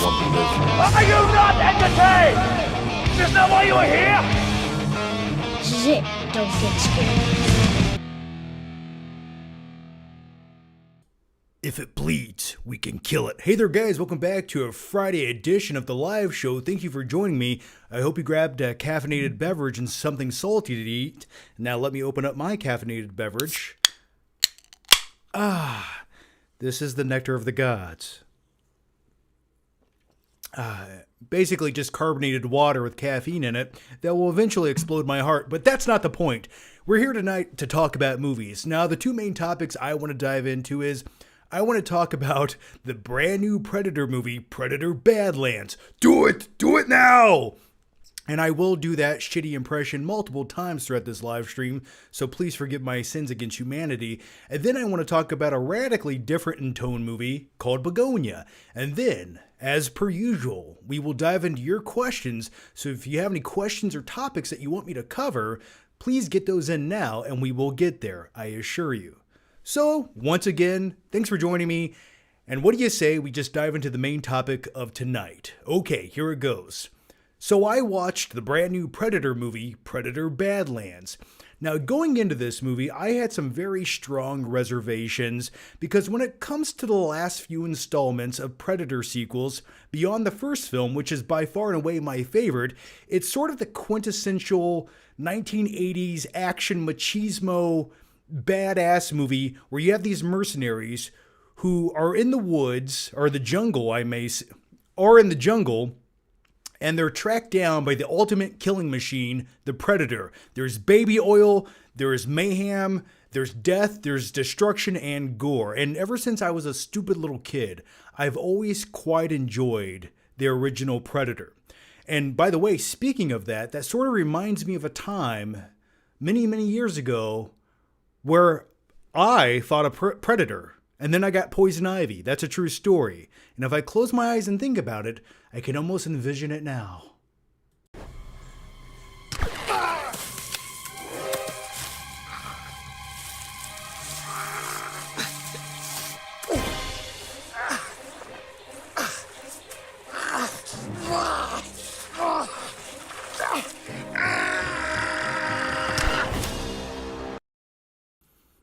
wanting this. Are you not entertained? Is that why you are here? This is it. Don't get scared. If it bleeds, we can kill it. Hey there, guys. Welcome back to a Friday edition of the live show. Thank you for joining me. I hope you grabbed a caffeinated beverage and something salty to eat. Now let me open up my caffeinated beverage. This is the nectar of the gods. Basically just carbonated water with caffeine in it that will eventually explode my heart, but that's not the point. We're here tonight to talk about movies. Now, the two main topics I want to dive into is I want to talk about the brand new Predator movie, Predator Badlands. Do it! Do it now! And I will do that shitty impression multiple times throughout this live stream, so please forgive my sins against humanity. And then I want to talk about a radically different in tone movie called Bugonia. And then, as per usual, we will dive into your questions, so if you have any questions or topics that you want me to cover, please get those in now and we will get there, I assure you. So, once again, thanks for joining me, and what do you say we just dive into the main topic of tonight? Okay, here it goes. So I watched the brand new Predator movie, Predator Badlands. Now, going into this movie, I had some very strong reservations because when it comes to the last few installments of Predator sequels, beyond the first film, which is by far and away my favorite, it's sort of the quintessential 1980s action machismo badass movie where you have these mercenaries who are in the woods, or the jungle, I may say, or in the jungle, and they're tracked down by the ultimate killing machine, the Predator. There's baby oil, there's mayhem, there's death, there's destruction, and gore. And ever since I was a stupid little kid, I've always quite enjoyed the original Predator. And by the way, speaking of that, that sort of reminds me of a time many, many years ago where I fought a predator, and then I got poison ivy. That's a true story. And if I close my eyes and think about it, I can almost envision it now.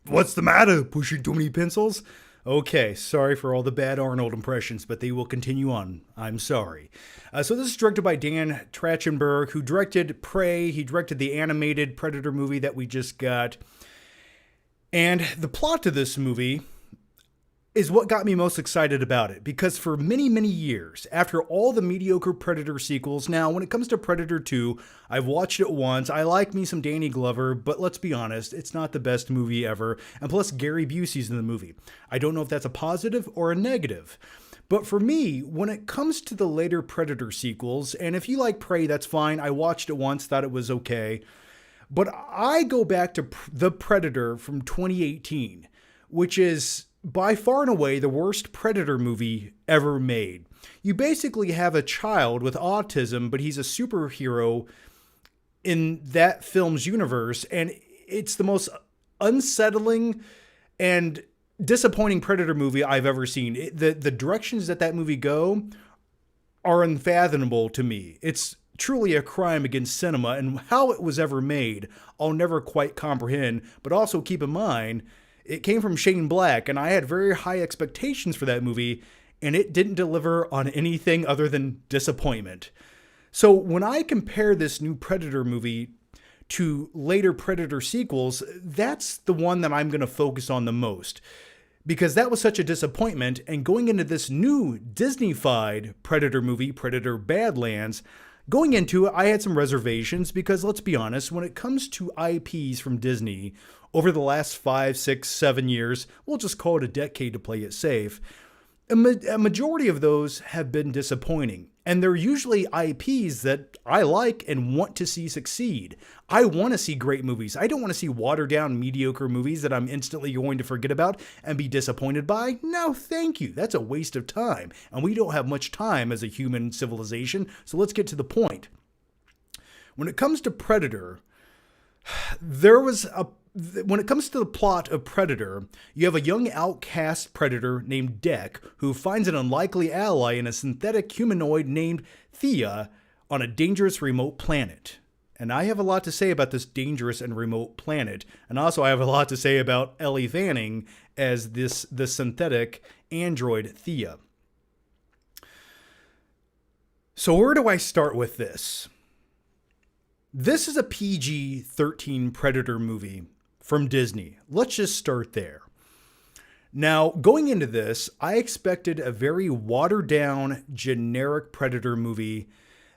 What's the matter? Pushing too many pencils? Okay, sorry for all the bad Arnold impressions, but they will continue on. I'm sorry. So this is directed by Dan Trachtenberg, who directed Prey. He directed the animated Predator movie that we just got. And the plot to this movie is what got me most excited about it, because for many, many years, after all the mediocre Predator sequels, now when it comes to Predator 2, I've watched it once. I like me some Danny Glover, but let's be honest, it's not the best movie ever, and plus Gary Busey's in the movie. I don't know if that's a positive or a negative. But for me, when it comes to the later Predator sequels, and if you like Prey, that's fine. I watched it once, thought it was okay. But I go back to The Predator from 2018, which is by far and away the worst Predator movie ever made. You basically have a child with autism, but he's a superhero in that film's universe, and it's the most unsettling and disappointing Predator movie I've ever seen. The directions that movie go are unfathomable to me. It's truly a crime against cinema, and how it was ever made, I'll never quite comprehend. But also keep in mind, it came from Shane Black, and I had very high expectations for that movie, and it didn't deliver on anything other than disappointment. So when I compare this new Predator movie to later Predator sequels, that's the one that I'm going to focus on the most, because that was such a disappointment. And going into this new Disney-fied Predator movie, Predator Badlands, going into it, I had some reservations because, let's be honest, when it comes to IPs from Disney over the last 5, 6, 7 years, we'll just call it a decade to play it safe, a majority of those have been disappointing. And they're usually IPs that I like and want to see succeed. I want to see great movies. I don't want to see watered down, mediocre movies that I'm instantly going to forget about and be disappointed by. No, thank you. That's a waste of time. And we don't have much time as a human civilization, so let's get to the point. When it comes to Predator, there was when it comes to the plot of Predator, you have a young outcast predator named Dek who finds an unlikely ally in a synthetic humanoid named Thea on a dangerous remote planet. And I have a lot to say about this dangerous and remote planet. And also I have a lot to say about Ellie Fanning as the synthetic android Thea. So where do I start with this? This is a PG-13 Predator movie from Disney. Let's just start there. Now, going into this, I expected a very watered-down, generic Predator movie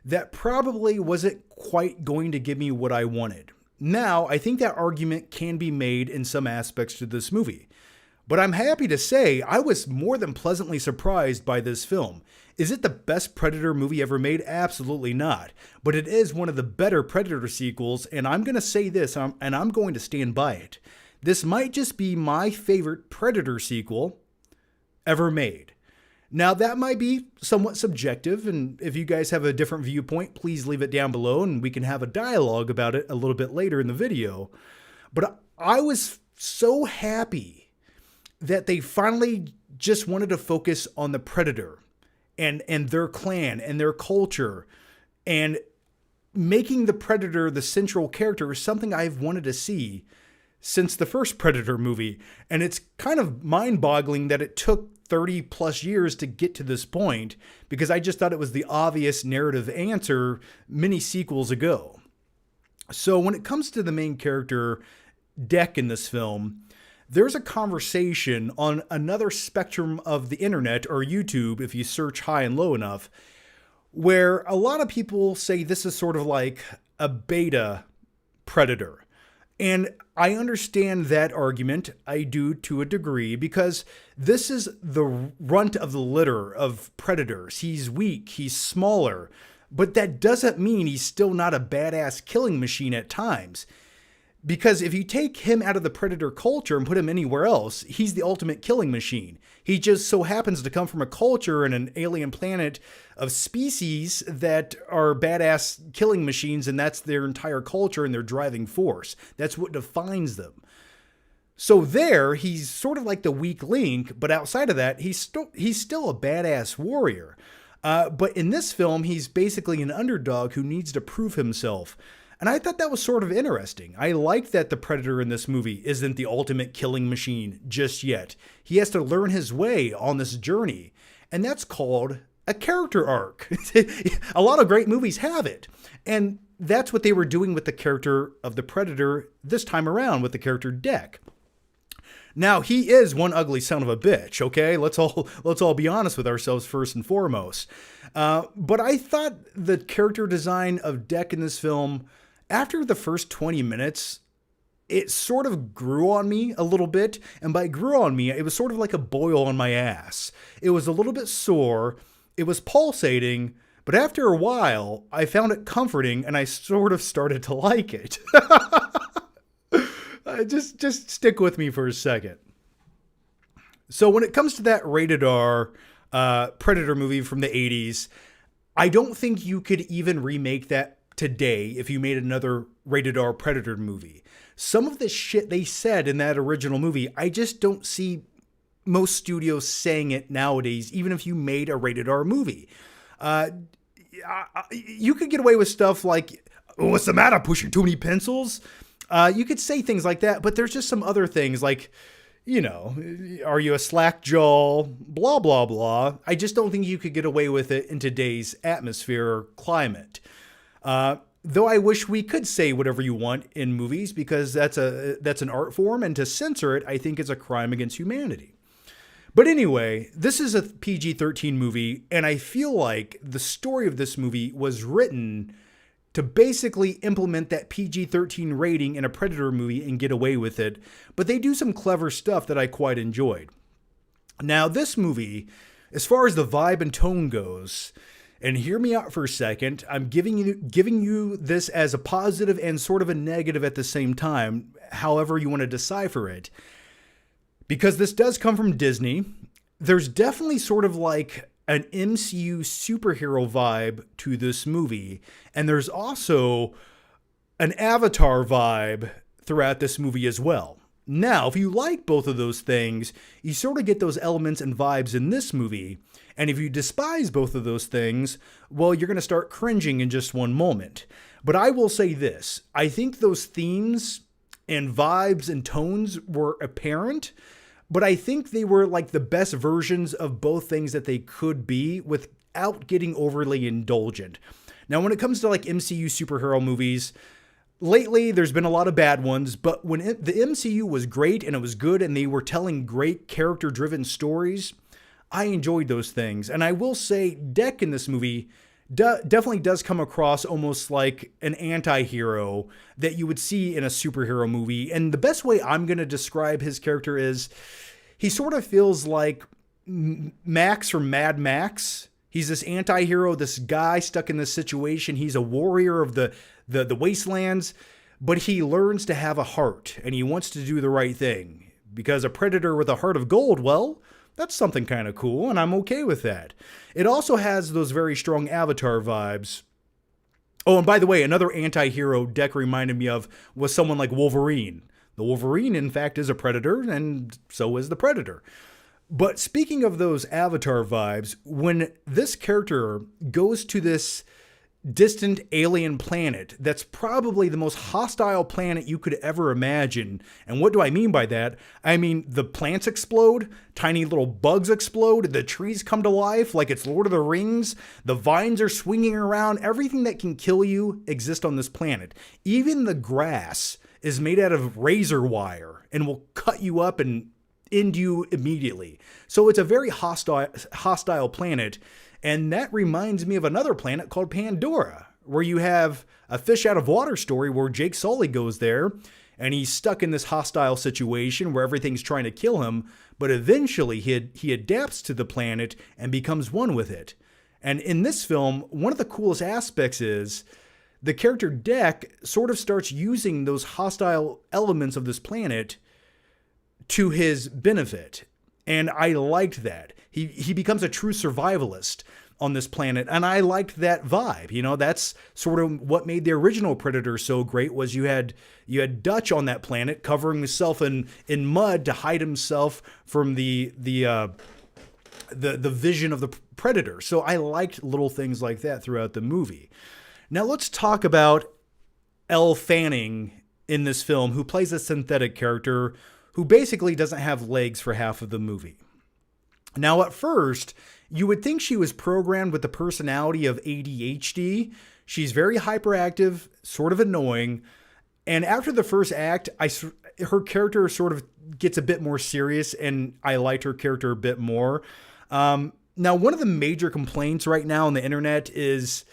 that probably wasn't quite going to give me what I wanted. Now, I think that argument can be made in some aspects to this movie. But I'm happy to say I was more than pleasantly surprised by this film. Is it the best Predator movie ever made? Absolutely not. But it is one of the better Predator sequels, and I'm going to say this, and I'm going to stand by it. This might just be my favorite Predator sequel ever made. Now, that might be somewhat subjective, and if you guys have a different viewpoint, please leave it down below, and we can have a dialogue about it a little bit later in the video. But I was so happy that they finally just wanted to focus on the Predator and their clan and their culture, and making the Predator the central character is something I've wanted to see since the first Predator movie. And it's kind of mind-boggling that it took 30 plus years to get to this point, because I just thought it was the obvious narrative answer many sequels ago. So when it comes to the main character, Dek, in this film, there's a conversation on another spectrum of the internet, or YouTube, if you search high and low enough, where a lot of people say this is sort of like a beta Predator. And I understand that argument. I do, to a degree, because this is the runt of the litter of Predators. He's weak, he's smaller, but that doesn't mean he's still not a badass killing machine at times. Because if you take him out of the Predator culture and put him anywhere else, he's the ultimate killing machine. He just so happens to come from a culture and an alien planet of species that are badass killing machines, and that's their entire culture and their driving force. That's what defines them. So there, he's sort of like the weak link, but outside of that, he's still a badass warrior. But in this film, he's basically an underdog who needs to prove himself. And I thought that was sort of interesting. I like that the Predator in this movie isn't the ultimate killing machine just yet. He has to learn his way on this journey. And that's called a character arc. A lot of great movies have it. And that's what they were doing with the character of the Predator this time around with the character Dek. Now, he is one ugly son of a bitch, okay? Let's all be honest with ourselves first and foremost. But I thought the character design of Dek in this film, after the first 20 minutes, it sort of grew on me a little bit. And by grew on me, it was sort of like a boil on my ass. It was a little bit sore. It was pulsating. But after a while, I found it comforting and I sort of started to like it. Just stick with me for a second. So when it comes to that rated R Predator movie from the 80s, I don't think you could even remake that today if you made another rated R Predator movie. Some of the shit they said in that original movie, I just don't see most studios saying it nowadays, even if you made a rated R movie. You could get away with stuff like, what's the matter, pushing too many pencils? You could say things like that, but there's just some other things like, you know, are you a slack jaw, blah, blah, blah. I just don't think you could get away with it in today's atmosphere or climate. Though I wish we could say whatever you want in movies, because that's an art form, and to censor it, I think, is a crime against humanity. But anyway, this is a PG-13 movie, and I feel like the story of this movie was written to basically implement that PG-13 rating in a Predator movie and get away with it. But they do some clever stuff that I quite enjoyed. Now, this movie, as far as the vibe and tone goes, and hear me out for a second, I'm giving you this as a positive and sort of a negative at the same time, however you want to decipher it. Because this does come from Disney, there's definitely sort of like an MCU superhero vibe to this movie. And there's also an Avatar vibe throughout this movie as well. Now, if you like both of those things, you sort of get those elements and vibes in this movie. And if you despise both of those things, well, you're going to start cringing in just one moment. But I will say this. I think those themes and vibes and tones were apparent, but I think they were like the best versions of both things that they could be without getting overly indulgent. Now, when it comes to like MCU superhero movies, lately there's been a lot of bad ones, but when the MCU was great and it was good and they were telling great character-driven stories, I enjoyed those things. And I will say Deck in this movie definitely does come across almost like an anti-hero that you would see in a superhero movie. And the best way I'm going to describe his character is he sort of feels like Max from Mad Max. He's this anti-hero, this guy stuck in this situation. He's a warrior of the wastelands, but he learns to have a heart and he wants to do the right thing. Because a predator with a heart of gold, well, that's something kind of cool, and I'm okay with that. It also has those very strong Avatar vibes. Oh, and by the way, another anti-hero Deck reminded me of was someone like Wolverine. The Wolverine, in fact, is a predator, and so is the Predator. But speaking of those Avatar vibes, when this character goes to this distant alien planet that's probably the most hostile planet you could ever imagine. And what do I mean by that? I mean, the plants explode, tiny little bugs explode, the trees come to life like it's Lord of the Rings, the vines are swinging around, everything that can kill you exists on this planet. Even the grass is made out of razor wire and will cut you up and end you immediately. So it's a very hostile planet. And that reminds me of another planet called Pandora, where you have a fish out of water story where Jake Sully goes there and he's stuck in this hostile situation where everything's trying to kill him. But eventually he adapts to the planet and becomes one with it. And in this film, one of the coolest aspects is the character Deck sort of starts using those hostile elements of this planet to his benefit. And I liked that. He becomes a true survivalist on this planet, and I liked that vibe. You know, that's sort of what made the original Predator so great was you had Dutch on that planet covering himself in mud to hide himself from the vision of the Predator. So I liked little things like that throughout the movie. Now let's talk about Elle Fanning in this film, who plays a synthetic character who basically doesn't have legs for half of the movie. Now, at first, you would think she was programmed with the personality of ADHD. She's very hyperactive, sort of annoying. And after the first act, her character sort of gets a bit more serious, and I liked her character a bit more. Now, one of the major complaints right now on the internet is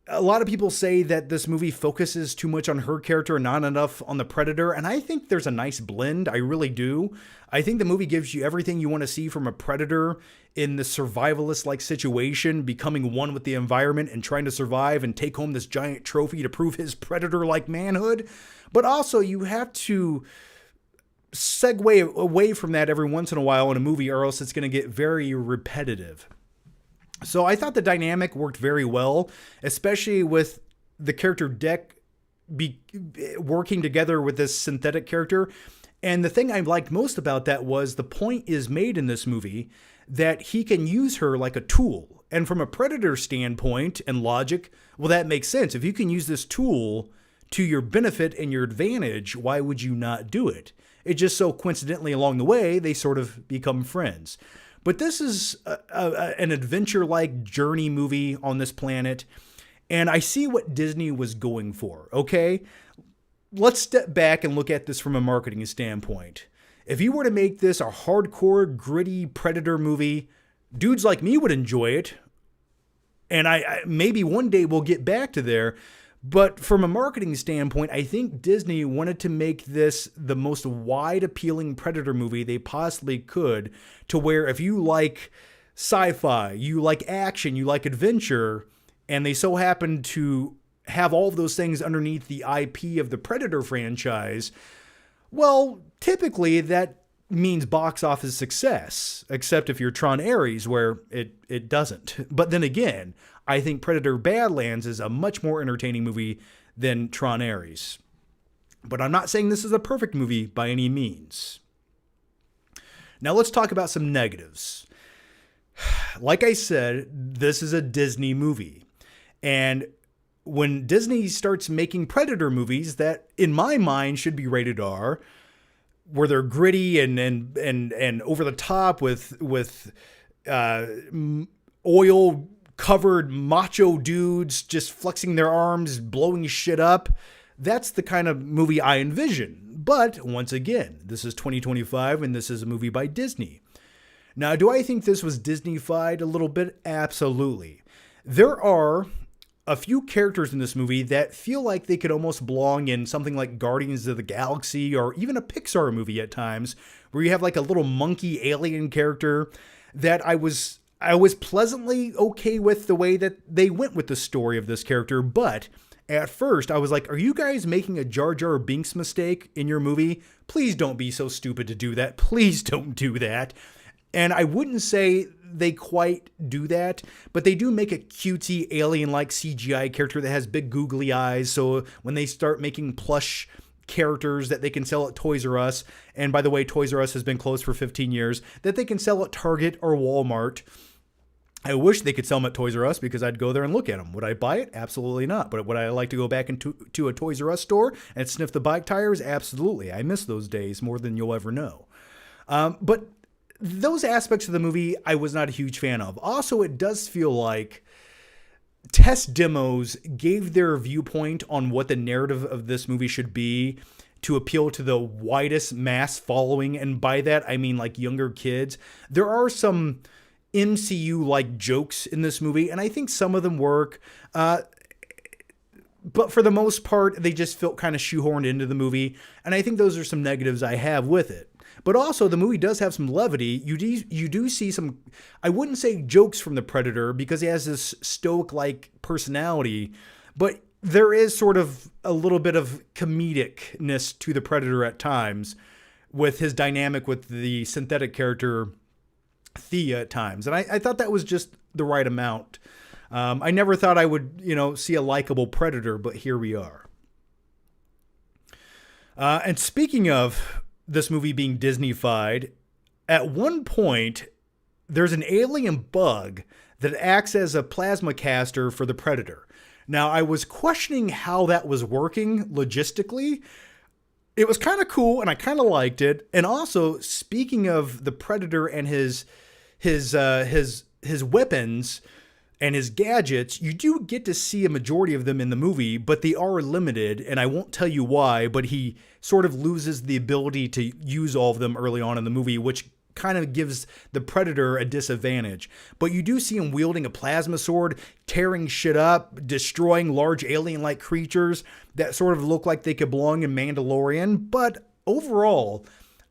a lot of people say that this movie focuses too much on her character and not enough on the Predator. And I think there's a nice blend. I really do. I think the movie gives you everything you want to see from a Predator in the survivalist-like situation, becoming one with the environment and trying to survive and take home this giant trophy to prove his Predator-like manhood. But also, you have to segue away from that every once in a while in a movie, or else it's going to get very repetitive. So I thought the dynamic worked very well, especially with the character Deck working together with this synthetic character. And the thing I liked most about that was the point is made in this movie that he can use her like a tool. And from a Predator standpoint and logic, well, that makes sense. If you can use this tool to your benefit and your advantage, why would you not do it? It just so coincidentally along the way, they sort of become friends. But this is an adventure-like journey movie on this planet, and I see what Disney was going for, okay? Let's step back and look at this from a marketing standpoint. If you were to make this a hardcore, gritty Predator movie, dudes like me would enjoy it, and I maybe one day we'll get back to there. But from a marketing standpoint, I think Disney wanted to make this the most wide appealing Predator movie they possibly could, to where if you like sci-fi, you like action, you like adventure, and they so happen to have all of those things underneath the IP of the Predator franchise, well, typically that means box office success, except if you're Tron Ares, where it doesn't. But then again, I think Predator Badlands is a much more entertaining movie than Tron Ares. But I'm not saying this is a perfect movie by any means. Now let's talk about some negatives. Like I said, this is a Disney movie. And when Disney starts making Predator movies that, in my mind, should be rated R, where they're gritty and over the top with oil covered macho dudes just flexing their arms, blowing shit up, that's the kind of movie I envision. But once again, this is 2025 and this is a movie by Disney. Now, do I think this was Disney-fied a little bit? Absolutely. There are a few characters in this movie that feel like they could almost belong in something like Guardians of the Galaxy or even a Pixar movie at times, where you have like a little monkey alien character that I was pleasantly okay with the way that they went with the story of this character. But at first I was like, are you guys making a Jar Jar Binks mistake in your movie? Please don't be so stupid to do that. Please don't do that. And I wouldn't say they quite do that, but they do make a cutesy alien-like CGI character that has big googly eyes. So when they start making plush characters that they can sell at Toys R Us, and by the way, Toys R Us has been closed for 15 years, that they can sell at Target or Walmart. I wish they could sell them at Toys R Us because I'd go there and look at them. Would I buy it? Absolutely not. But would I like to go back into a Toys R Us store and sniff the bike tires? Absolutely. I miss those days more than you'll ever know. But those aspects of the movie I was not a huge fan of. Also, it does feel like test demos gave their viewpoint on what the narrative of this movie should be to appeal to the widest mass following. And by that, I mean like younger kids. There are some MCU-like jokes in this movie, and I think some of them work. But for the most part, they just felt kind of shoehorned into the movie. And I think those are some negatives I have with it. But also, the movie does have some levity. You do see some, I wouldn't say jokes from the Predator because he has this stoic-like personality, but there is sort of a little bit of comedicness to the Predator at times with his dynamic with the synthetic character Thea at times. And I thought that was just the right amount. I never thought I would, see a likable Predator, but here we are. And speaking of this movie being Disney-fied, at one point, there's an alien bug that acts as a plasma caster for the Predator. Now, I was questioning how that was working logistically. It was kind of cool, and I kind of liked it. And also, speaking of the Predator and his weapons and his gadgets, you do get to see a majority of them in the movie, but they are limited, and I won't tell you why, but he sort of loses the ability to use all of them early on in the movie, which kind of gives the Predator a disadvantage. But you do see him wielding a plasma sword, tearing shit up, destroying large alien-like creatures that sort of look like they could belong in Mandalorian. But overall,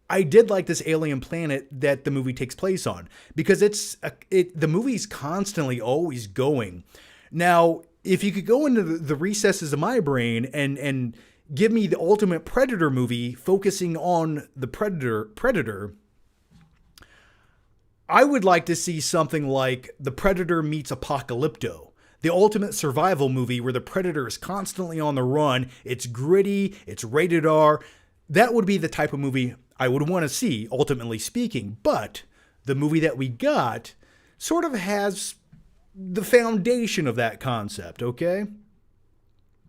I did like this alien planet that the movie takes place on because the movie's constantly always going. Now, if you could go into the recesses of my brain and give me the ultimate Predator movie focusing on the Predator, I would like to see something like The Predator meets Apocalypto, the ultimate survival movie where the Predator is constantly on the run. It's gritty, it's rated R. That would be the type of movie I would want to see, ultimately speaking. But the movie that we got sort of has the foundation of that concept, okay?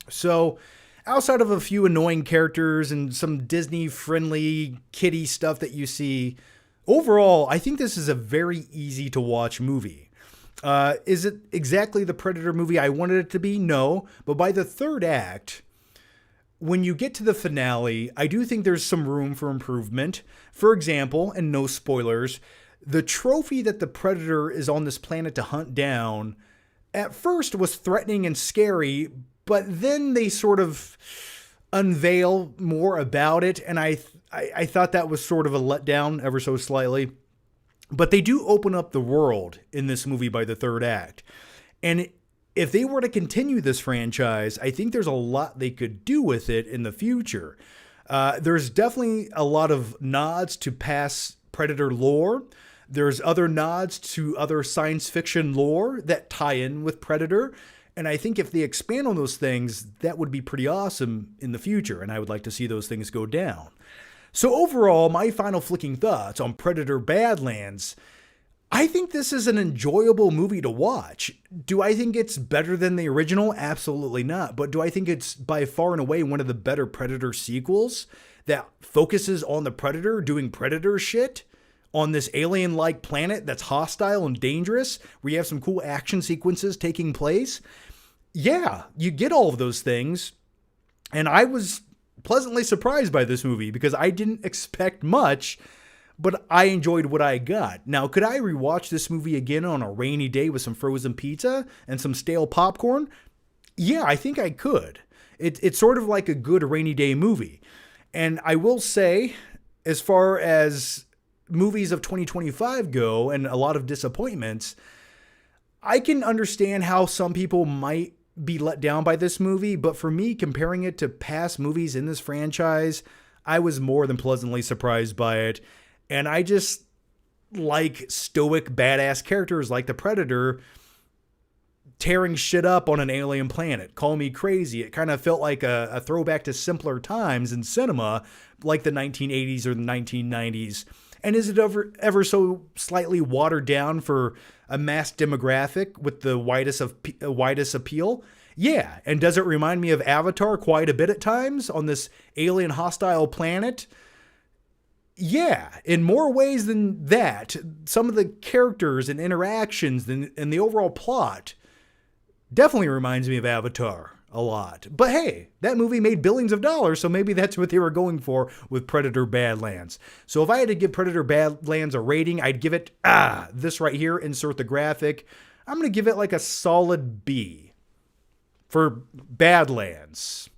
So, outside of a few annoying characters and some Disney-friendly kiddie stuff that you see, overall, I think this is a very easy-to-watch movie. Is it exactly the Predator movie I wanted it to be? No. But by the third act, when you get to the finale, I do think there's some room for improvement. For example, and no spoilers, the trophy that the Predator is on this planet to hunt down at first was threatening and scary, but then they sort of unveil more about it, and I thought that was sort of a letdown ever so slightly. But they do open up the world in this movie by the third act. And if they were to continue this franchise, I think there's a lot they could do with it in the future. There's definitely a lot of nods to past Predator lore. There's other nods to other science fiction lore that tie in with Predator. And I think if they expand on those things, that would be pretty awesome in the future. And I would like to see those things go down. So overall, my final flicking thoughts on Predator Badlands, I think this is an enjoyable movie to watch. Do I think it's better than the original? Absolutely not. But do I think it's by far and away one of the better Predator sequels that focuses on the Predator doing Predator shit on this alien-like planet that's hostile and dangerous, where you have some cool action sequences taking place? Yeah, you get all of those things. And I was pleasantly surprised by this movie because I didn't expect much, but I enjoyed what I got. Now, could I rewatch this movie again on a rainy day with some frozen pizza and some stale popcorn? Yeah, I think I could. It's sort of like a good rainy day movie. And I will say, as far as movies of 2025 go and a lot of disappointments, I can understand how some people might be let down by this movie, but for me, comparing it to past movies in this franchise, I was more than pleasantly surprised by it. And I just like stoic, badass characters like the Predator tearing shit up on an alien planet. Call me crazy. It kind of felt like a throwback to simpler times in cinema, like the 1980s or the 1990s. And is it ever so slightly watered down for a mass demographic with the widest appeal? Yeah. And does it remind me of Avatar quite a bit at times on this alien hostile planet? Yeah, in more ways than that. Some of the characters and interactions and the overall plot definitely reminds me of Avatar a lot. But hey, that movie made billions of dollars, so maybe that's what they were going for with Predator Badlands. So if I had to give Predator Badlands a rating, I'd give it, this right here, insert the graphic. I'm going to give it like a solid B for Badlands.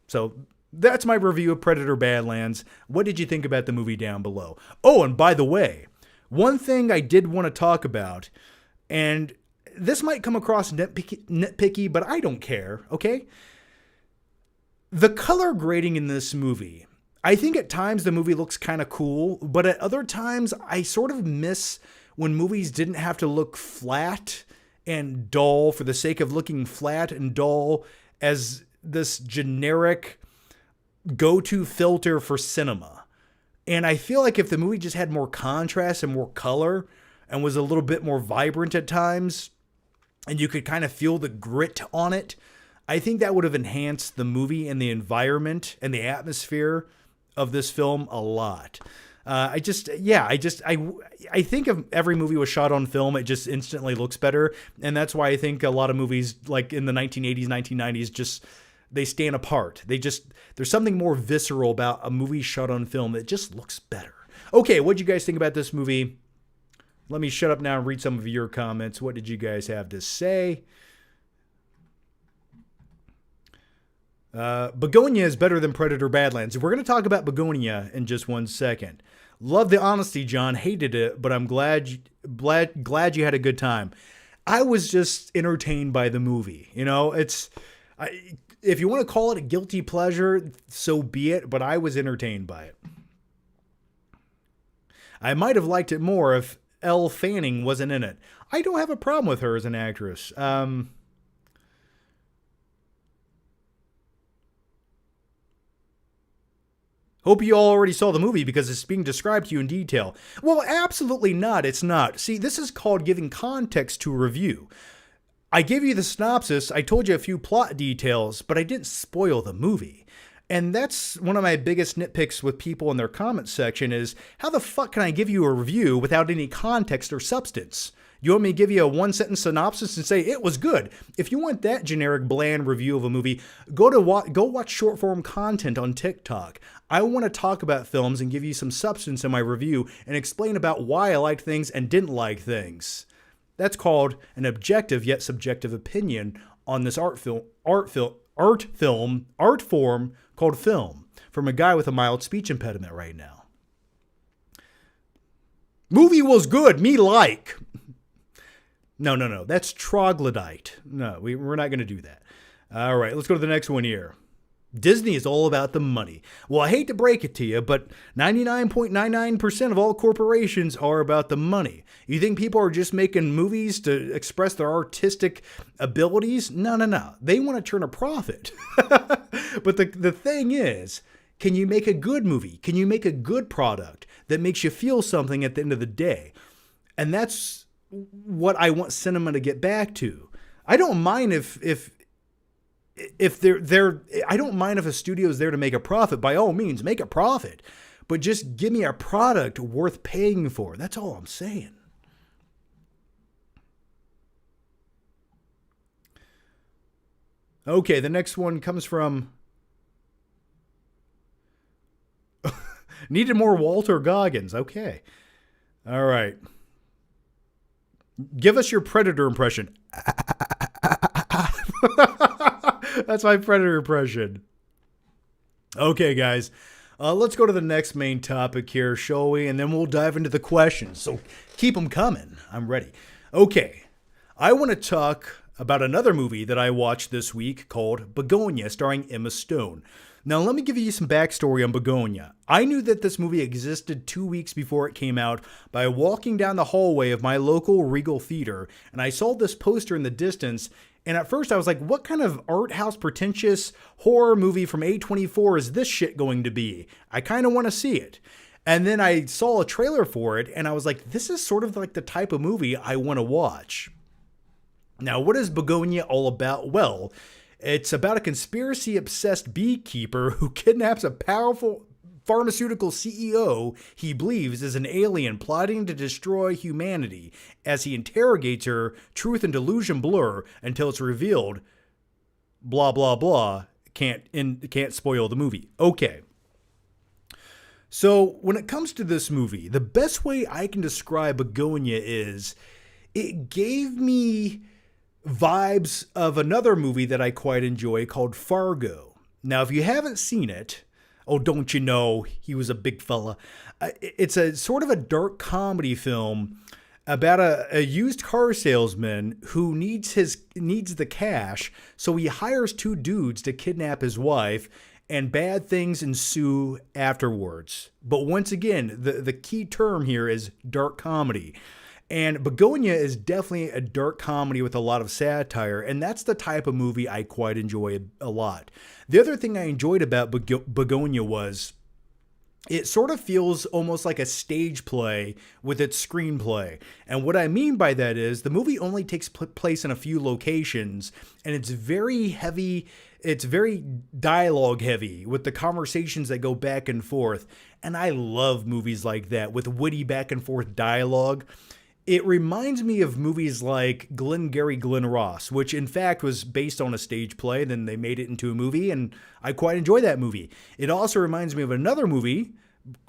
So that's my review of Predator Badlands. What did you think about the movie down below? Oh, and by the way, one thing I did want to talk about, and this might come across nitpicky, but I don't care, okay? The color grading in this movie, I think at times the movie looks kind of cool, but at other times I sort of miss when movies didn't have to look flat and dull for the sake of looking flat and dull as this generic go-to filter for cinema. And I feel like if the movie just had more contrast and more color and was a little bit more vibrant at times, and you could kind of feel the grit on it, I think that would have enhanced the movie and the environment and the atmosphere of this film a lot. I think if every movie was shot on film, it just instantly looks better. And that's why I think a lot of movies like in the 1980s, 1990s, just, they stand apart. There's something more visceral about a movie shot on film that just looks better. Okay, what'd you guys think about this movie? Let me shut up now and read some of your comments. What did you guys have to say? Bugonia is better than Predator Badlands. We're going to talk about Bugonia in just 1 second. Love the honesty, John. Hated it, but I'm glad you had a good time. I was just entertained by the movie. You know, if you want to call it a guilty pleasure, so be it, but I was entertained by it. I might have liked it more if Elle Fanning wasn't in it. I don't have a problem with her as an actress. Hope you all already saw the movie because it's being described to you in detail. Well, absolutely not. It's not. See, this is called giving context to a review. I gave you the synopsis, I told you a few plot details, but I didn't spoil the movie. And that's one of my biggest nitpicks with people in their comment section is, how the fuck can I give you a review without any context or substance? You want me to give you a one-sentence synopsis and say, it was good? If you want that generic, bland review of a movie, go watch short-form content on TikTok. I want to talk about films and give you some substance in my review and explain about why I liked things and didn't like things. That's called an objective yet subjective opinion on this art form called film, from a guy with a mild speech impediment right now. Movie was good, me like. No, that's troglodyte. No, we're not going to do that. All right, let's go to the next one here. Disney is all about the money. Well, I hate to break it to you, but 99.99% of all corporations are about the money. You think people are just making movies to express their artistic abilities? No. They want to turn a profit. But the thing is, can you make a good movie? Can you make a good product that makes you feel something at the end of the day? And that's what I want cinema to get back to. I don't mind if they're I don't mind if a studio is there to make a profit. By all means, make a profit. But just give me a product worth paying for. That's all I'm saying. Okay, the next one comes from needed more Walter Goggins. Okay. All right. Give us your Predator impression. That's my Predator impression. Okay, guys. Let's go to the next main topic here, shall we? And then we'll dive into the questions. So keep them coming. I'm ready. Okay. I want to talk about another movie that I watched this week called Bugonia, starring Emma Stone. Now, let me give you some backstory on Bugonia. I knew that this movie existed 2 weeks before it came out by walking down the hallway of my local Regal Theater, and I saw this poster in the distance, and at first I was like, what kind of art house pretentious horror movie from A24 is this shit going to be? I kind of want to see it. And then I saw a trailer for it, and I was like, this is sort of like the type of movie I want to watch. Now, what is Bugonia all about? Well, it's about a conspiracy-obsessed beekeeper who kidnaps a powerful pharmaceutical CEO he believes is an alien plotting to destroy humanity. As he interrogates her, truth and delusion blur until it's revealed. Blah, blah, blah. Can't spoil the movie. Okay. So when it comes to this movie, the best way I can describe Bugonia is it gave me vibes of another movie that I quite enjoy called Fargo. Now, if you haven't seen it, oh, don't you know, he was a big fella. It's a sort of a dark comedy film about a used car salesman who needs the cash, so he hires two dudes to kidnap his wife, and bad things ensue afterwards. But once again, the key term here is dark comedy. And Bugonia is definitely a dark comedy with a lot of satire, and that's the type of movie I quite enjoy a lot. The other thing I enjoyed about Bugonia was it sort of feels almost like a stage play with its screenplay. And what I mean by that is the movie only takes place in a few locations, and it's very heavy. It's very dialogue heavy with the conversations that go back and forth. And I love movies like that with witty back and forth dialogue. It reminds me of movies like Glengarry Glen Ross, which in fact was based on a stage play. Then they made it into a movie, and I quite enjoy that movie. It also reminds me of another movie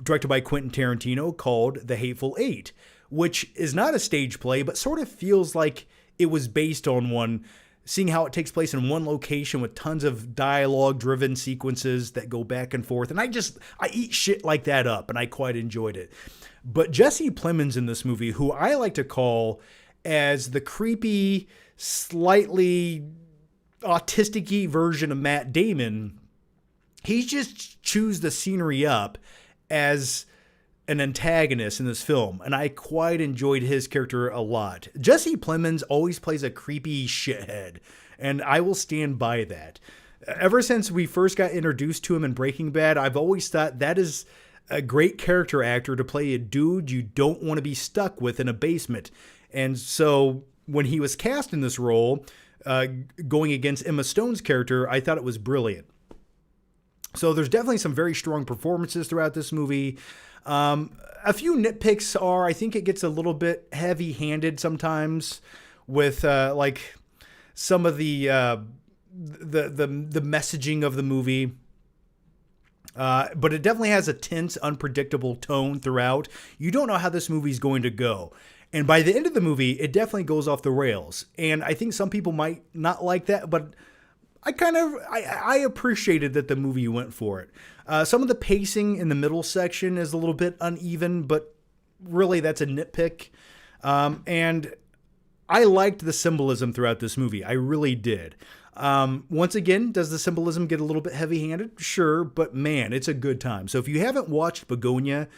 directed by Quentin Tarantino called The Hateful Eight, which is not a stage play, but sort of feels like it was based on one, seeing how it takes place in one location with tons of dialogue-driven sequences that go back and forth. And I eat shit like that up, and I quite enjoyed it. But Jesse Plemons in this movie, who I like to call as the creepy, slightly autistic-y version of Matt Damon, he just chews the scenery up as an antagonist in this film, and I quite enjoyed his character a lot. Jesse Plemons always plays a creepy shithead, and I will stand by that. Ever since we first got introduced to him in Breaking Bad, I've always thought that is a great character actor to play a dude you don't want to be stuck with in a basement. And so when he was cast in this role, going against Emma Stone's character, I thought it was brilliant. So there's definitely some very strong performances throughout this movie. A few nitpicks are, I think it gets a little bit heavy-handed sometimes with like some of the messaging of the movie. But it definitely has a tense, unpredictable tone throughout. You don't know how this movie's going to go. And by the end of the movie, it definitely goes off the rails. And I think some people might not like that, but I appreciated that the movie went for it. Some of the pacing in the middle section is a little bit uneven, but really that's a nitpick. And I liked the symbolism throughout this movie. I really did. Once again, does the symbolism get a little bit heavy-handed? Sure, but man, it's a good time. So if you haven't watched Bugonia,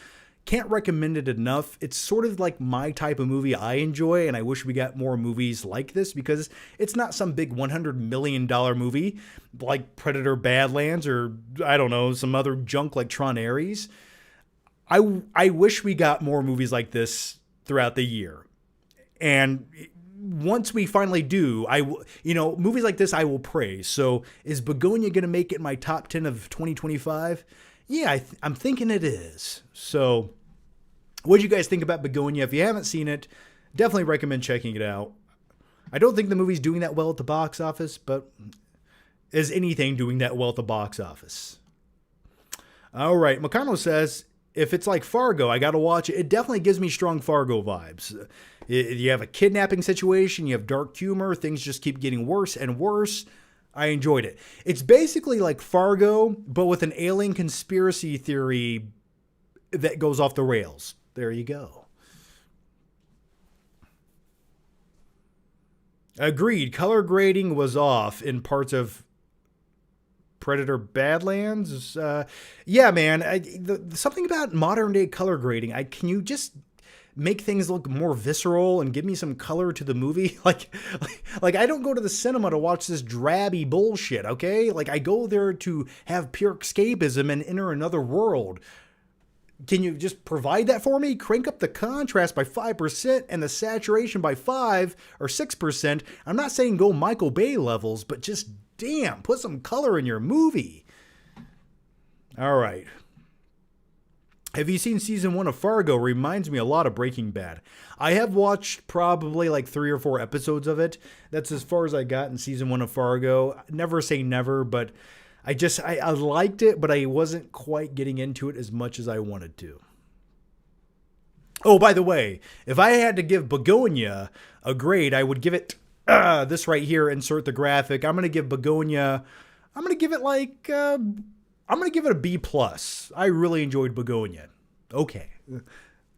can't recommend it enough. It's sort of like my type of movie I enjoy, and I wish we got more movies like this because it's not some big $100 million movie like Predator Badlands or, I don't know, some other junk like Tron Ares. I wish we got more movies like this throughout the year. And once we finally do, movies like this I will praise. So is Bugonia going to make it in my top 10 of 2025? Yeah, I'm thinking it is. So what do you guys think about Bugonia? If you haven't seen it, definitely recommend checking it out. I don't think the movie's doing that well at the box office, but is anything doing that well at the box office? All right, Makano says, if it's like Fargo, I got to watch it. It definitely gives me strong Fargo vibes. You have a kidnapping situation, you have dark humor, things just keep getting worse and worse. I enjoyed it. It's basically like Fargo, but with an alien conspiracy theory that goes off the rails. There you go. Agreed. Color grading was off in parts of Predator Badlands. Yeah, man. Something about modern day color grading. Can you just make things look more visceral and give me some color to the movie? Like I don't go to the cinema to watch this drabby bullshit, okay? Like I go there to have pure escapism and enter another world. Can you just provide that for me? Crank up the contrast by 5% and the saturation by 5 or 6%. I'm not saying go Michael Bay levels, but just damn, put some color in your movie. All right. Have you seen season 1 of Fargo? Reminds me a lot of Breaking Bad. I have watched probably like 3 or 4 episodes of it. That's as far as I got in season 1 of Fargo. Never say never, but I liked it, but I wasn't quite getting into it as much as I wanted to. Oh, by the way, if I had to give Bugonia a grade, I would give it this right here. Insert the graphic. I'm going to give Bugonia, I'm going to give it like, I'm going to give it a B+. I really enjoyed Bugonia. Okay.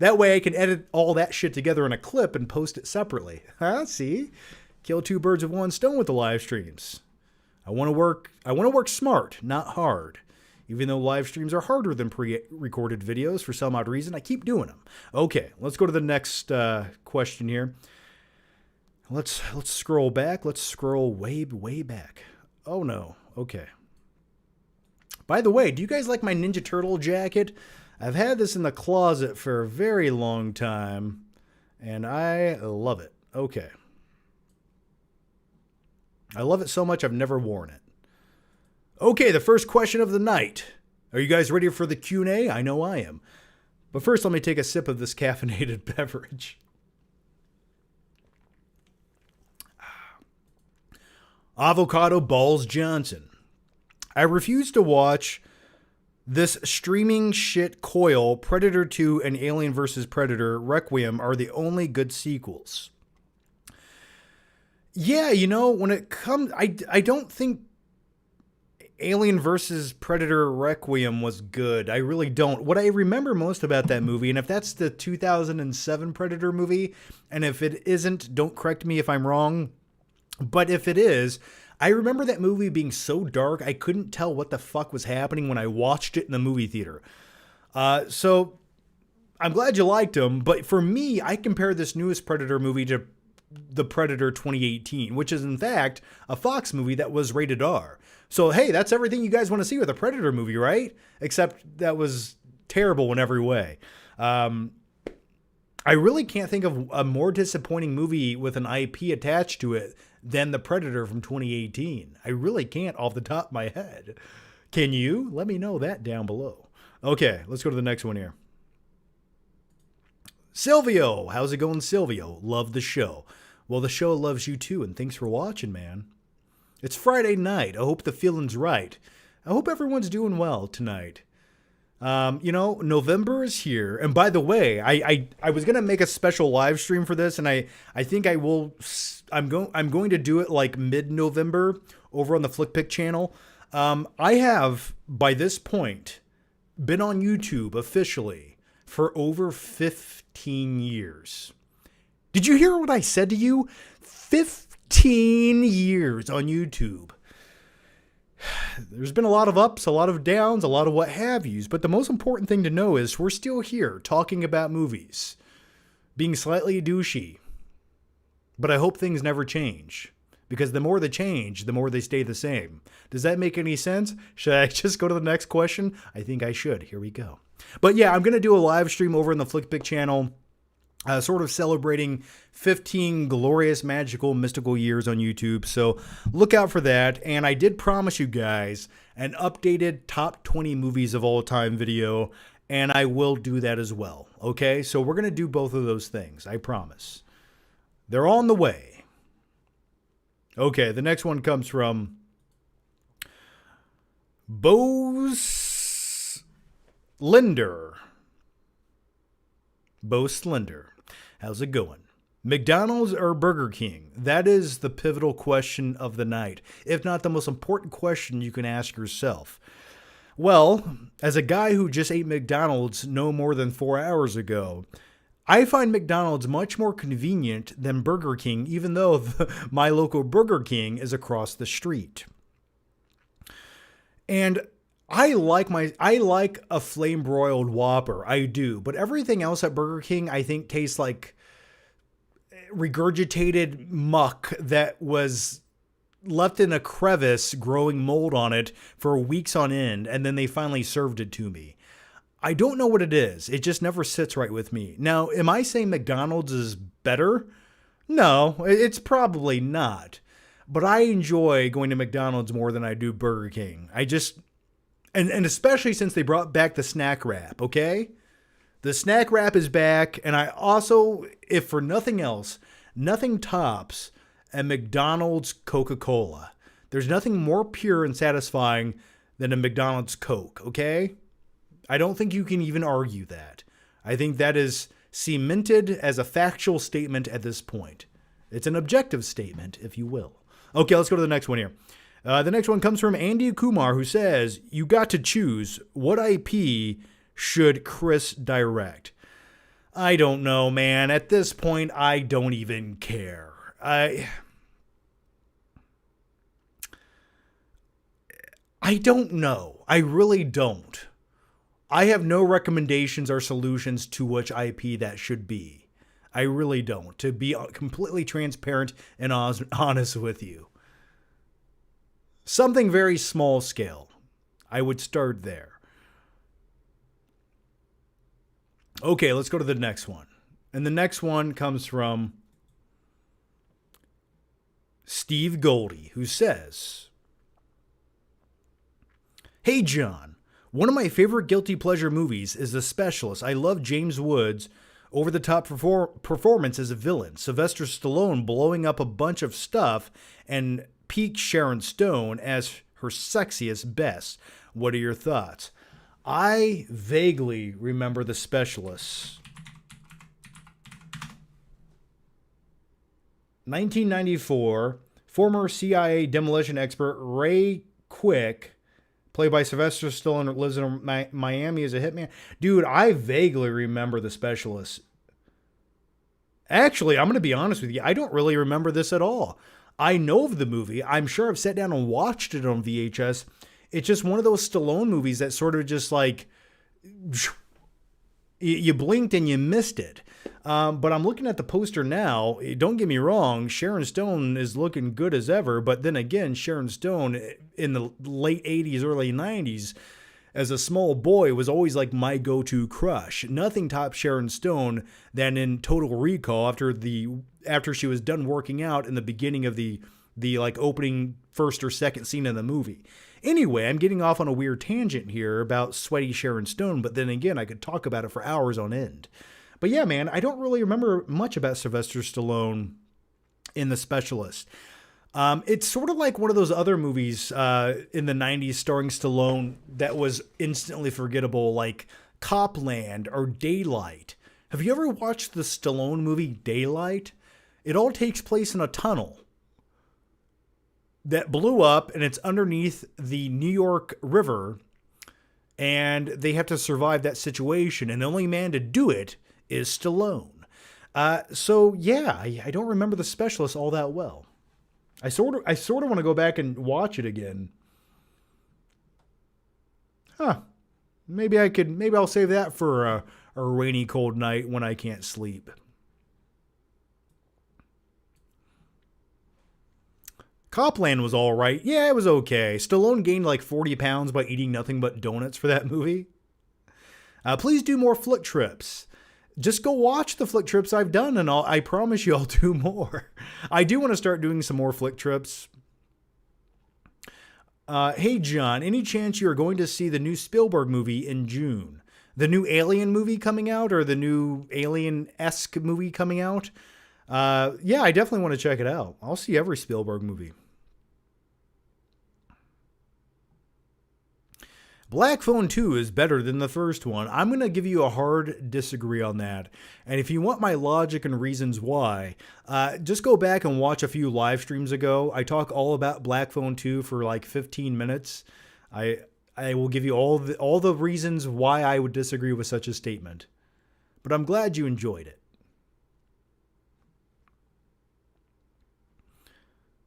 That way I can edit all that shit together in a clip and post it separately. Huh? See? Kill 2 birds with 1 stone with the live streams. I want to work smart, not hard. Even though live streams are harder than pre-recorded videos for some odd reason, I keep doing them. Okay, let's go to the next question here. Let's scroll back. Let's scroll way back. Oh no. Okay. By the way, do you guys like my Ninja Turtle jacket? I've had this in the closet for a very long time, and I love it. Okay. I love it so much I've never worn it. Okay, the first question of the night. Are you guys ready for the Q&A? I know I am. But first, let me take a sip of this caffeinated beverage. Avocado Balls Johnson. I refuse to watch this streaming shit coil. Predator 2 and Alien vs. Predator Requiem are the only good sequels. Yeah, when it comes, I don't think Alien vs. Predator Requiem was good. I really don't. What I remember most about that movie, and if that's the 2007 Predator movie, and if it isn't, don't correct me if I'm wrong, but if it is, I remember that movie being so dark, I couldn't tell what the fuck was happening when I watched it in the movie theater. So I'm glad you liked them, but for me, I compare this newest Predator movie to The Predator 2018, which is in fact a Fox movie that was rated R. So hey, that's everything you guys want to see with a Predator movie, right? Except that was terrible in every way. I really can't think of a more disappointing movie with an IP attached to it than The Predator from 2018. I really can't off the top of my head. Can you? Let me know that down below. Okay, let's go to the next one here. Silvio, how's it going, Silvio? Love the show. Well, the show loves you too, and thanks for watching, man. It's Friday night. I hope the feeling's right. I hope everyone's doing well tonight. November is here. And by the way, I was going to make a special live stream for this, and I think I will. I'm going to do it like mid-November over on the Flickpick channel. I have, by this point, been on YouTube officially for over 15 years. Did you hear what I said to you? 15 years on YouTube. There's been a lot of ups, a lot of downs, a lot of what have yous, but the most important thing to know is we're still here talking about movies, being slightly douchey. But I hope things never change, because the more they change, the more they stay the same. Does that make any sense? Should I just go to the next question? I think I should. Here we go. But yeah, I'm going to do a live stream over in the Flickpick channel, sort of celebrating 15 glorious, magical, mystical years on YouTube. So look out for that. And I did promise you guys an updated top 20 movies of all time video, and I will do that as well. Okay, so we're going to do both of those things. I promise. They're on the way. Okay, the next one comes from Bo Slender. How's it going? McDonald's or Burger King? That is the pivotal question of the night, if not the most important question you can ask yourself. Well, as a guy who just ate McDonald's no more than 4 hours ago, I find McDonald's much more convenient than Burger King, even though my local Burger King is across the street. And I like a flame broiled Whopper. I do. But everything else at Burger King, I think, tastes like regurgitated muck that was left in a crevice growing mold on it for weeks on end. And then they finally served it to me. I don't know what it is. It just never sits right with me. Now, am I saying McDonald's is better? No, it's probably not. But I enjoy going to McDonald's more than I do Burger King. And especially since they brought back the snack wrap, okay? The snack wrap is back, and I also, if for nothing else, nothing tops a McDonald's Coca-Cola. There's nothing more pure and satisfying than a McDonald's Coke, okay? I don't think you can even argue that. I think that is cemented as a factual statement at this point. It's an objective statement, if you will. Okay, let's go to the next one here. The next one comes from Andy Kumar, who says, you got to choose. What IP should Chris direct? I don't know, man. At this point, I don't even care. I don't know. I really don't. I have no recommendations or solutions to which IP that should be. I really don't. To be completely transparent and honest with you. Something very small scale. I would start there. Okay, let's go to the next one. And the next one comes from Steve Goldie, who says, hey, John. One of my favorite guilty pleasure movies is The Specialist. I love James Woods' over-the-top performance as a villain. Sylvester Stallone blowing up a bunch of stuff and peak Sharon Stone as her sexiest best. What are your thoughts? I vaguely remember The Specialist. 1994, former CIA demolition expert Ray Quick, played by Sylvester Stallone, lives in Miami as a hitman. Dude, I vaguely remember The Specialist. Actually, I'm going to be honest with you. I don't really remember this at all. I know of the movie. I'm sure I've sat down and watched it on VHS. It's just one of those Stallone movies that sort of just like, you blinked and you missed it. But I'm looking at the poster now. Don't get me wrong, Sharon Stone is looking good as ever. But then again, Sharon Stone in the late 80s, early 90s, as a small boy, was always like my go-to crush. Nothing tops Sharon Stone than in Total Recall after she was done working out in the beginning of the like opening first or second scene of the movie. Anyway, I'm getting off on a weird tangent here about sweaty Sharon Stone, but then again, I could talk about it for hours on end. But yeah, man, I don't really remember much about Sylvester Stallone in The Specialist. It's sort of like one of those other movies in the 90s starring Stallone that was instantly forgettable, like Copland or Daylight. Have you ever watched the Stallone movie Daylight? It all takes place in a tunnel that blew up, and it's underneath the New York River, and they have to survive that situation, and the only man to do it is Stallone. So yeah, I don't remember The Specialist all that well. I sort of want to go back and watch it again. Huh. Maybe I'll save that for a rainy, cold night when I can't sleep. Copland was all right. Yeah, it was okay. Stallone gained like 40 pounds by eating nothing but donuts for that movie. Please do more flick trips. Just go watch the flick trips I've done, and I promise you I'll do more. I do want to start doing some more flick trips. Hey, John, any chance you're going to see the new Spielberg movie in June? The new Alien movie coming out, or the new Alien-esque movie coming out? Yeah, I definitely want to check it out. I'll see every Spielberg movie. Black Phone 2 is better than the first one. I'm going to give you a hard disagree on that. And if you want my logic and reasons why, just go back and watch a few live streams ago. I talk all about Black Phone 2 for like 15 minutes. I will give you all the reasons why I would disagree with such a statement. But I'm glad you enjoyed it.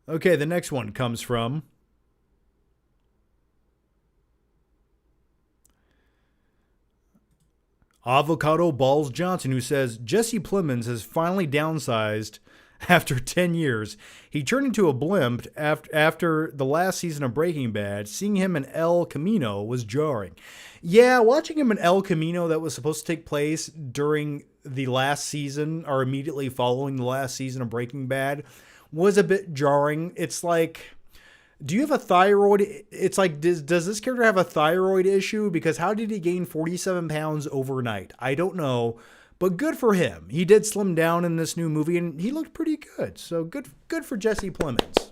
Okay, the next one comes from Avocado Balls Johnson, who says Jesse Plemons has finally downsized after 10 years. He turned into a blimp after the last season of Breaking Bad. Seeing him in El Camino was jarring. Yeah, watching him in El Camino that was supposed to take place during the last season or immediately following the last season of Breaking Bad was a bit jarring. It's like, do you have a thyroid? It's like, does this character have a thyroid issue? Because how did he gain 47 pounds overnight? I don't know, but good for him. He did slim down in this new movie, and he looked pretty good. So good for Jesse Plemons.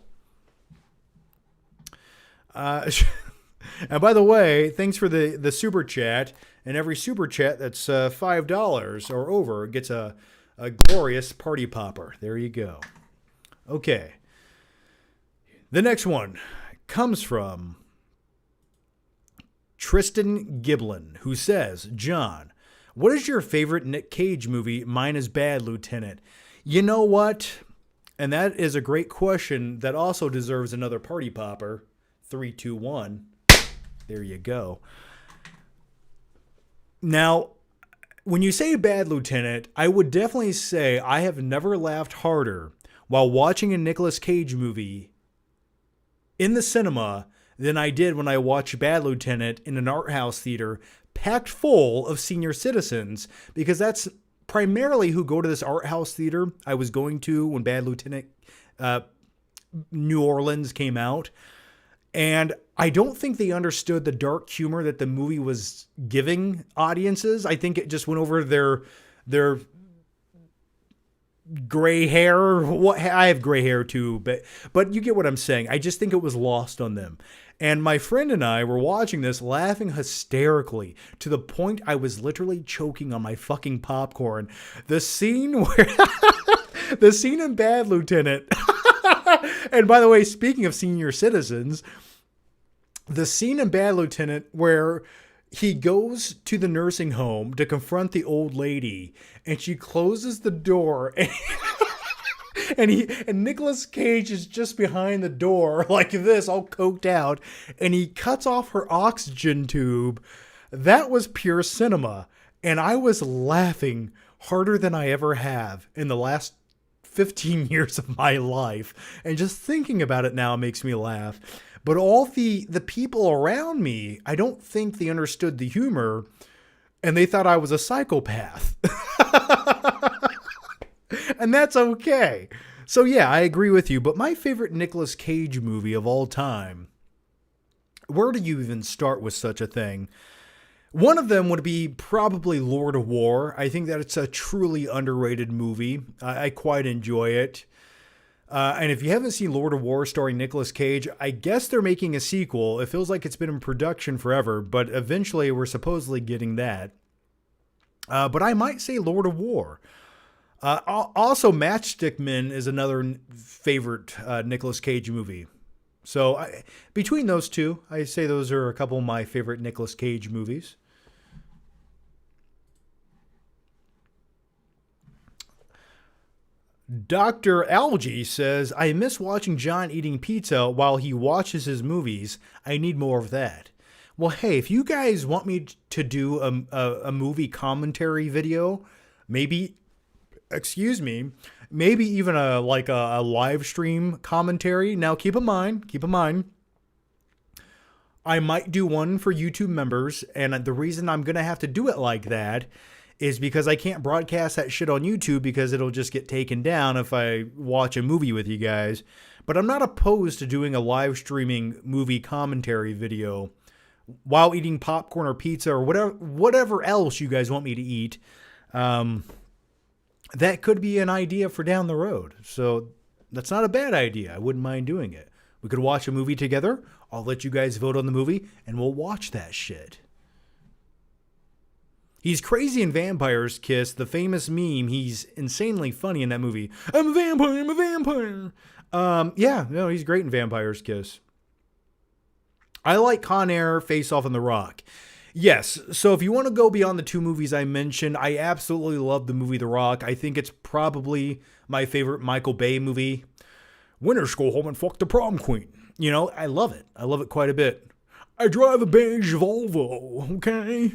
And by the way, thanks for the super chat. And every super chat that's $5 or over gets a glorious party popper. There you go. Okay. The next one comes from Tristan Giblin, who says, John, what is your favorite Nick Cage movie? Mine is Bad Lieutenant. You know what? And that is a great question that also deserves another party popper. 3, 2, 1. There you go. Now, when you say Bad Lieutenant, I would definitely say I have never laughed harder while watching a Nicolas Cage movie in the cinema than I did when I watched Bad Lieutenant in an art house theater packed full of senior citizens, because that's primarily who go to this art house theater I was going to when Bad Lieutenant New Orleans came out. And I don't think they understood the dark humor that the movie was giving audiences. I think it just went over their gray hair. What, I have gray hair too, but you get what I'm saying. I just think it was lost on them. And my friend and I were watching this laughing hysterically to the point I was literally choking on my fucking popcorn. The scene in Bad Lieutenant. And by the way, speaking of senior citizens, the scene in Bad Lieutenant where he goes to the nursing home to confront the old lady, and she closes the door, and Nicolas Cage is just behind the door like this, all coked out, and he cuts off her oxygen tube. That was pure cinema, and I was laughing harder than I ever have in the last 15 years of my life. And just thinking about it now makes me laugh. But all the people around me, I don't think they understood the humor, and they thought I was a psychopath. And that's okay. So yeah, I agree with you. But my favorite Nicolas Cage movie of all time, where do you even start with such a thing? One of them would be probably Lord of War. I think that it's a truly underrated movie. I quite enjoy it. And if you haven't seen Lord of War starring Nicolas Cage, I guess they're making a sequel. It feels like it's been in production forever, but eventually we're supposedly getting that. But I might say Lord of War. Also, Matchstick Men is another favorite Nicolas Cage movie. So between those two, I say those are a couple of my favorite Nicolas Cage movies. Dr. Algae says, I miss watching John eating pizza while he watches his movies. I need more of that. Well, hey, if you guys want me to do a movie commentary video, maybe, maybe even a live stream commentary. Now, keep in mind, I might do one for YouTube members, and the reason I'm going to have to do it like that is because I can't broadcast that shit on YouTube because it'll just get taken down if I watch a movie with you guys. But I'm not opposed to doing a live streaming movie commentary video while eating popcorn or pizza or whatever else you guys want me to eat. That could be an idea for down the road. So that's not a bad idea. I wouldn't mind doing it. We could watch a movie together. I'll let you guys vote on the movie and we'll watch that shit. He's crazy in Vampire's Kiss, the famous meme. He's insanely funny in that movie. I'm a vampire. He's great in Vampire's Kiss. I like Con Air, Face Off, and The Rock. Yes, so if you want to go beyond the two movies I mentioned, I absolutely love the movie The Rock. I think it's probably my favorite Michael Bay movie. Winners go home and fuck the prom queen. You know, I love it. I love it quite a bit. I drive a beige Volvo, okay?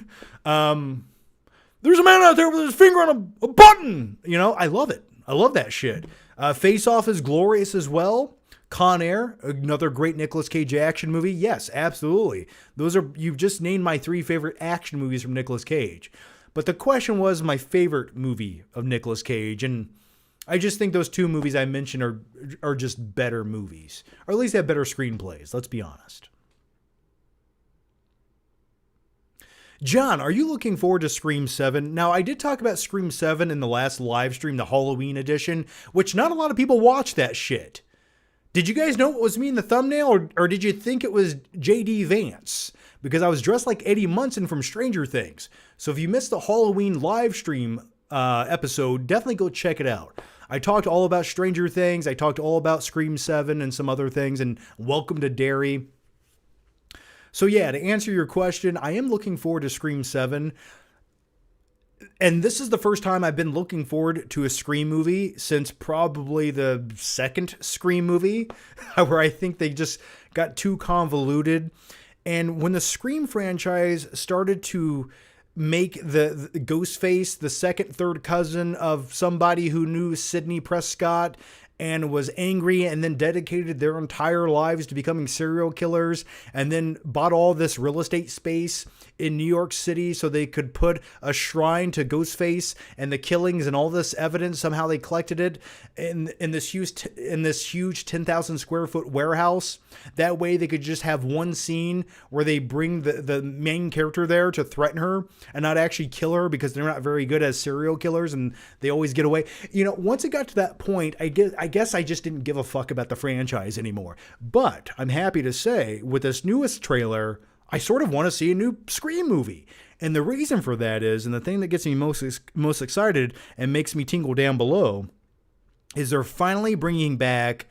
There's a man out there with his finger on a button. You know, I love it. I love that shit. Face Off is glorious as well. Con Air, another great Nicolas Cage action movie. Yes, absolutely. You've just named my 3 favorite action movies from Nicolas Cage. But the question was my favorite movie of Nicolas Cage, and I just think those 2 movies I mentioned are just better movies. Or at least have better screenplays, let's be honest. John, are you looking forward to Scream 7? Now, I did talk about Scream 7 in the last live stream, the Halloween edition, which not a lot of people watch that shit. Did you guys know it was me in the thumbnail, or did you think it was J.D. Vance? Because I was dressed like Eddie Munson from Stranger Things. So if you missed the Halloween live stream episode, definitely go check it out. I talked all about Stranger Things. I talked all about Scream 7 and some other things, and Welcome to Derry. So yeah, to answer your question, I am looking forward to Scream 7. And this is the first time I've been looking forward to a Scream movie since probably the second Scream movie, where I think they just got too convoluted. And when the Scream franchise started to make the Ghostface the second, third cousin of somebody who knew Sidney Prescott and was angry and then dedicated their entire lives to becoming serial killers and then bought all this real estate space in New York City so they could put a shrine to Ghostface and the killings and all this evidence. Somehow they collected it in this huge 10,000 square foot warehouse. That way they could just have one scene where they bring the main character there to threaten her and not actually kill her because they're not very good as serial killers and they always get away. You know, once it got to that point, I guess I just didn't give a fuck about the franchise anymore. But I'm happy to say with this newest trailer, I sort of want to see a new Scream movie. And the reason for that is, and the thing that gets me most excited and makes me tingle down below, is they're finally bringing back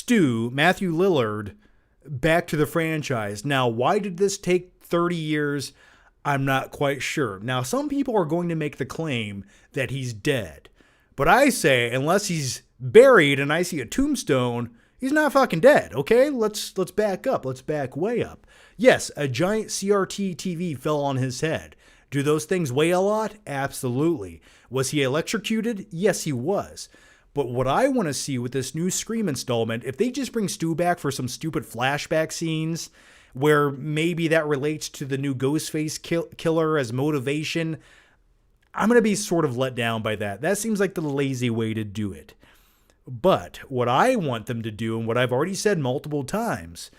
Matthew Lillard, back to the franchise. Now, why did this take 30 years? I'm not quite sure. Now, some people are going to make the claim that he's dead. But I say, unless he's buried and I see a tombstone, he's not fucking dead, okay? Let's back up. Let's back way up. Yes, a giant CRT TV fell on his head. Do those things weigh a lot? Absolutely. Was he electrocuted? Yes, he was. But what I want to see with this new Scream installment, if they just bring Stu back for some stupid flashback scenes where maybe that relates to the new Ghostface killer as motivation, I'm going to be sort of let down by that. That seems like the lazy way to do it. But what I want them to do, and what I've already said multiple times,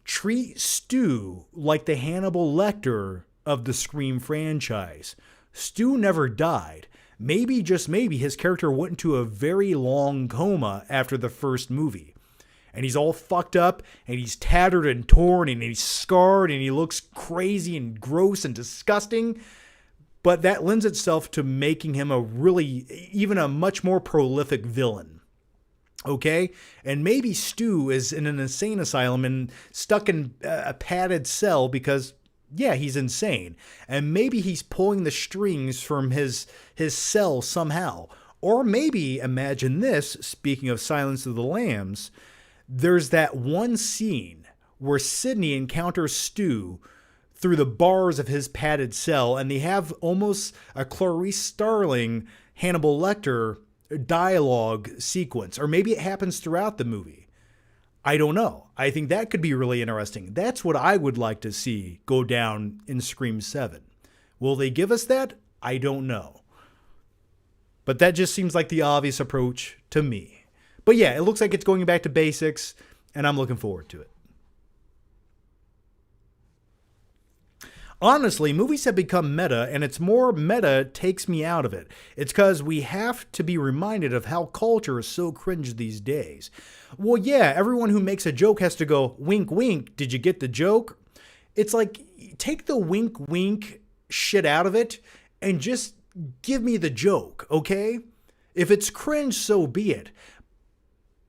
treat Stu like the Hannibal Lecter of the Scream franchise. Stu never died. Maybe, just maybe, his character went into a very long coma after the first movie. And he's all fucked up, and he's tattered and torn, and he's scarred, and he looks crazy and gross and disgusting. But that lends itself to making him even a much more prolific villain. Okay? And maybe Stu is in an insane asylum and stuck in a padded cell because, yeah, he's insane. And maybe he's pulling the strings from his cell somehow. Or maybe, imagine this, speaking of Silence of the Lambs, there's that one scene where Sidney encounters Stu through the bars of his padded cell, and they have almost a Clarice Starling, Hannibal Lecter dialogue sequence. Or maybe it happens throughout the movie. I don't know. I think that could be really interesting. That's what I would like to see go down in Scream 7. Will they give us that? I don't know. But that just seems like the obvious approach to me. But yeah, it looks like it's going back to basics, and I'm looking forward to it. Honestly, movies have become meta, and it's more meta takes me out of it. It's because we have to be reminded of how culture is so cringe these days. Well, yeah, everyone who makes a joke has to go, wink, wink, did you get the joke? It's like, take the wink, wink shit out of it, and just give me the joke, okay? If it's cringe, so be it.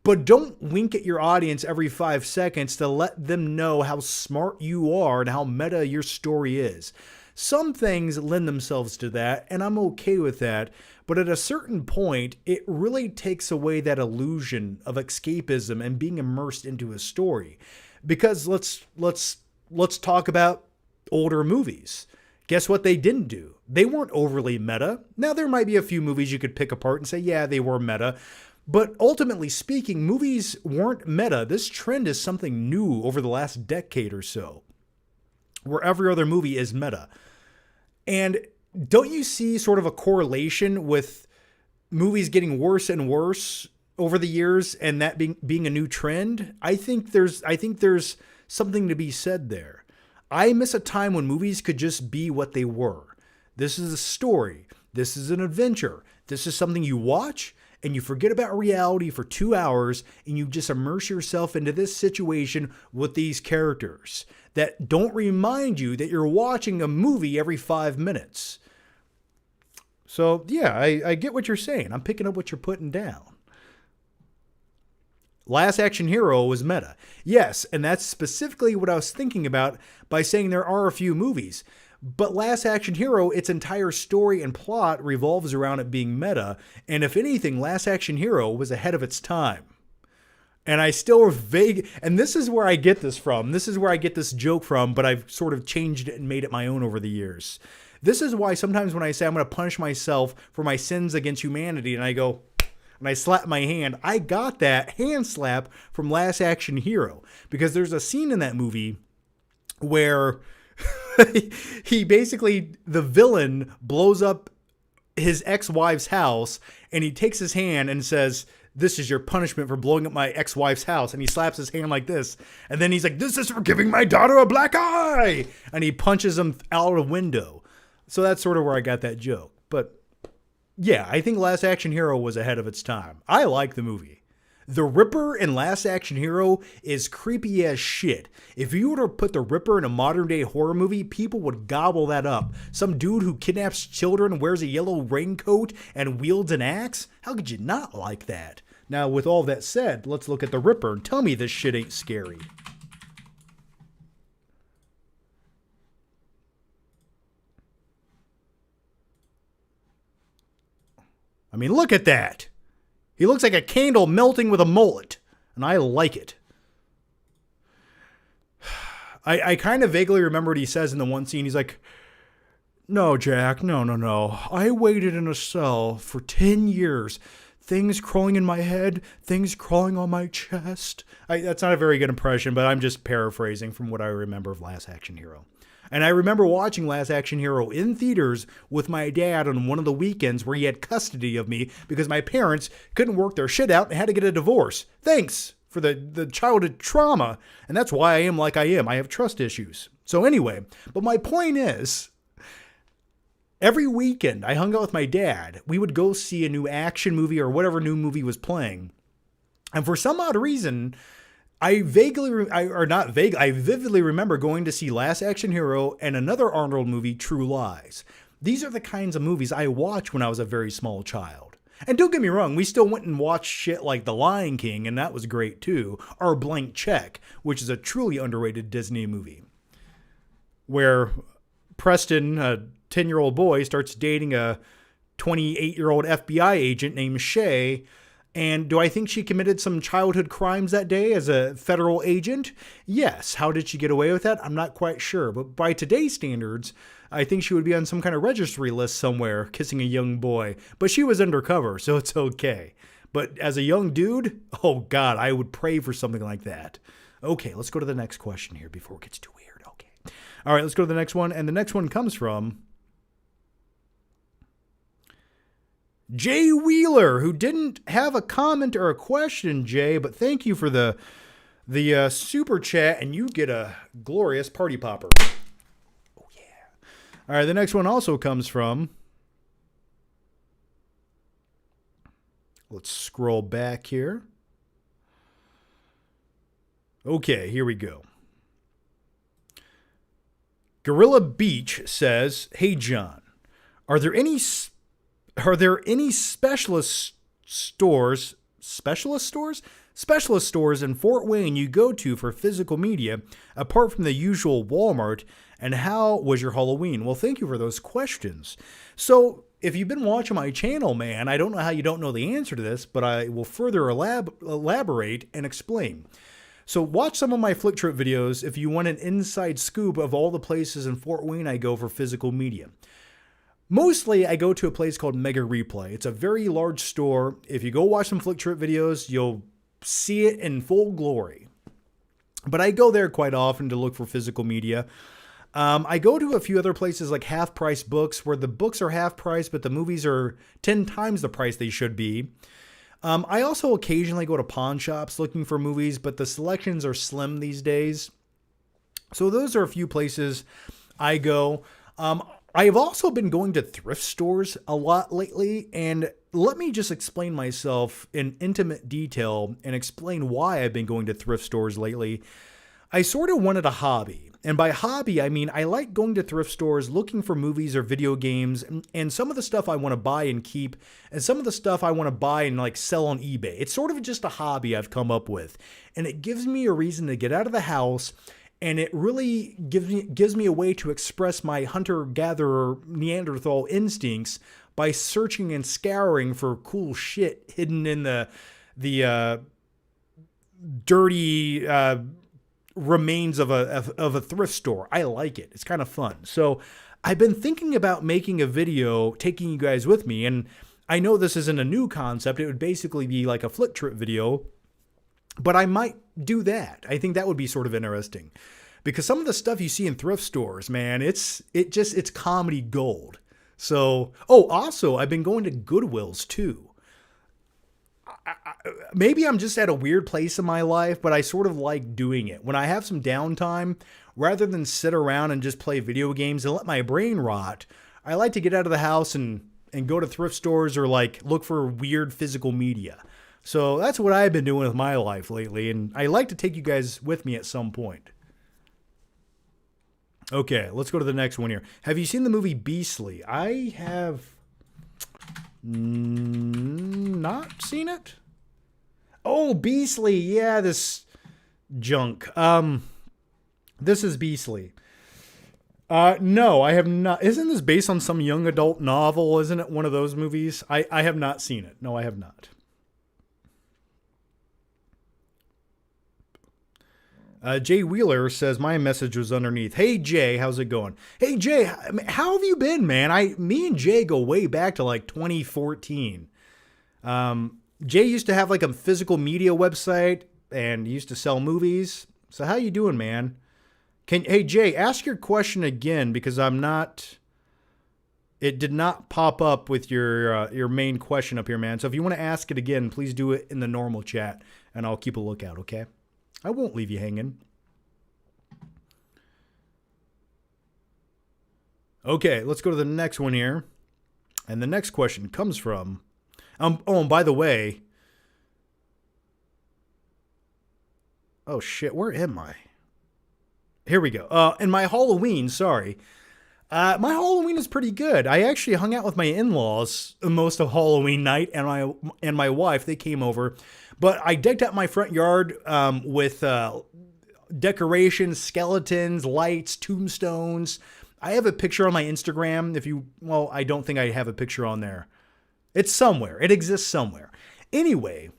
But don't wink at your audience every 5 seconds to let them know how smart you are and how meta your story is. Some things lend themselves to that, and I'm okay with that. But at a certain point, it really takes away that illusion of escapism and being immersed into a story. Because let's talk about older movies. Guess what they didn't do? They weren't overly meta. Now, there might be a few movies you could pick apart and say, yeah, they were meta. But ultimately speaking, movies weren't meta. This trend is something new over the last decade or so, where every other movie is meta. And don't you see sort of a correlation with movies getting worse and worse over the years and that being a new trend? I think there's something to be said there. I miss a time when movies could just be what they were. This is a story. This is an adventure. This is something you watch and you forget about reality for 2 hours and you just immerse yourself into this situation with these characters that don't remind you that you're watching a movie every 5 minutes. So yeah, I get what you're saying. I'm picking up what you're putting down. Last Action Hero was meta. Yes, and that's specifically what I was thinking about by saying there are a few movies. But Last Action Hero, its entire story and plot revolves around it being meta. And if anything, Last Action Hero was ahead of its time. And I still vague, and this is where I get this from. This is where I get this joke from, but I've sort of changed it and made it my own over the years. This is why sometimes when I say I'm going to punish myself for my sins against humanity, and I go, and I slap my hand, I got that hand slap from Last Action Hero. Because there's a scene in that movie where he basically, the villain blows up his ex-wife's house and he takes his hand and says, "This is your punishment for blowing up my ex-wife's house." And he slaps his hand like this. And then he's like, "This is for giving my daughter a black eye." And he punches him out a window. So that's sort of where I got that joke. But yeah, I think Last Action Hero was ahead of its time. I like the movie. The Ripper in Last Action Hero is creepy as shit. If you were to put the Ripper in a modern day horror movie, people would gobble that up. Some dude who kidnaps children, wears a yellow raincoat, and wields an axe? How could you not like that? Now, with all that said, let's look at the Ripper and tell me this shit ain't scary. I mean, look at that. He looks like a candle melting with a mullet, and I like it. I kind of vaguely remember what he says in the one scene. He's like, "No, Jack, no. I waited in a cell for 10 years. Things crawling in my head, things crawling on my chest." That's not a very good impression, but I'm just paraphrasing from what I remember of Last Action Hero. And I remember watching Last Action Hero in theaters with my dad on one of the weekends where he had custody of me because my parents couldn't work their shit out and had to get a divorce. Thanks for the childhood trauma. And that's why I am like I am. I have trust issues. So anyway, but my point is, every weekend I hung out with my dad. We would go see a new action movie or whatever new movie was playing. And for some odd reason, I vividly remember going to see Last Action Hero and another Arnold movie, True Lies. These are the kinds of movies I watched when I was a very small child. And don't get me wrong, we still went and watched shit like The Lion King, and that was great too. Or Blank Check, which is a truly underrated Disney movie, where Preston, a 10-year-old boy, starts dating a 28-year-old FBI agent named Shay. And do I think she committed some childhood crimes that day as a federal agent? Yes. How did she get away with that? I'm not quite sure. But by today's standards, I think she would be on some kind of registry list somewhere kissing a young boy. But she was undercover, so it's okay. But as a young dude, oh God, I would pray for something like that. Okay, let's go to the next question here before it gets too weird. Okay. All right, let's go to the next one. And the next one comes from Jay Wheeler, who didn't have a comment or a question, Jay, but thank you for the super chat, and you get a glorious party popper. Oh, yeah. All right, the next one also comes from... Let's scroll back here. Okay, here we go. Gorilla Beach says, "Hey John, are there any specialist stores in Fort Wayne you go to for physical media apart from the usual Walmart? And how was your Halloween?" Well, thank you for those questions. So if you've been watching my channel, man, I don't know how you don't know the answer to this, but I will further elaborate and explain. So watch some of my Flick Trip videos if you want an inside scoop of all the places in Fort Wayne I go for physical media. Mostly, I go to a place called Mega Replay. It's a very large store. If you go watch some Flick Trip videos, you'll see it in full glory. But I go there quite often to look for physical media. I go to a few other places like Half Price Books, where the books are half price, but the movies are 10 times the price they should be. I also occasionally go to pawn shops looking for movies, but the selections are slim these days. So those are a few places I go. I have also been going to thrift stores a lot lately, and let me just explain myself in intimate detail and explain why I've been going to thrift stores lately. I sort of wanted a hobby. And by hobby, I mean I like going to thrift stores looking for movies or video games, and some of the stuff I want to buy and keep, and some of the stuff I want to buy and like sell on eBay. It's sort of just a hobby I've come up with, and it gives me a reason to get out of the house, and it really gives me a way to express my hunter-gatherer Neanderthal instincts by searching and scouring for cool shit hidden in the dirty remains of a thrift store. I like it. It's kind of fun. So I've been thinking about making a video taking you guys with me, and I know this isn't a new concept. It would basically be like a Flick Trip video, but I might do that. I think that would be sort of interesting because some of the stuff you see in thrift stores, man, it's comedy gold. So, also I've been going to Goodwills too. Maybe I'm just at a weird place in my life, but I sort of like doing it. When I have some downtime, rather than sit around and just play video games and let my brain rot, I like to get out of the house and go to thrift stores or like look for weird physical media. So that's what I've been doing with my life lately, and I like to take you guys with me at some point. Okay, let's go to the next one here. Have you seen the movie Beastly? I have not seen it. Oh, Beastly. Yeah, this junk. This is Beastly. No, I have not. Isn't this based on some young adult novel? Isn't it one of those movies? I have not seen it. No, I have not. Jay Wheeler says, my message was underneath. Hey, Jay, how's it going? Hey, Jay, how have you been, man? Me and Jay go way back to like 2014. Jay used to have like a physical media website and used to sell movies. So how you doing, man? Hey, Jay, ask your question again because it did not pop up with your main question up here, man. So if you want to ask it again, please do it in the normal chat and I'll keep a lookout, okay? I won't leave you hanging. Okay, let's go to the next one here. And the next question comes from... and by the way... Oh, shit, where am I? Here we go. And my Halloween, sorry. My Halloween is pretty good. I actually hung out with my in-laws most of Halloween night, and my wife, they came over. But I decked out my front yard with decorations, skeletons, lights, tombstones. I have a picture on my Instagram. I don't think I have a picture on there. It's somewhere. It exists somewhere. Anyway,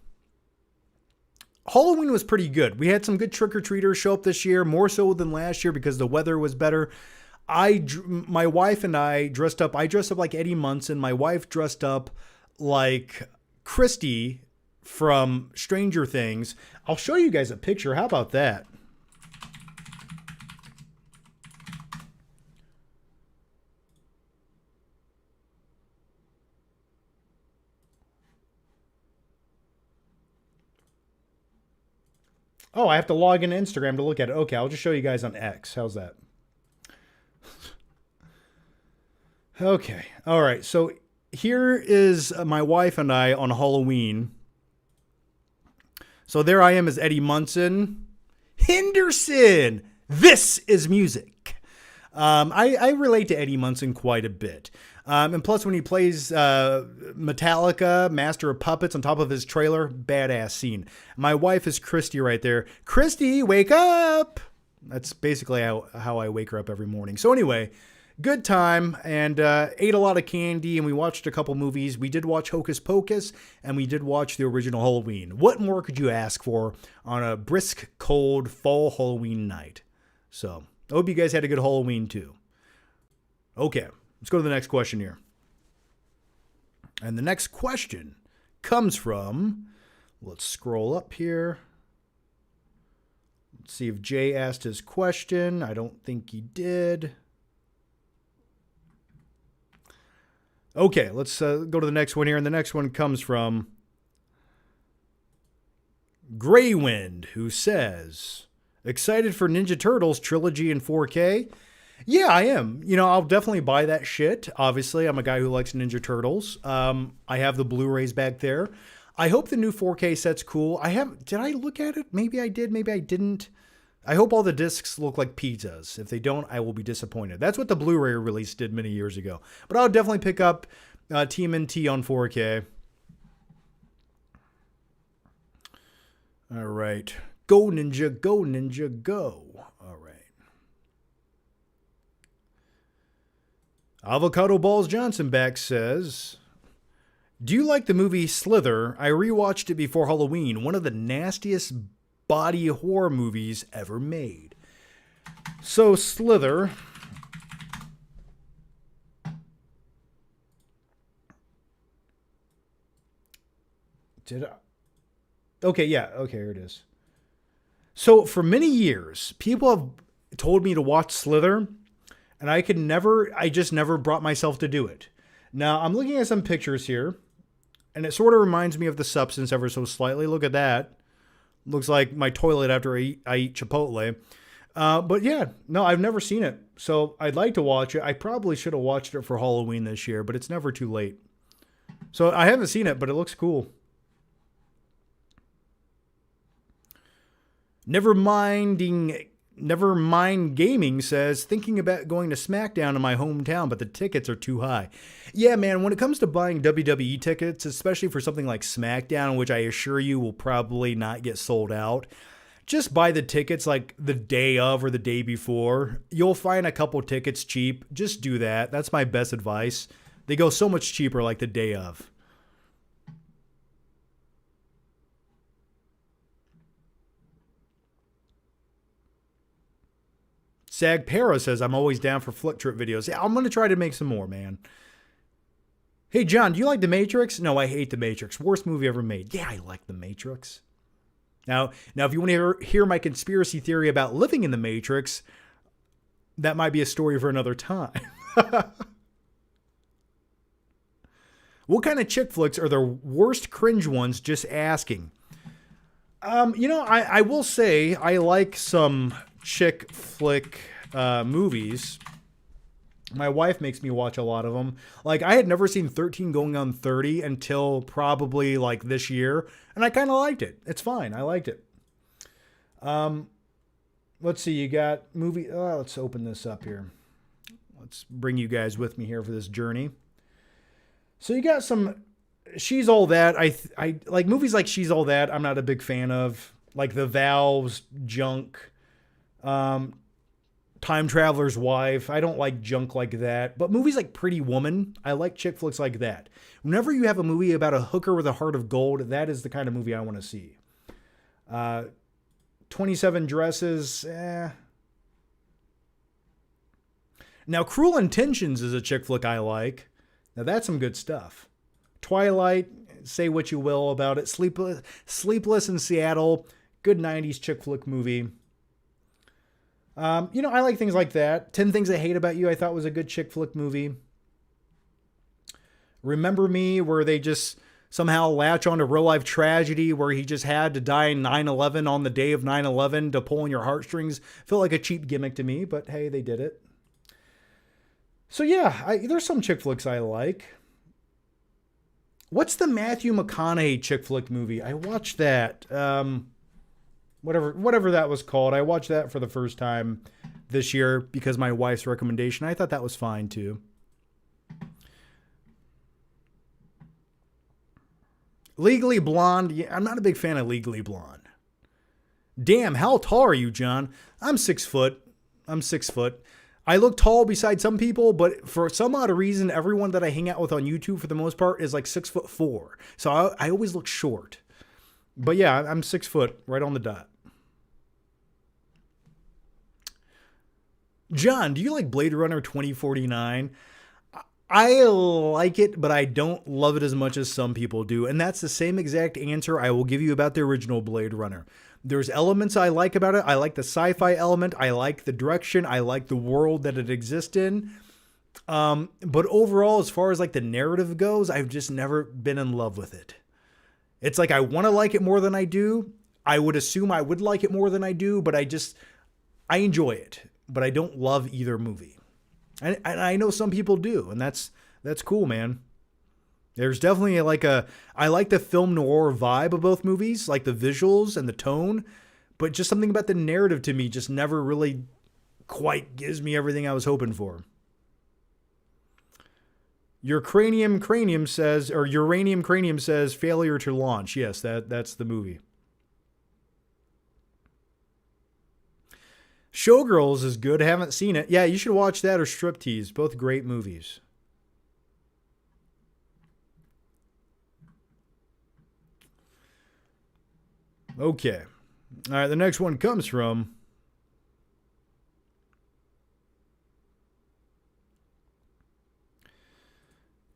Halloween was pretty good. We had some good trick-or-treaters show up this year, more so than last year because the weather was better. My wife and I dressed up. I dressed up like Eddie Munson. My wife dressed up like Christy from Stranger Things. I'll show you guys a picture. How about that? Oh, I have to log into Instagram to look at it. Okay, I'll just show you guys on X. How's that? Okay. All right. So here is my wife and I on Halloween. So there I am as Eddie Munson. Henderson! This is music. I relate to Eddie Munson quite a bit. And plus when he plays Metallica, Master of Puppets on top of his trailer, badass scene. My wife is Christy right there. Christy, wake up! That's basically how I wake her up every morning. So anyway, good time, and ate a lot of candy, and we watched a couple movies. We did watch Hocus Pocus, and we did watch the original Halloween. What more could you ask for on a brisk, cold, fall Halloween night? So, I hope you guys had a good Halloween, too. Okay, let's go to the next question here. And the next question comes from, let's scroll up here. Let's see if Jay asked his question. I don't think he did. Okay, let's go to the next one here. And the next one comes from Greywind, who says, excited for Ninja Turtles trilogy in 4K? Yeah, I am. I'll definitely buy that shit. Obviously, I'm a guy who likes Ninja Turtles. I have the Blu-rays back there. I hope the new 4K set's cool. Did I look at it? Maybe I did, maybe I didn't. I hope all the discs look like pizzas. If they don't, I will be disappointed. That's what the Blu-ray release did many years ago. But I'll definitely pick up TMNT on 4K. All right. Go, Ninja, go, Ninja, go. All right. Avocado Balls Johnson back says, do you like the movie Slither? I rewatched it before Halloween. One of the nastiest body horror movies ever made. So Slither. Okay, yeah. Okay, here it is. So for many years, people have told me to watch Slither, and I just never brought myself to do it. Now, I'm looking at some pictures here, and it sort of reminds me of The Substance ever so slightly. Look at that. Looks like my toilet after I eat Chipotle. But yeah, no, I've never seen it. So I'd like to watch it. I probably should have watched it for Halloween this year, but it's never too late. So I haven't seen it, but it looks cool. Never Mind Gaming says, thinking about going to SmackDown in my hometown, but the tickets are too high. Yeah, man, when it comes to buying WWE tickets, especially for something like SmackDown, which I assure you will probably not get sold out, just buy the tickets like the day of or the day before. You'll find a couple tickets cheap. Just do that. That's my best advice. They go so much cheaper like the day of. Sag Para says, I'm always down for flick trip videos. Yeah, I'm going to try to make some more, man. Hey, John, do you like The Matrix? No, I hate The Matrix. Worst movie ever made. Yeah, I like The Matrix. Now, if you want to hear my conspiracy theory about living in The Matrix, that might be a story for another time. What kind of chick flicks are the worst cringe ones? Just asking. I will say I like some chick flick movies. My wife makes me watch a lot of them. Like, I had never seen 13 Going on 30 until probably like this year, and I kind of liked it. It's fine. I liked it. Let's see. You got movie. Let's open this up here. Let's bring you guys with me here for this journey. So you got some She's All That. I like movies like She's All That. I'm not a big fan of, like The Vows, Junk. Time Traveler's Wife. I don't like junk like that. But movies like Pretty Woman, I like chick flicks like that. Whenever you have a movie about a hooker with a heart of gold, that is the kind of movie I want to see. 27 Dresses, Now, Cruel Intentions is a chick flick I like. Now, that's some good stuff. Twilight, say what you will about it. Sleepless in Seattle, good 90s chick flick movie. I like things like that. 10 Things I Hate About You, I thought was a good chick flick movie. Remember Me, where they just somehow latch on to real life tragedy where he just had to die in 9/11 on the day of 9/11 to pull on your heartstrings. Felt like a cheap gimmick to me, but hey, they did it. So yeah, there's some chick flicks I like. What's the Matthew McConaughey chick flick movie? I watched that. Whatever that was called. I watched that for the first time this year because my wife's recommendation. I thought that was fine too. Legally Blonde. Yeah, I'm not a big fan of Legally Blonde. Damn, how tall are you, John? I'm 6 foot. I look tall beside some people, but for some odd reason, everyone that I hang out with on YouTube for the most part is like 6'4". So I always look short. But yeah, I'm 6 foot, right on the dot. John, do you like Blade Runner 2049? I like it, but I don't love it as much as some people do. And that's the same exact answer I will give you about the original Blade Runner. There's elements I like about it. I like the sci-fi element. I like the direction. I like the world that it exists in. But overall, as far as like the narrative goes, I've just never been in love with it. It's like I want to like it more than I do. I would assume I would like it more than I do, but I enjoy it. But I don't love either movie. And I know some people do, and that's cool, man. There's definitely I like the film noir vibe of both movies, like the visuals and the tone, but just something about the narrative to me just never really quite gives me everything I was hoping for. Your Uranium Cranium says Failure to Launch. Yes, that's the movie. Showgirls is good. Haven't seen it. Yeah, you should watch that or Striptease. Both great movies. Okay. All right, the next one comes from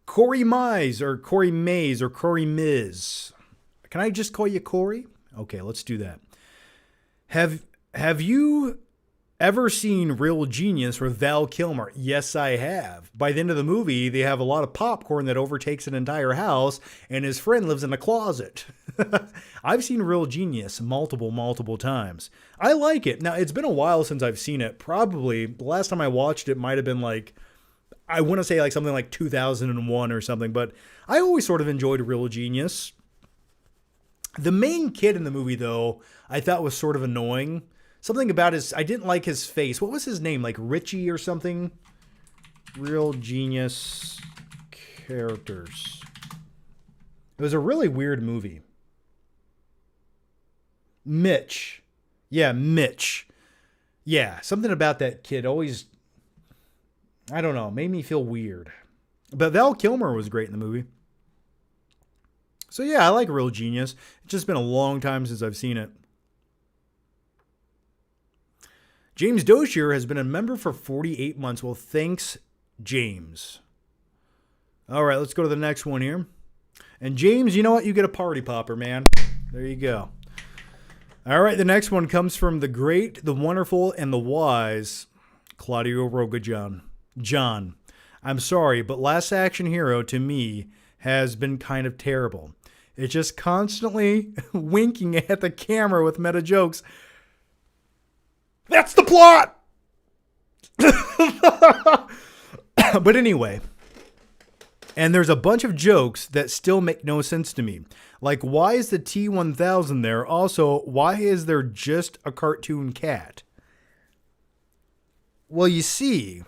Corey Mize or Corey Mays or Corey Miz. Can I just call you Corey? Okay, let's do that. Have you ever seen Real Genius with Val Kilmer? Yes, I have. By the end of the movie, they have a lot of popcorn that overtakes an entire house, and his friend lives in a closet. I've seen Real Genius multiple times. I like it. Now, it's been a while since I've seen it. Probably the last time I watched it might have been like, I want to say like something like 2001 or something, but I always sort of enjoyed Real Genius. The main kid in the movie, though, I thought was sort of annoying. Something about I didn't like his face. What was his name? Like Richie or something? Real Genius characters. It was a really weird movie. Mitch. Yeah, Mitch. Yeah, something about that kid always, I don't know, made me feel weird. But Val Kilmer was great in the movie. So yeah, I like Real Genius. It's just been a long time since I've seen it. James Dozier has been a member for 48 months. Well, thanks, James. All right, let's go to the next one here. And James, you know what? You get a party popper, man. There you go. All right, the next one comes from the great, the wonderful, and the wise Claudio Rogajan. John, I'm sorry, but Last Action Hero to me has been kind of terrible. It's just constantly winking at the camera with meta jokes. That's the plot! But anyway, and there's a bunch of jokes that still make no sense to me. Like, why is the T-1000 there? Also, why is there just a cartoon cat? Well, you see,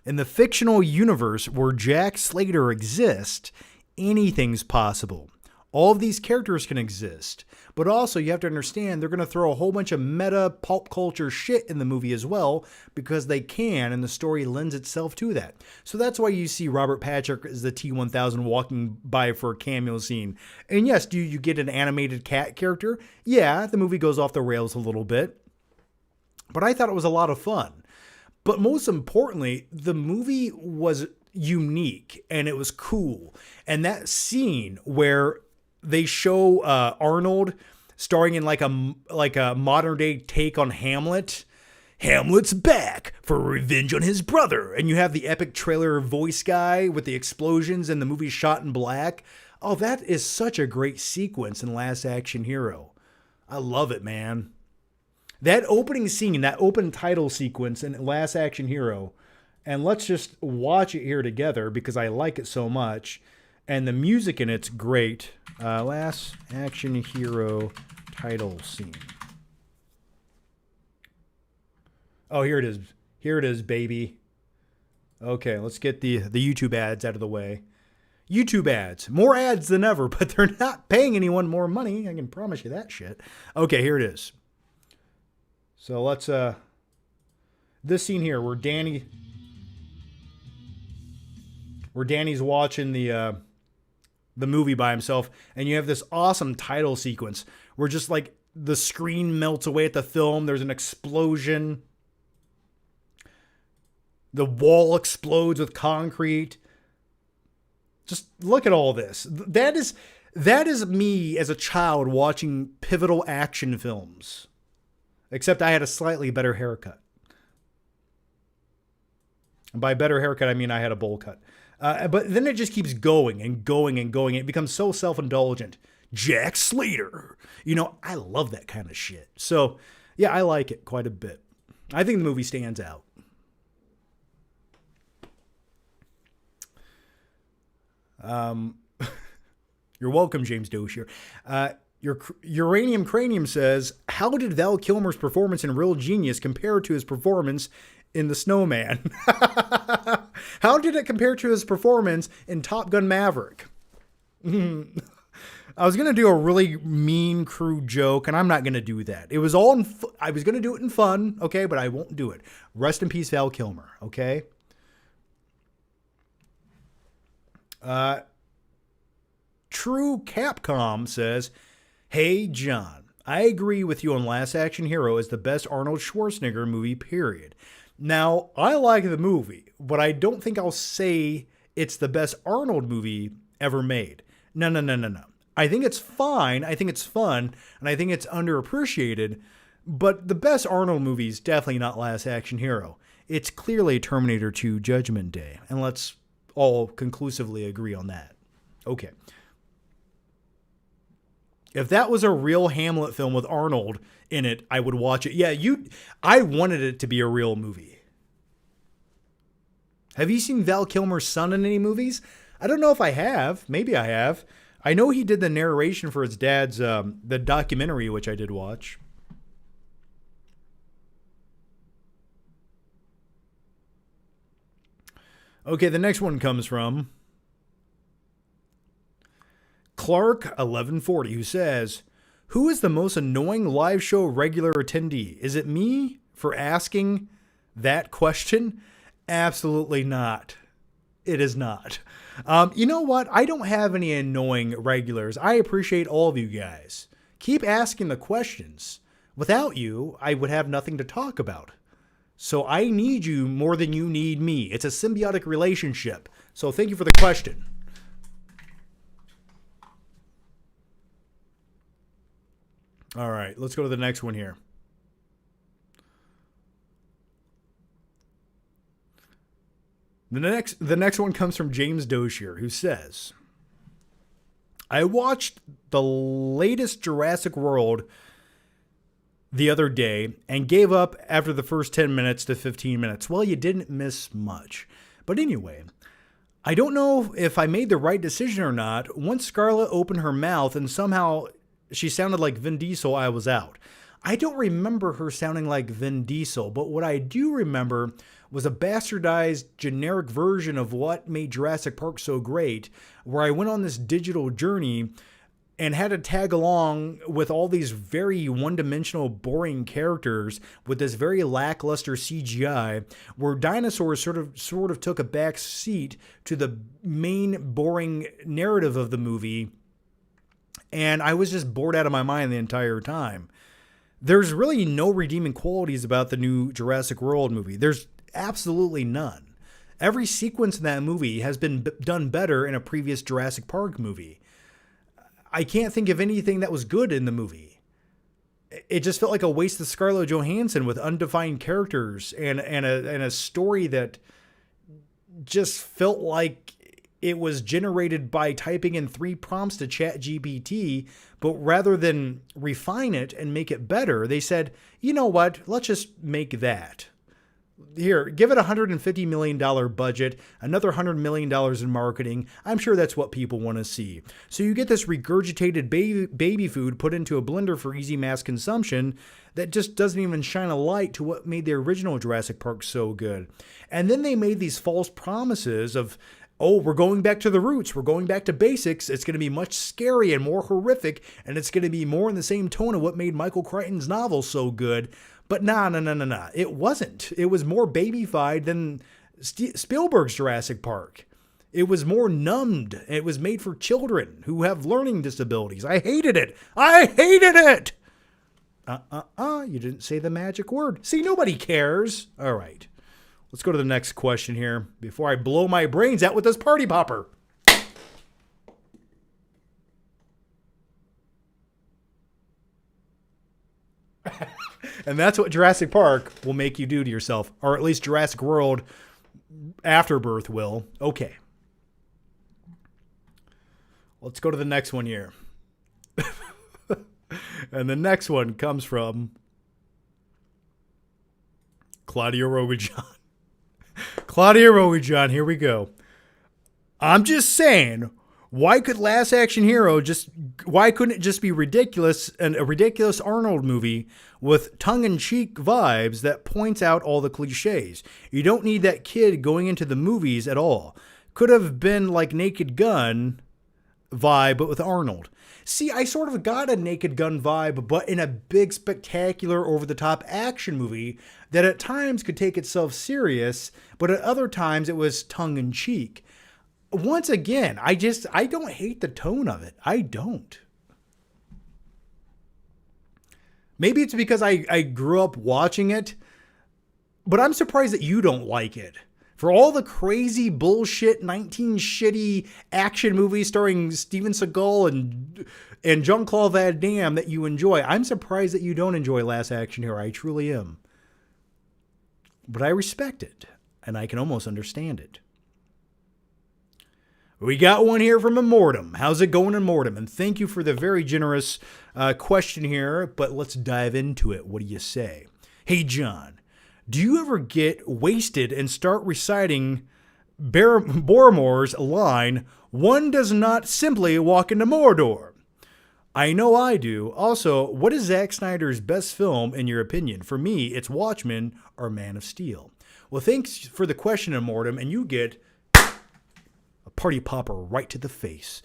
in the fictional universe where Jack Slater exists, anything's possible. All of these characters can exist, but also you have to understand they're going to throw a whole bunch of meta pulp culture shit in the movie as well, because they can, and the story lends itself to that. So that's why you see Robert Patrick as the T-1000 walking by for a cameo scene. And yes, do you get an animated cat character? Yeah, the movie goes off the rails a little bit, but I thought it was a lot of fun. But most importantly, the movie was unique and it was cool. And that scene where they show Arnold starring in like a modern day take on Hamlet. Hamlet's back for revenge on his brother. And you have the epic trailer voice guy with the explosions and the movie shot in black. Oh, that is such a great sequence in Last Action Hero. I love it, man. That opening scene, that open title sequence in Last Action Hero. And let's just watch it here together because I like it so much. And the music in it's great. Last Action Hero title scene. Oh, here it is. Here it is, baby. Okay, let's get the YouTube ads out of the way. YouTube ads. More ads than ever, but they're not paying anyone more money. I can promise you that shit. Okay, here it is. So let's, this scene here where Danny's watching the movie by himself, and you have this awesome title sequence where just like the screen melts away at the film. There's an explosion. The wall explodes with concrete. Just look at all this. That is me as a child watching pivotal action films. Except I had a slightly better haircut. And by better haircut, I mean I had a bowl cut. But then it just keeps going and going and going. It becomes so self-indulgent. Zack Snyder. You know, I love that kind of shit. So, yeah, I like it quite a bit. I think the movie stands out. You're welcome, James Doshier. Your Uranium Cranium says, how did Val Kilmer's performance in Real Genius compare to his performance in The Snowman? How did it compare to his performance in Top Gun Maverick? I was going to do a really mean, crude joke, and I'm not going to do that. It was all I was going to do it in fun, okay, but I won't do it. Rest in peace, Val Kilmer, okay? True Capcom says, hey, John, I agree with you on Last Action Hero is the best Arnold Schwarzenegger movie, period. Now, I like the movie, but I don't think I'll say it's the best Arnold movie ever made. No. I think it's fine, I think it's fun, and I think it's underappreciated, but the best Arnold movie is definitely not Last Action Hero. It's clearly Terminator 2 Judgment Day, and let's all conclusively agree on that. Okay. If that was a real Hamlet film with Arnold in it, I would watch it. Yeah, I wanted it to be a real movie. Have you seen Val Kilmer's son in any movies? I don't know if I have. Maybe I have. I know he did the narration for his dad's the documentary, which I did watch. Okay, the next one comes from Clark 1140, who says, who is the most annoying live show regular attendee? Is it me for asking that question? Absolutely not. It is not. You know what? I don't have any annoying regulars. I appreciate all of you guys. Keep asking the questions. Without you, I would have nothing to talk about. So I need you more than you need me. It's a symbiotic relationship. So thank you for the question. All right, let's go to the next one here. The next one comes from James Doshier, who says, I watched the latest Jurassic World the other day and gave up after the first 10 minutes to 15 minutes. Well, you didn't miss much. But anyway, I don't know if I made the right decision or not. Once Scarlett opened her mouth and somehow she sounded like Vin Diesel, I was out. I don't remember her sounding like Vin Diesel, but what I do remember was a bastardized generic version of what made Jurassic Park so great, where I went on this digital journey and had to tag along with all these very one-dimensional, boring characters with this very lackluster CGI, where dinosaurs sort of took a back seat to the main boring narrative of the movie, and I was just bored out of my mind the entire time. There's really no redeeming qualities about the new Jurassic World movie. There's absolutely none. Every sequence in that movie has been done better in a previous Jurassic Park movie. I can't think of anything that was good in the movie. It just felt like a waste of Scarlett Johansson with undefined characters and a story that just felt like it was generated by typing in 3 prompts to ChatGPT, but rather than refine it and make it better, they said, you know what, let's just make that. Here, give it a $150 million budget, another $100 million in marketing. I'm sure that's what people want to see. So you get this regurgitated baby food put into a blender for easy mass consumption that just doesn't even shine a light to what made the original Jurassic Park so good. And then they made these false promises of, oh, we're going back to the roots. We're going back to basics. It's going to be much scary and more horrific, and it's going to be more in the same tone of what made Michael Crichton's novel so good. But nah. It wasn't. It was more babyfied than Spielberg's Jurassic Park. It was more numbed. It was made for children who have learning disabilities. I hated it. You didn't say the magic word. See, nobody cares. All right. Let's go to the next question here before I blow my brains out with this party popper. And that's what Jurassic Park will make you do to yourself, or at least Jurassic World Afterbirth will. Okay. Let's go to the next one here. And the next one comes from Claudia Robijan. Claudia Robijan, here we go. I'm just saying, why couldn't it just be ridiculous and a ridiculous Arnold movie with tongue-in-cheek vibes that points out all the cliches? You don't need that kid going into the movies at all. Could have been like Naked Gun vibe, but with Arnold. See, I sort of got a Naked Gun vibe, but in a big, spectacular, over-the-top action movie that at times could take itself serious, but at other times it was tongue-in-cheek. Once again, I don't hate the tone of it. I don't. Maybe it's because I grew up watching it, but I'm surprised that you don't like it. For all the crazy bullshit 19 shitty action movies starring Steven Seagal and Jean-Claude Van Damme that you enjoy, I'm surprised that you don't enjoy Last Action Hero. I truly am. But I respect it, and I can almost understand it. We got one here from Immortum. How's it going, Immortum? And thank you for the very generous question here, but let's dive into it. What do you say? Hey, John, do you ever get wasted and start reciting Boromir's line, "One does not simply walk into Mordor"? I know I do. Also, what is Zack Snyder's best film in your opinion? For me, it's Watchmen or Man of Steel. Well, thanks for the question, Immortum, and you get a party popper right to the face.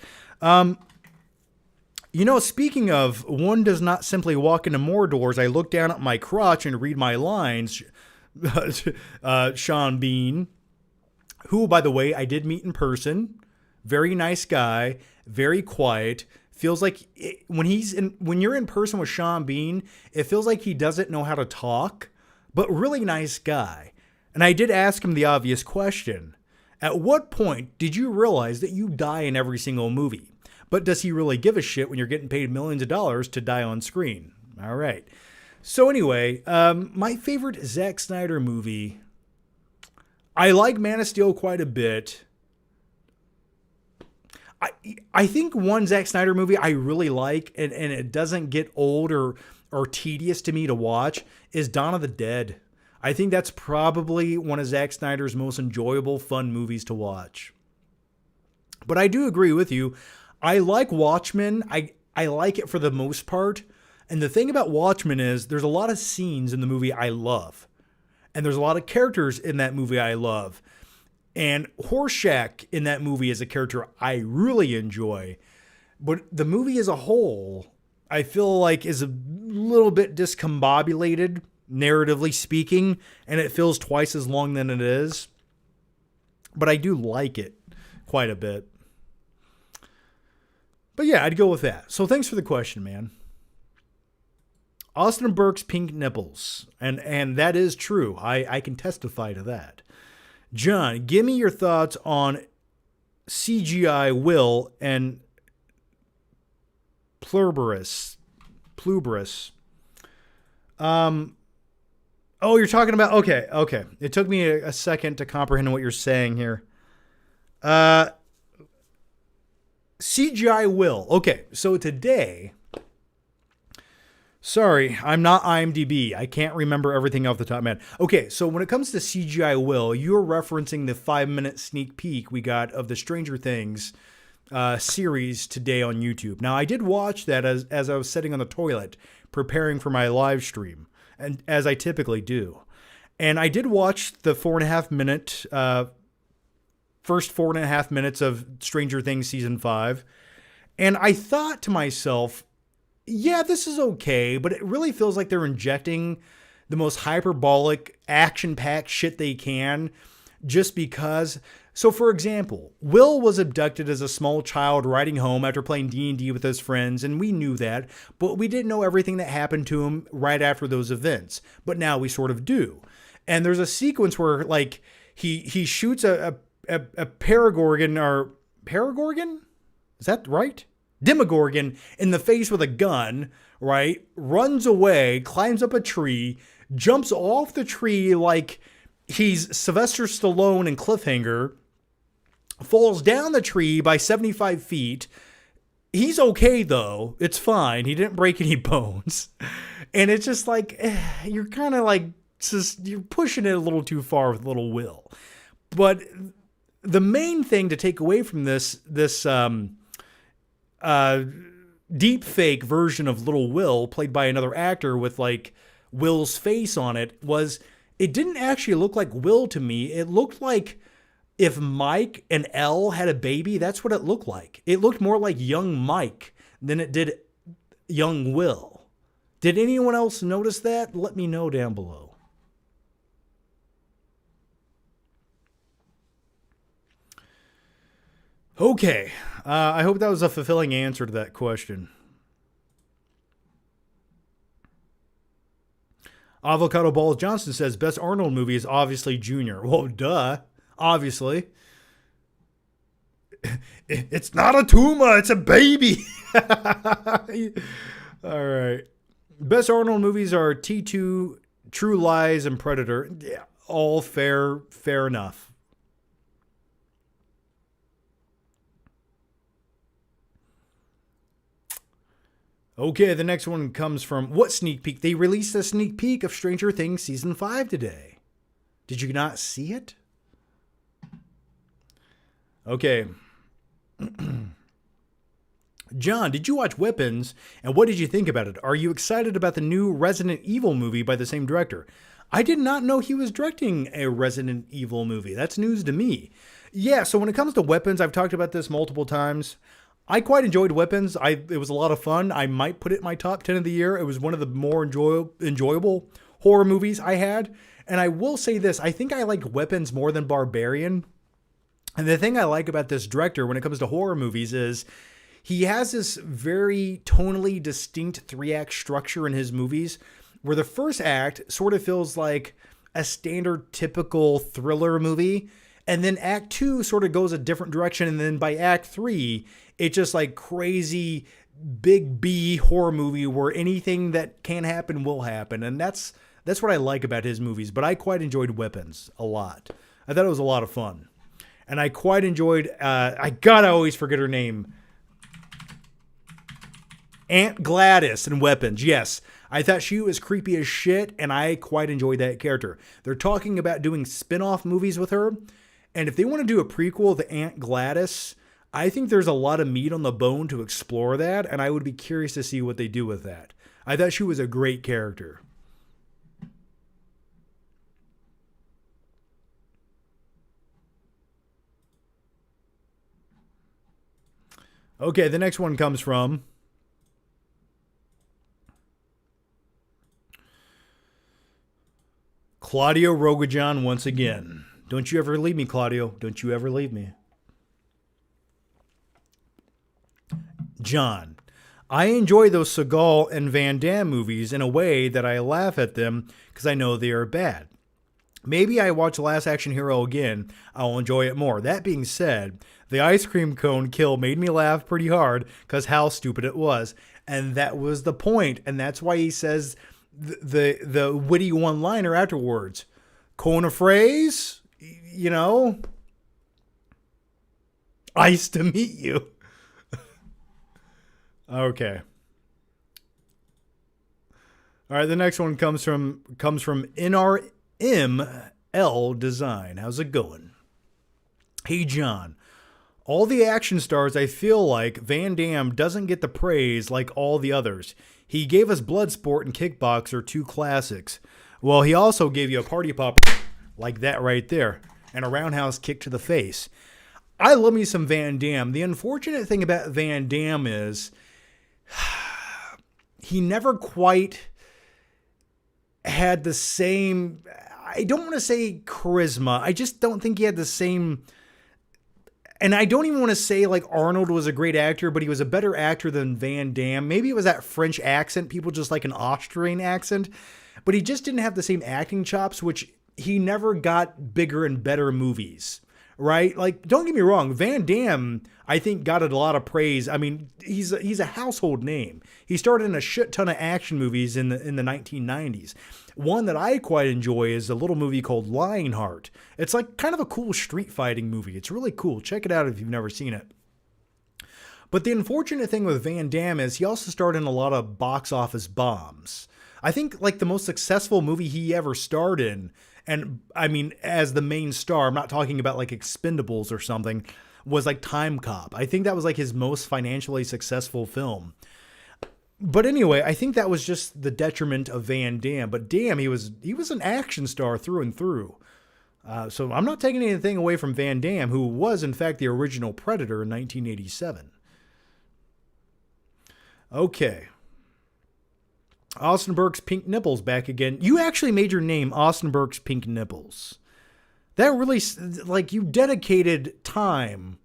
Speaking of one does not simply walk into Mordor, I look down at my crotch and read my lines. Sean Bean, who, by the way, I did meet in person. Very nice guy, very quiet. Feels like when you're in person with Sean Bean, it feels like he doesn't know how to talk, but really nice guy. And I did ask him the obvious question. At what point did you realize that you die in every single movie? But does he really give a shit when you're getting paid millions of dollars to die on screen? All right. So anyway, my favorite Zack Snyder movie, I like Man of Steel quite a bit. I think one Zack Snyder movie I really like, and it doesn't get old or tedious to me to watch, is Dawn of the Dead. I think that's probably one of Zack Snyder's most enjoyable, fun movies to watch. But I do agree with you. I like Watchmen. I like it for the most part. And the thing about Watchmen is there's a lot of scenes in the movie I love. And there's a lot of characters in that movie I love. And Horshack in that movie is a character I really enjoy. But the movie as a whole, I feel like is a little bit discombobulated, narratively speaking, and it feels twice as long than it is. But I do like it quite a bit. But yeah, I'd go with that. So thanks for the question, man. Austin Burke's pink nipples. And that is true. I can testify to that. John, give me your thoughts on CGI Will and Plurberus. Oh, you're talking about, okay. It took me a second to comprehend what you're saying here. CGI Will. Okay, so today, sorry, I'm not IMDb. I can't remember everything off the top of my head. Okay, so when it comes to CGI Will, you're referencing the 5-minute sneak peek we got of the Stranger Things series today on YouTube. Now, I did watch that as I was sitting on the toilet preparing for my live stream, and as I typically do. And I did watch the 4.5 minute first 4.5 minutes of Stranger Things season 5. And I thought to myself, yeah, this is okay, but it really feels like they're injecting the most hyperbolic, action-packed shit they can just because. So, for example, Will was abducted as a small child riding home after playing D&D with his friends, and we knew that, but we didn't know everything that happened to him right after those events. But now we sort of do. And there's a sequence where, like, he shoots a Paragorgon, or Paragorgon? Is that right? Demogorgon in the face with a gun, right? Runs away, climbs up a tree, jumps off the tree like he's Sylvester Stallone in Cliffhanger, falls down the tree by 75 feet. He's okay, though. It's fine. He didn't break any bones. And it's just like, you're kind of like, you're pushing it a little too far with little Will. But the main thing to take away from this deep fake version of Little Will, played by another actor with like Will's face on it, was it didn't actually look like Will to me. It looked like if Mike and Elle had a baby, that's what it looked like. It looked more like young Mike than it did young Will. Did anyone else notice that? Let me know down below. Okay, I hope that was a fulfilling answer to that question. Avocado Balls Johnson says, best Arnold movie is obviously Junior. Well, duh. Obviously. It's not a tumor, it's a baby. All right. Best Arnold movies are T2, True Lies, and Predator. Yeah, all fair enough. Okay, the next one comes from what sneak peek? They released a sneak peek of Stranger Things Season 5 today. Did you not see it? Okay. John, did you watch Weapons, and what did you think about it? Are you excited about the new Resident Evil movie by the same director? I did not know he was directing a Resident Evil movie. That's news to me. Yeah, so when it comes to Weapons, I've talked about this multiple times. I quite enjoyed Weapons. It was a lot of fun. I might put it in my top 10 of the year. It was one of the more enjoyable horror movies I had. And I will say this, I think I like Weapons more than Barbarian. And the thing I like about this director when it comes to horror movies is he has this very tonally distinct 3-act structure in his movies where the first act sort of feels like a standard typical thriller movie. And then act 2 sort of goes a different direction. And then by act 3, it's just like crazy big B horror movie where anything that can happen will happen. And that's what I like about his movies. But I quite enjoyed Weapons a lot. I thought it was a lot of fun. And I quite enjoyed, I always forget her name. Aunt Gladys in Weapons. Yes. I thought she was creepy as shit. And I quite enjoyed that character. They're talking about doing spin-off movies with her. And if they want to do a prequel to Aunt Gladys, I think there's a lot of meat on the bone to explore that, and I would be curious to see what they do with that. I thought she was a great character. Okay, the next one comes from Claudio Rogajan once again. Don't you ever leave me, Claudio. Don't you ever leave me. John, I enjoy those Seagal and Van Damme movies in a way that I laugh at them because I know they are bad. Maybe I watch Last Action Hero again, I'll enjoy it more. That being said, the ice cream cone kill made me laugh pretty hard because how stupid it was. And that was the point. And that's why he says the witty one-liner afterwards. Coin a phrase, you know, ice to meet you. Okay. All right, the next one comes from NRML Design. How's it going? Hey, John. All the action stars, I feel like Van Damme doesn't get the praise like all the others. He gave us Bloodsport and Kickboxer, two classics. Well, he also gave you a party popper like that right there and a roundhouse kick to the face. I love me some Van Damme. The unfortunate thing about Van Damme is he never quite had the same, I don't want to say charisma. I just don't think he had the same, and I don't even want to say like Arnold was a great actor, but he was a better actor than Van Damme. Maybe it was that French accent. People just like an Austrian accent, but he just didn't have the same acting chops, which he never got bigger and better movies. Right? Like, don't get me wrong. Van Damme, I think, got a lot of praise. I mean, he's a household name. He starred in a shit ton of action movies in the 1990s. One that I quite enjoy is a little movie called Lionheart. It's like kind of a cool street fighting movie. It's really cool. Check it out if you've never seen it. But the unfortunate thing with Van Damme is he also starred in a lot of box office bombs. I think like the most successful movie he ever starred in, and I mean, as the main star, I'm not talking about like Expendables or something, was like Time Cop. I think that was like his most financially successful film. But anyway, I think that was just the detriment of Van Damme. But damn, he was an action star through and through. So I'm not taking anything away from Van Damme, who was in fact the original Predator in 1987. Okay. Austin Burke's Pink Nipples back again. You actually made your name Austin Burke's Pink Nipples. That really, like, you dedicated time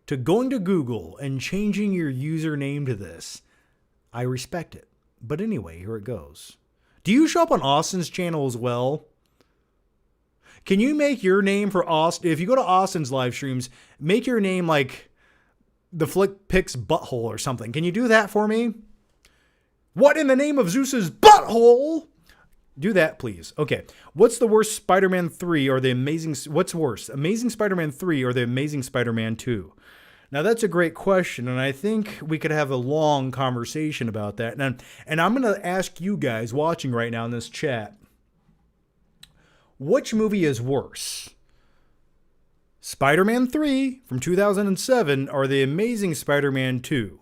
to going to Google and changing your username to this. I respect it. But anyway, here it goes. Do you show up on Austin's channel as well? Can you make your name for Austin? If you go to Austin's live streams, make your name like the Flick Picks Butthole or something. Can you do that for me? What in the name of Zeus's butthole? Do that, please. Okay. What's the worst Spider-Man 3 or the Amazing... What's worse? Amazing Spider-Man 3 or the Amazing Spider-Man 2? Now, that's a great question, and I think we could have a long conversation about that. And I'm going to ask you guys watching right now in this chat, which movie is worse? Spider-Man 3 from 2007 or the Amazing Spider-Man 2?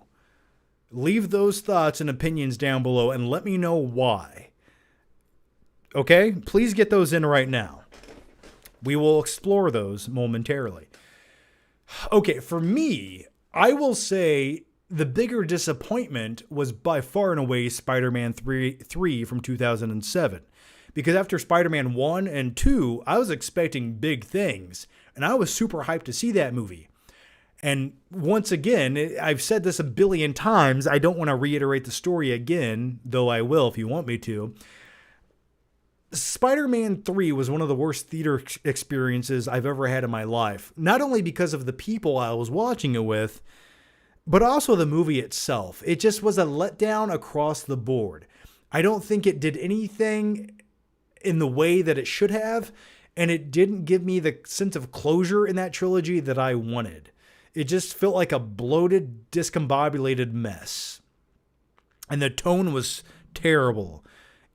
Leave those thoughts and opinions down below and let me know why. Okay? Please get those in right now. We will explore those momentarily. Okay, for me, I will say the bigger disappointment was by far and away Spider-Man 3 from 2007. Because after Spider-Man 1 and 2, I was expecting big things. And I was super hyped to see that movie. And once again, I've said this a billion times. I don't want to reiterate the story again, though I will if you want me to. Spider-Man 3 was one of the worst theater experiences I've ever had in my life. Not only because of the people I was watching it with, but also the movie itself. It just was a letdown across the board. I don't think it did anything in the way that it should have, and it didn't give me the sense of closure in that trilogy that I wanted. It just felt like a bloated, discombobulated mess. And the tone was terrible.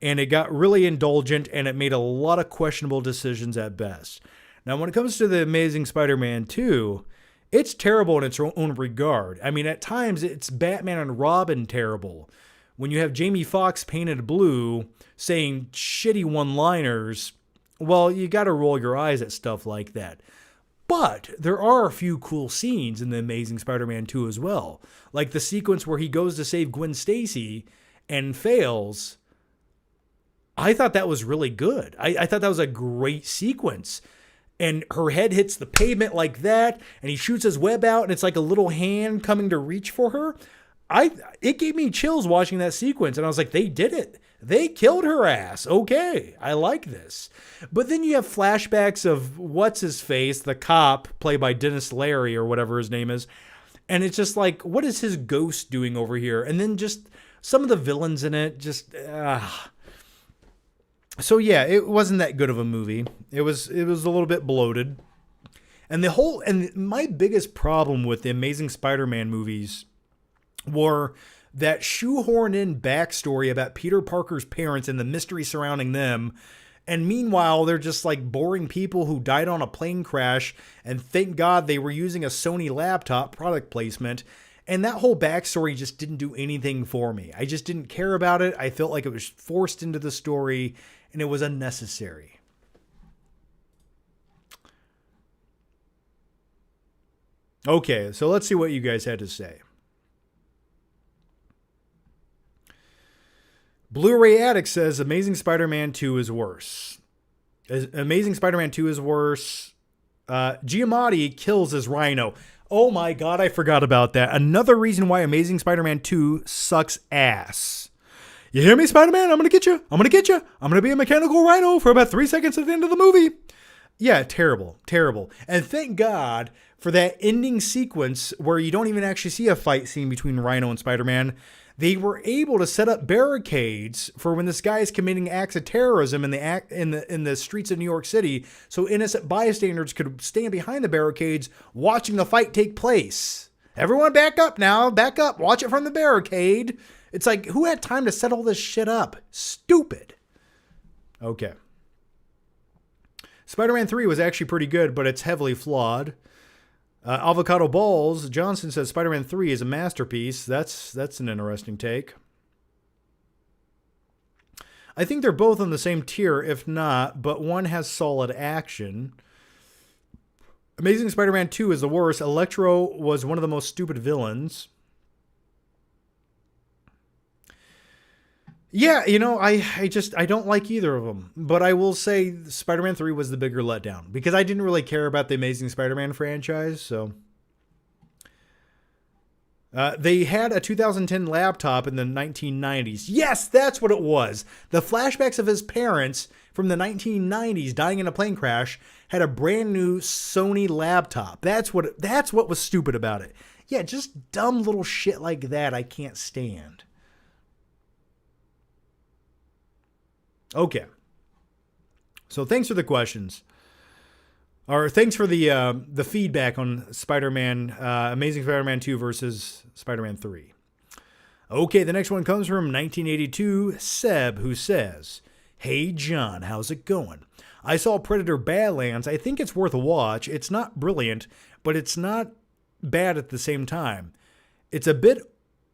And it got really indulgent, and it made a lot of questionable decisions at best. Now, when it comes to The Amazing Spider-Man 2, it's terrible in its own regard. I mean, at times, it's Batman and Robin terrible. When you have Jamie Foxx painted blue saying shitty one-liners, well, you got to roll your eyes at stuff like that. But there are a few cool scenes in The Amazing Spider-Man 2 as well. Like the sequence where he goes to save Gwen Stacy and fails. I thought that was really good. I thought that was a great sequence. And her head hits the pavement like that, and he shoots his web out, and it's like a little hand coming to reach for her. It gave me chills watching that sequence, and I was like, they did it. They killed her ass. Okay, I like this. But then you have flashbacks of what's-his-face, the cop, played by Dennis Leary or whatever his name is, and it's just like, what is his ghost doing over here? And then just some of the villains in it, just... So yeah, it wasn't that good of a movie. It was a little bit bloated. And my biggest problem with the Amazing Spider-Man movies were that shoehorn in backstory about Peter Parker's parents and the mystery surrounding them. And meanwhile, they're just like boring people who died on a plane crash, and thank God they were using a Sony laptop, product placement. And that whole backstory just didn't do anything for me. I just didn't care about it. I felt like it was forced into the story, and it was unnecessary. Okay, so let's see what you guys had to say. Blu-ray Addict says Amazing Spider-Man 2 is worse. Amazing Spider-Man 2 is worse. Giamatti kills as Rhino. Oh my God, I forgot about that. Another reason why Amazing Spider-Man 2 sucks ass. You hear me, Spider-Man? I'm going to get you. I'm going to get you. I'm going to be a mechanical rhino for about 3 seconds at the end of the movie. Yeah, terrible, terrible. And thank God for that ending sequence where you don't even actually see a fight scene between Rhino and Spider-Man. They were able to set up barricades for when this guy is committing acts of terrorism in the streets of New York City, so innocent bystanders could stand behind the barricades watching the fight take place. Everyone back up now. Back up. Watch it from the barricade. It's like, who had time to set all this shit up? Stupid. Okay. Spider-Man 3 was actually pretty good, but it's heavily flawed. Avocado Balls Johnson says Spider-Man 3 is a masterpiece. That's an interesting take. I think they're both on the same tier, if not, but one has solid action. Amazing Spider-Man 2 is the worst. Electro was one of the most stupid villains. Yeah, I don't like either of them. But I will say Spider-Man 3 was the bigger letdown because I didn't really care about the Amazing Spider-Man franchise. So they had a 2010 laptop in the 1990s. Yes, that's what it was. The flashbacks of his parents from the 1990s dying in a plane crash had a brand new Sony laptop. That's what was stupid about it. Yeah, just dumb little shit like that I can't stand. Okay. So thanks for the questions. Or thanks for the feedback on Spider-Man, Amazing Spider-Man 2 versus Spider-Man 3. Okay, the next one comes from 1982, Seb, who says, "Hey John, how's it going? I saw Predator Badlands. I think it's worth a watch. It's not brilliant, but it's not bad at the same time. It's a bit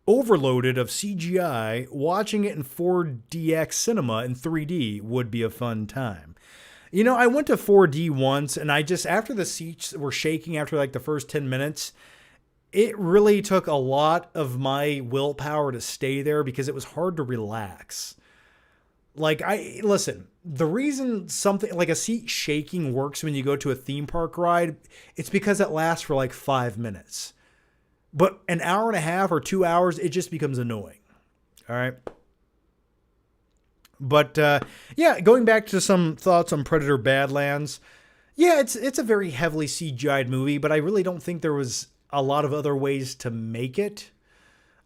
overloaded of CGI. Watching it in 4DX cinema in 3D would be a fun time." I went to 4D once, and after the seats were shaking after like the first 10 minutes, it really took a lot of my willpower to stay there because it was hard to relax. Listen, the reason something like a seat shaking works when you go to a theme park ride, it's because it lasts for like 5 minutes. But an hour and a half or 2 hours, it just becomes annoying. All right. But yeah, going back to some thoughts on Predator Badlands. Yeah, it's a very heavily CGI'd movie, but I really don't think there was a lot of other ways to make it.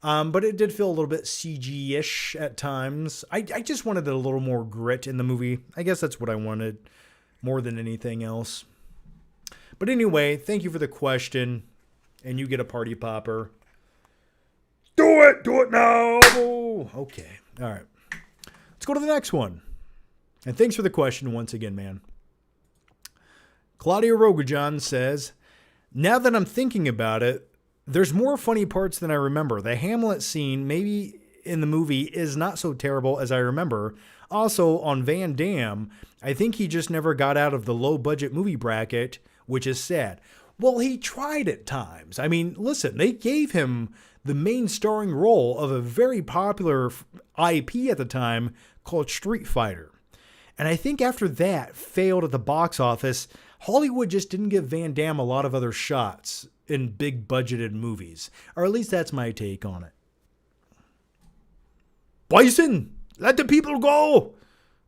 But it did feel a little bit CG-ish at times. I just wanted a little more grit in the movie. I guess that's what I wanted more than anything else. But anyway, thank you for the question. And you get a party popper. Do it now. Okay. All right. Let's go to the next one. And thanks for the question once again, man. Claudia Rogajan says, "Now that I'm thinking about it, there's more funny parts than I remember. The Hamlet scene, maybe in the movie, is not so terrible as I remember. Also, on Van Damme, I think he just never got out of the low budget movie bracket which is sad. Well, he tried at times. I mean, listen, they gave him the main starring role of a very popular IP at the time called Street Fighter. And I think after that failed at the box office, Hollywood just didn't give Van Damme a lot of other shots in big budgeted movies. Or at least that's my take on it. Bison! Let the people go!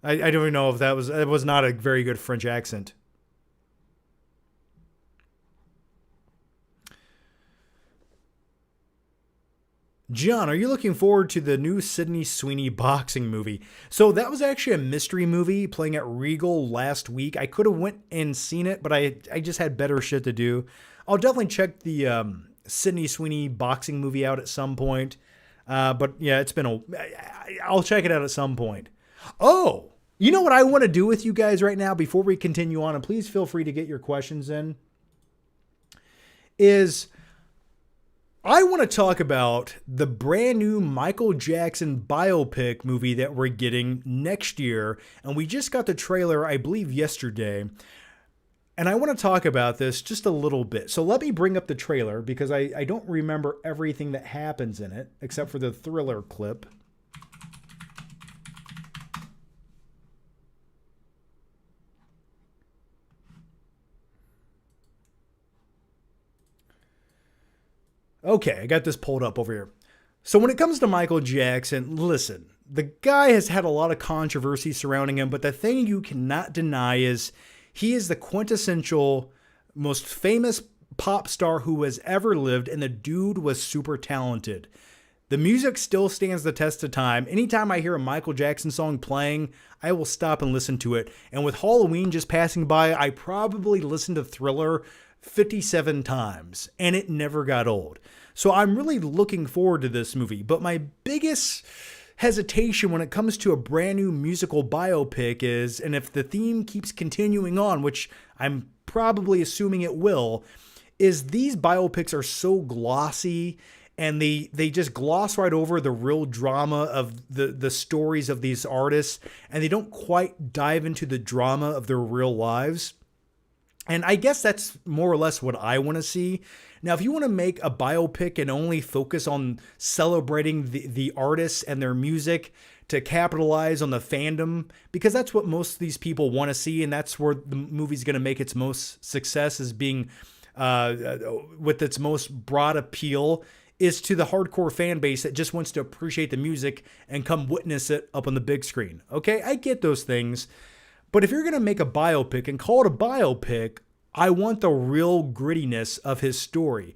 I don't even know if it was not a very good French accent. John, are you looking forward to the new Sydney Sweeney boxing movie? So that was actually a mystery movie playing at Regal last week. I could have went and seen it, but I just had better shit to do. I'll definitely check the Sydney Sweeney boxing movie out at some point. But yeah, I'll check it out at some point. Oh, you know what I want to do with you guys right now before we continue on, and please feel free to get your questions in, is I want to talk about the brand new Michael Jackson biopic movie that we're getting next year. And we just got the trailer, I believe, yesterday. And I want to talk about this just a little bit. So let me bring up the trailer because I don't remember everything that happens in it except for the thriller clip. Okay, I got this pulled up over here. So when it comes to Michael Jackson, listen, the guy has had a lot of controversy surrounding him, but the thing you cannot deny is he is the quintessential, most famous pop star who has ever lived, and the dude was super talented. The music still stands the test of time. Anytime I hear a Michael Jackson song playing, I will stop and listen to it. And with Halloween just passing by, I probably listened to Thriller 57 times, and it never got old. So I'm really looking forward to this movie. But my biggest hesitation when it comes to a brand new musical biopic is, and if the theme keeps continuing on, which I'm probably assuming it will, is these biopics are so glossy and they just gloss right over the real drama of the stories of these artists, and they don't quite dive into the drama of their real lives. And I guess that's more or less what I want to see. Now, if you want to make a biopic and only focus on celebrating the artists and their music to capitalize on the fandom, because that's what most of these people want to see, and that's where the movie's going to make its most success, is being with its most broad appeal, is to the hardcore fan base that just wants to appreciate the music and come witness it up on the big screen. Okay, I get those things. But if you're going to make a biopic and call it a biopic, I want the real grittiness of his story.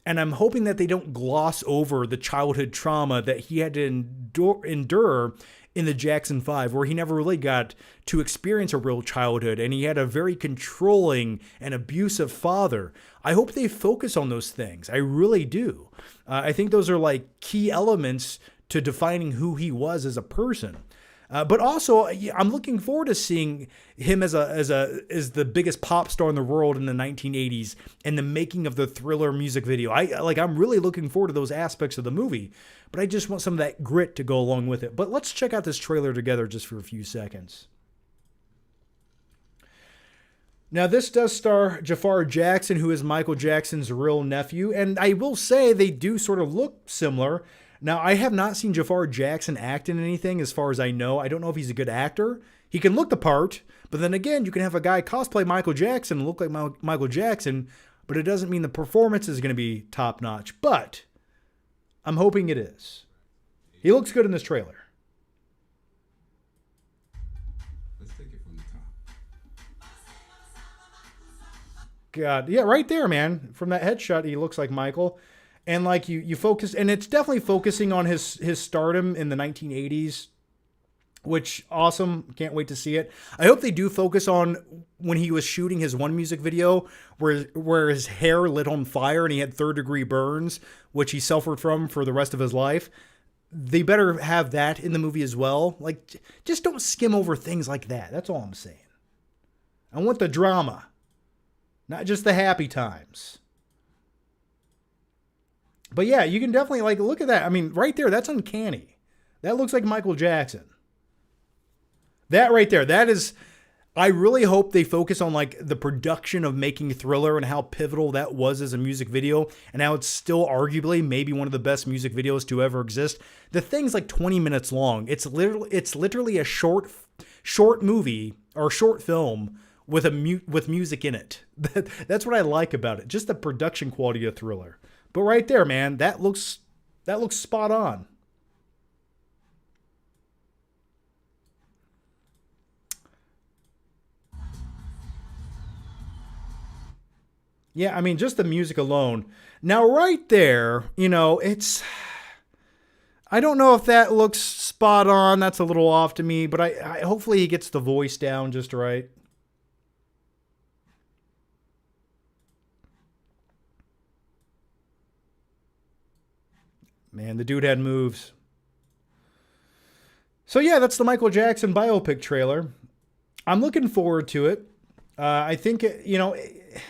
And I'm hoping that they don't gloss over the childhood trauma that he had to endure in the Jackson 5, where he never really got to experience a real childhood, and he had a very controlling and abusive father. I hope they focus on those things. I really do. I think those are like key elements to defining who he was as a person. But also, I'm looking forward to seeing him as the biggest pop star in the world in the 1980s, and the making of the Thriller music video. I'm really looking forward to those aspects of the movie, but I just want some of that grit to go along with it. But let's check out this trailer together just for a few seconds. Now, this does star Jafar Jackson, who is Michael Jackson's real nephew, and I will say they do sort of look similar. Now, I have not seen Jafar Jackson act in anything as far as I know. I don't know if he's a good actor. He can look the part, but then again, you can have a guy cosplay Michael Jackson and look like Michael Jackson, but it doesn't mean the performance is going to be top-notch. But I'm hoping it is. He looks good in this trailer. Let's take it from the top. God, yeah, right there, man. From that headshot, he looks like Michael. And like you focus, and it's definitely focusing on his stardom in the 1980s, which awesome. Can't wait to see it. I hope they do focus on when he was shooting his one music video where his hair lit on fire and he had third-degree burns, which he suffered from for the rest of his life. They better have that in the movie as well. Like, just don't skim over things like that. That's all I'm saying. I want the drama, not just the happy times. But yeah, you can definitely, like, look at that. I mean, right there, that's uncanny. That looks like Michael Jackson. That right there, that is, I really hope they focus on like the production of making Thriller and how pivotal that was as a music video, and how it's still arguably maybe one of the best music videos to ever exist. The thing's like 20 minutes long. It's literally a short movie or short film with with music in it. That's what I like about it. Just the production quality of Thriller. But right there, man, that looks spot on. Yeah, I mean, just the music alone. Now, right there, I don't know if that looks spot on. That's a little off to me, but I hopefully he gets the voice down just right. Man, the dude had moves. So yeah, that's the Michael Jackson biopic trailer. I'm looking forward to it. I think, it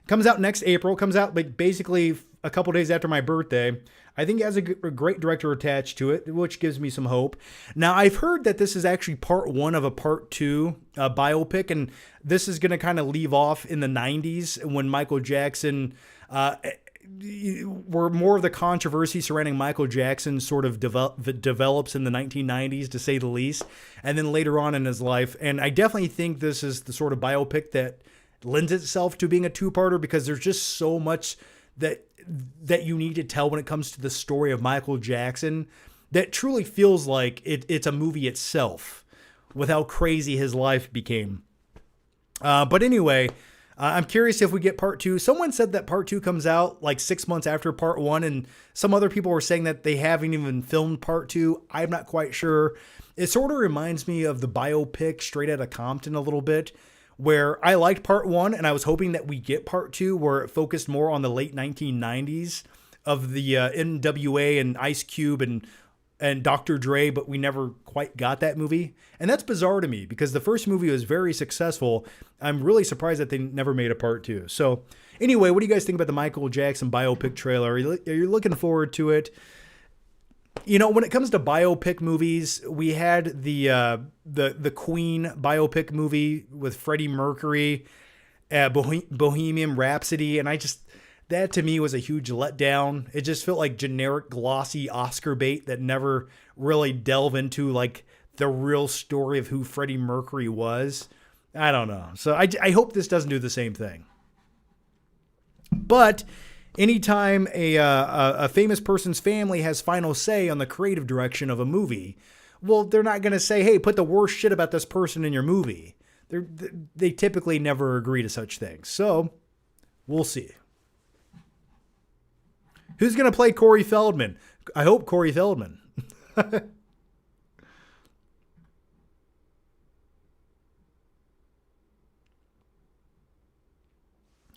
comes out next April. Comes out like basically a couple days after my birthday. I think it has a great director attached to it, which gives me some hope. Now, I've heard that this is actually part one of a part two biopic, and this is going to kind of leave off in the 90s when Michael Jackson, where more of the controversy surrounding Michael Jackson sort of develops in the 1990s, to say the least, and then later on in his life. And I definitely think this is the sort of biopic that lends itself to being a two-parter, because there's just so much that you need to tell when it comes to the story of Michael Jackson that truly feels like it's a movie itself with how crazy his life became. But anyway, I'm curious if we get part two. Someone said that part two comes out like 6 months after part one, and some other people were saying that they haven't even filmed part two. I'm not quite sure. It sort of reminds me of the biopic Straight Outta Compton a little bit, where I liked part one and I was hoping that we get part two, where it focused more on the late 1990s of the NWA and Ice Cube and Dr. Dre, but we never quite got that movie. And that's bizarre to me, because the first movie was very successful. I'm really surprised that they never made a part two. So anyway, what do you guys think about the Michael Jackson biopic trailer? Are you looking forward to it? When it comes to biopic movies, we had the Queen biopic movie with Freddie Mercury, Bohemian Rhapsody, and that to me was a huge letdown. It just felt like generic glossy Oscar bait that never really delve into like the real story of who Freddie Mercury was. I don't know. So I hope this doesn't do the same thing. But anytime a famous person's family has final say on the creative direction of a movie, well, they're not going to say, hey, put the worst shit about this person in your movie. They typically never agree to such things. So we'll see. Who's going to play Corey Feldman? I hope Corey Feldman.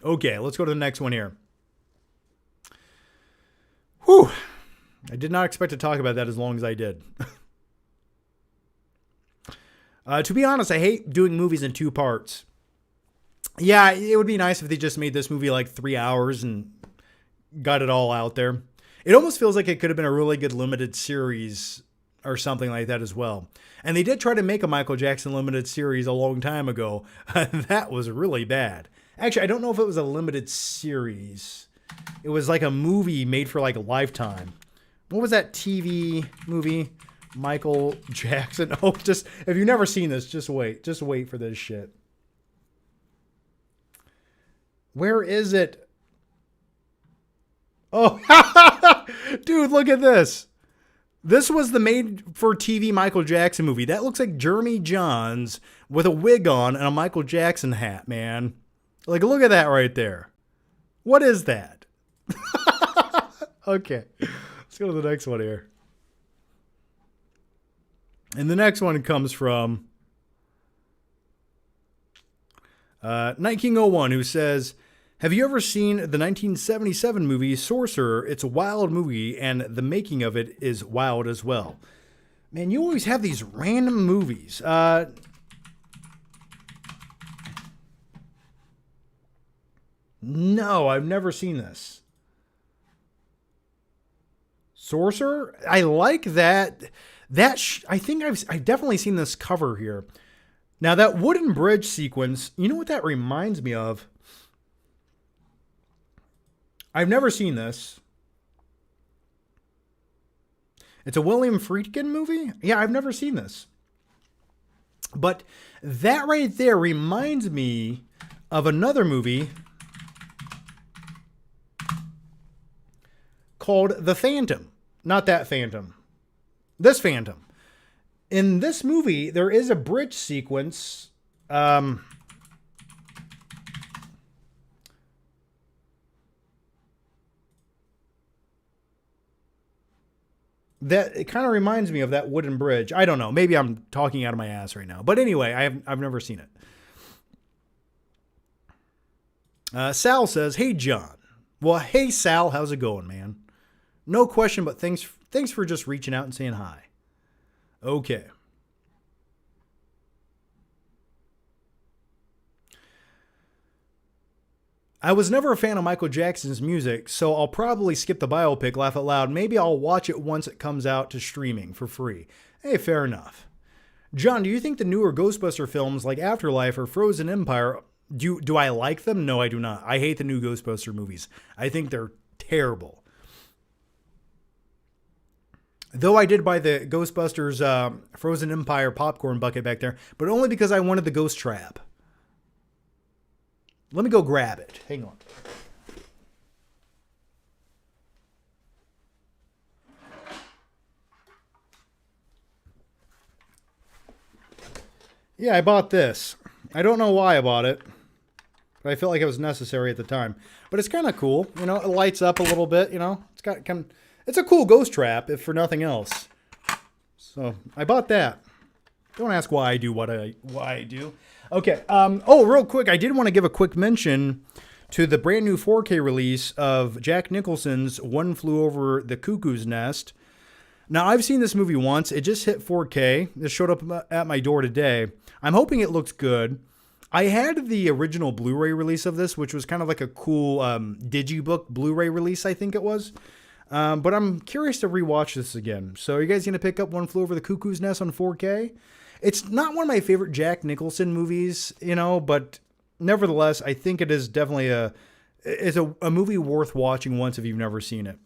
Okay, let's go to the next one here. Whew. I did not expect to talk about that as long as I did. To be honest, I hate doing movies in two parts. Yeah, it would be nice if they just made this movie like 3 hours and got it all out there. It almost feels like it could have been a really good limited series or something like that as well. And they did try to make a Michael Jackson limited series a long time ago. That was really bad. Actually, I don't know if it was a limited series. It was like a movie made for like a Lifetime. What was that TV movie? Michael Jackson. Oh, just if you've never seen this, just wait. Just wait for this shit. Where is it? Oh, dude, look at this. This was the made-for-TV Michael Jackson movie. That looks like Jeremy Johns with a wig on and a Michael Jackson hat, man. Like, look at that right there. What is that? Okay, let's go to the next one here. And the next one comes from Night King 01, who says, have you ever seen the 1977 movie Sorcerer? It's a wild movie, and the making of it is wild as well. Man, you always have these random movies. No, I've never seen this. Sorcerer? I like that. I think I've definitely seen this cover here. Now, that wooden bridge sequence, you know what that reminds me of? I've never seen this. It's a William Friedkin movie? Yeah, I've never seen this. But that right there reminds me of another movie called The Phantom. Not that Phantom. This Phantom. In this movie, there is a bridge sequence. That it kind of reminds me of that wooden bridge. I don't know. Maybe I'm talking out of my ass right now. But anyway, I've never seen it. Sal says, "Hey John." Well, hey Sal, how's it going, man? No question, but thanks for just reaching out and saying hi. Okay. I was never a fan of Michael Jackson's music, so I'll probably skip the biopic, laugh out loud. Maybe I'll watch it once it comes out to streaming for free. Hey, fair enough. John, do you think the newer Ghostbuster films like Afterlife or Frozen Empire, do I like them? No, I do not. I hate the new Ghostbuster movies. I think they're terrible. Though I did buy the Ghostbusters Frozen Empire popcorn bucket back there, but only because I wanted the ghost trap. Let me go grab it. Hang on. Yeah, I bought this. I don't know why I bought it, but I felt like it was necessary at the time. But it's kind of cool. You know, it lights up a little bit, you know. It's a cool ghost trap, if for nothing else. So, I bought that. Don't ask why I do why I do. Okay. Real quick, I did want to give a quick mention to the brand new 4K release of Jack Nicholson's One Flew Over the Cuckoo's Nest. Now, I've seen this movie once. It just hit 4K. It showed up at my door today. I'm hoping it looks good. I had the original Blu-ray release of this, which was kind of like a cool digibook Blu-ray release, I think it was. But I'm curious to rewatch this again. So are you guys going to pick up One Flew Over the Cuckoo's Nest on 4K? It's not one of my favorite Jack Nicholson movies, you know, but nevertheless, I think it is definitely a movie worth watching once if you've never seen it.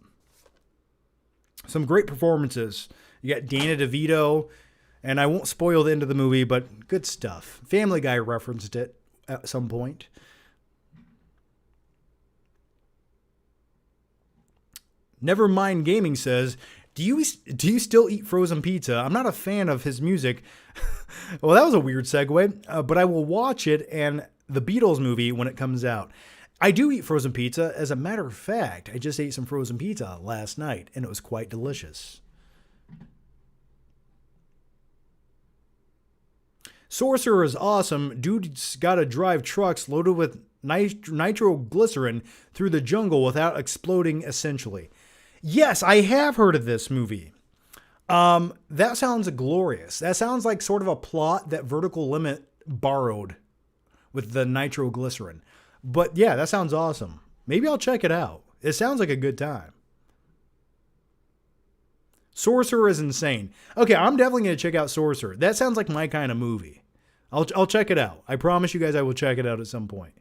Some great performances. You got Danny DeVito, and I won't spoil the end of the movie, but good stuff. Family Guy referenced it at some point. Nevermind Gaming says, Do you still eat frozen pizza? I'm not a fan of his music. Well, that was a weird segue, but I will watch it and the Beatles movie when it comes out. I do eat frozen pizza. As a matter of fact, I just ate some frozen pizza last night, and it was quite delicious. Sorcerer is awesome. Dude's got to drive trucks loaded with nitroglycerin through the jungle without exploding, essentially. Yes, I have heard of this movie. That sounds glorious. That sounds like sort of a plot that Vertical Limit borrowed with the nitroglycerin. But yeah, that sounds awesome. Maybe I'll check it out. It sounds like a good time. Sorcerer is insane. Okay, I'm definitely going to check out Sorcerer. That sounds like my kind of movie. I'll check it out. I promise you guys I will check it out at some point.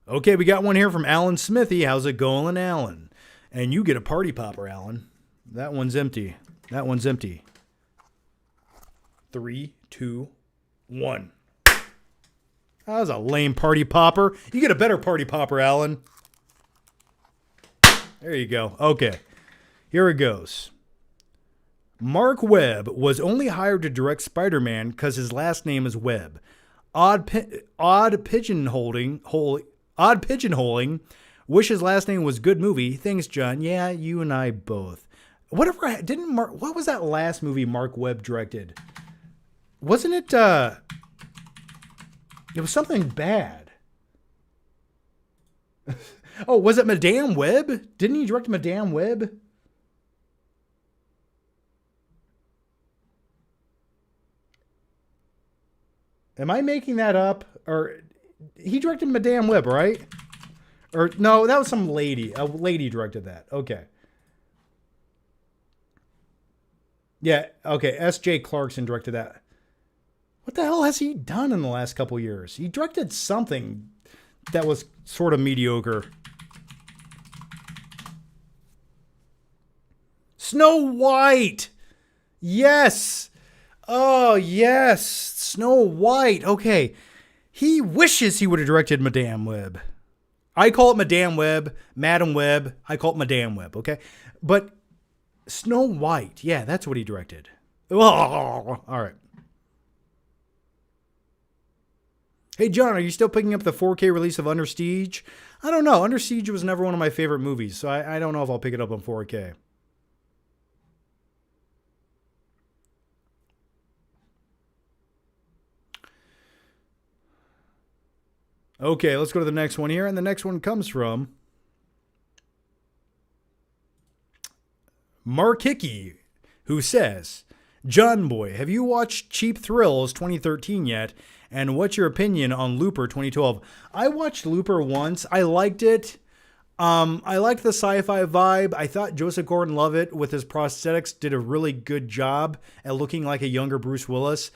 Okay, we got one here from Alan Smithy. How's it going, Alan? And you get a party popper, Alan. That one's empty. That one's empty. 3, 2, 1. That was a lame party popper. You get a better party popper, Alan. There you go. Okay, here it goes. Mark Webb was only hired to direct Spider-Man because his last name is Webb. Odd pigeonholing. Wish his last name was good movie. Thanks, John. Yeah, you and I both. What was that last movie Mark Webb directed? Wasn't it? It was something bad. Oh, was it Madame Web? Didn't he direct Madame Web? Am I making that up? Or he directed Madame Web, right? Or no, that was some lady. A lady directed that. Okay. Yeah, okay. S.J. Clarkson directed that. What the hell has he done in the last couple years? He directed something that was sort of mediocre. Snow White! Yes! Oh, yes! Snow White. Okay. He wishes he would have directed Madame Web. I call it Madame Web, Madam Web. I call it Madame Web, okay? But Snow White, yeah, that's what he directed. Oh, all right. Hey, John, are you still picking up the 4K release of Under Siege? I don't know. Under Siege was never one of my favorite movies, so I don't know if I'll pick it up on 4K. Okay, let's go to the next one here. And the next one comes from Mark Hickey, who says, John Boy, have you watched Cheap Thrills 2013 yet? And what's your opinion on Looper 2012? I watched Looper once. I liked it. I liked the sci-fi vibe. I thought Joseph Gordon-Levitt with his prosthetics did a really good job at looking like a younger Bruce Willis.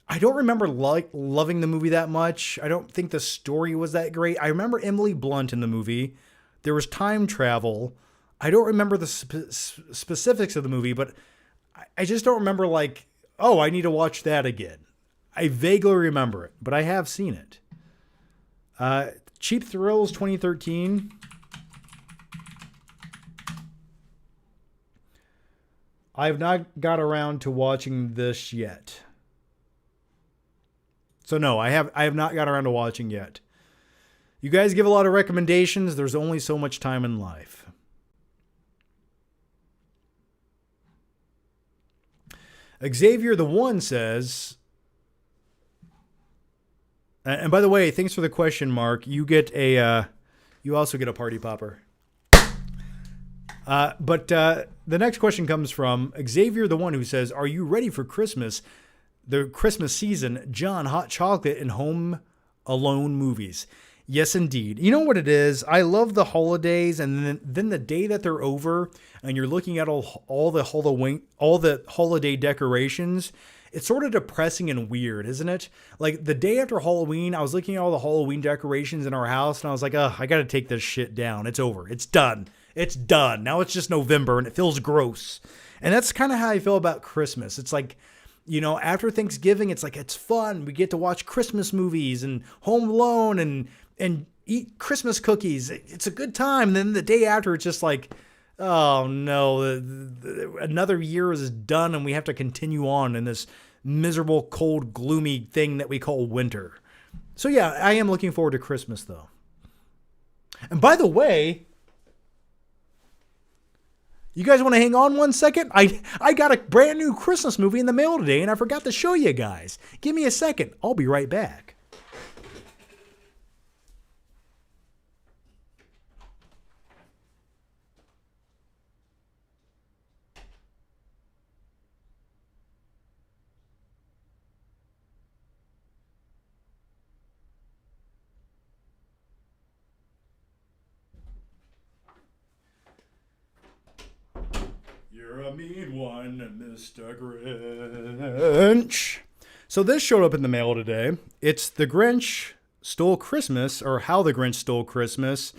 I don't remember loving the movie that much. I don't think the story was that great. I remember Emily Blunt in the movie. There was time travel. I don't remember the specifics of the movie, but I just don't remember like, oh, I need to watch that again. I vaguely remember it, but I have seen it. Cheap Thrills 2013. I've not got around to watching this yet. So no, I have not got around to watching yet. You guys give a lot of recommendations. There's only so much time in life. Xavier the One says, and by the way, thanks for the question, Mark. You also get a party popper. But the next question comes from Xavier the One, who says, are you ready for Christmas? The Christmas season, John, hot chocolate, and Home Alone movies. Yes, indeed. You know what it is? I love the holidays, and then the day that they're over, and you're looking at all the holiday decorations. It's sort of depressing and weird, isn't it? Like the day after Halloween, I was looking at all the Halloween decorations in our house, and I was like, "Ugh, I got to take this shit down. It's over. It's done. It's done. Now it's just November, and it feels gross." And that's kind of how I feel about Christmas. It's like, you know, after Thanksgiving, it's like, it's fun. We get to watch Christmas movies and Home Alone and eat Christmas cookies. It's a good time. And then the day after, it's just like, oh no, another year is done and we have to continue on in this miserable, cold, gloomy thing that we call winter. So yeah, I am looking forward to Christmas though. And by the way, you guys want to hang on 1 second? I got a brand new Christmas movie in the mail today, and I forgot to show you guys. Give me a second. I'll be right back. You're a mean one, Mr. Grinch. So this showed up in the mail today. It's The Grinch Stole Christmas, or How the Grinch Stole Christmas,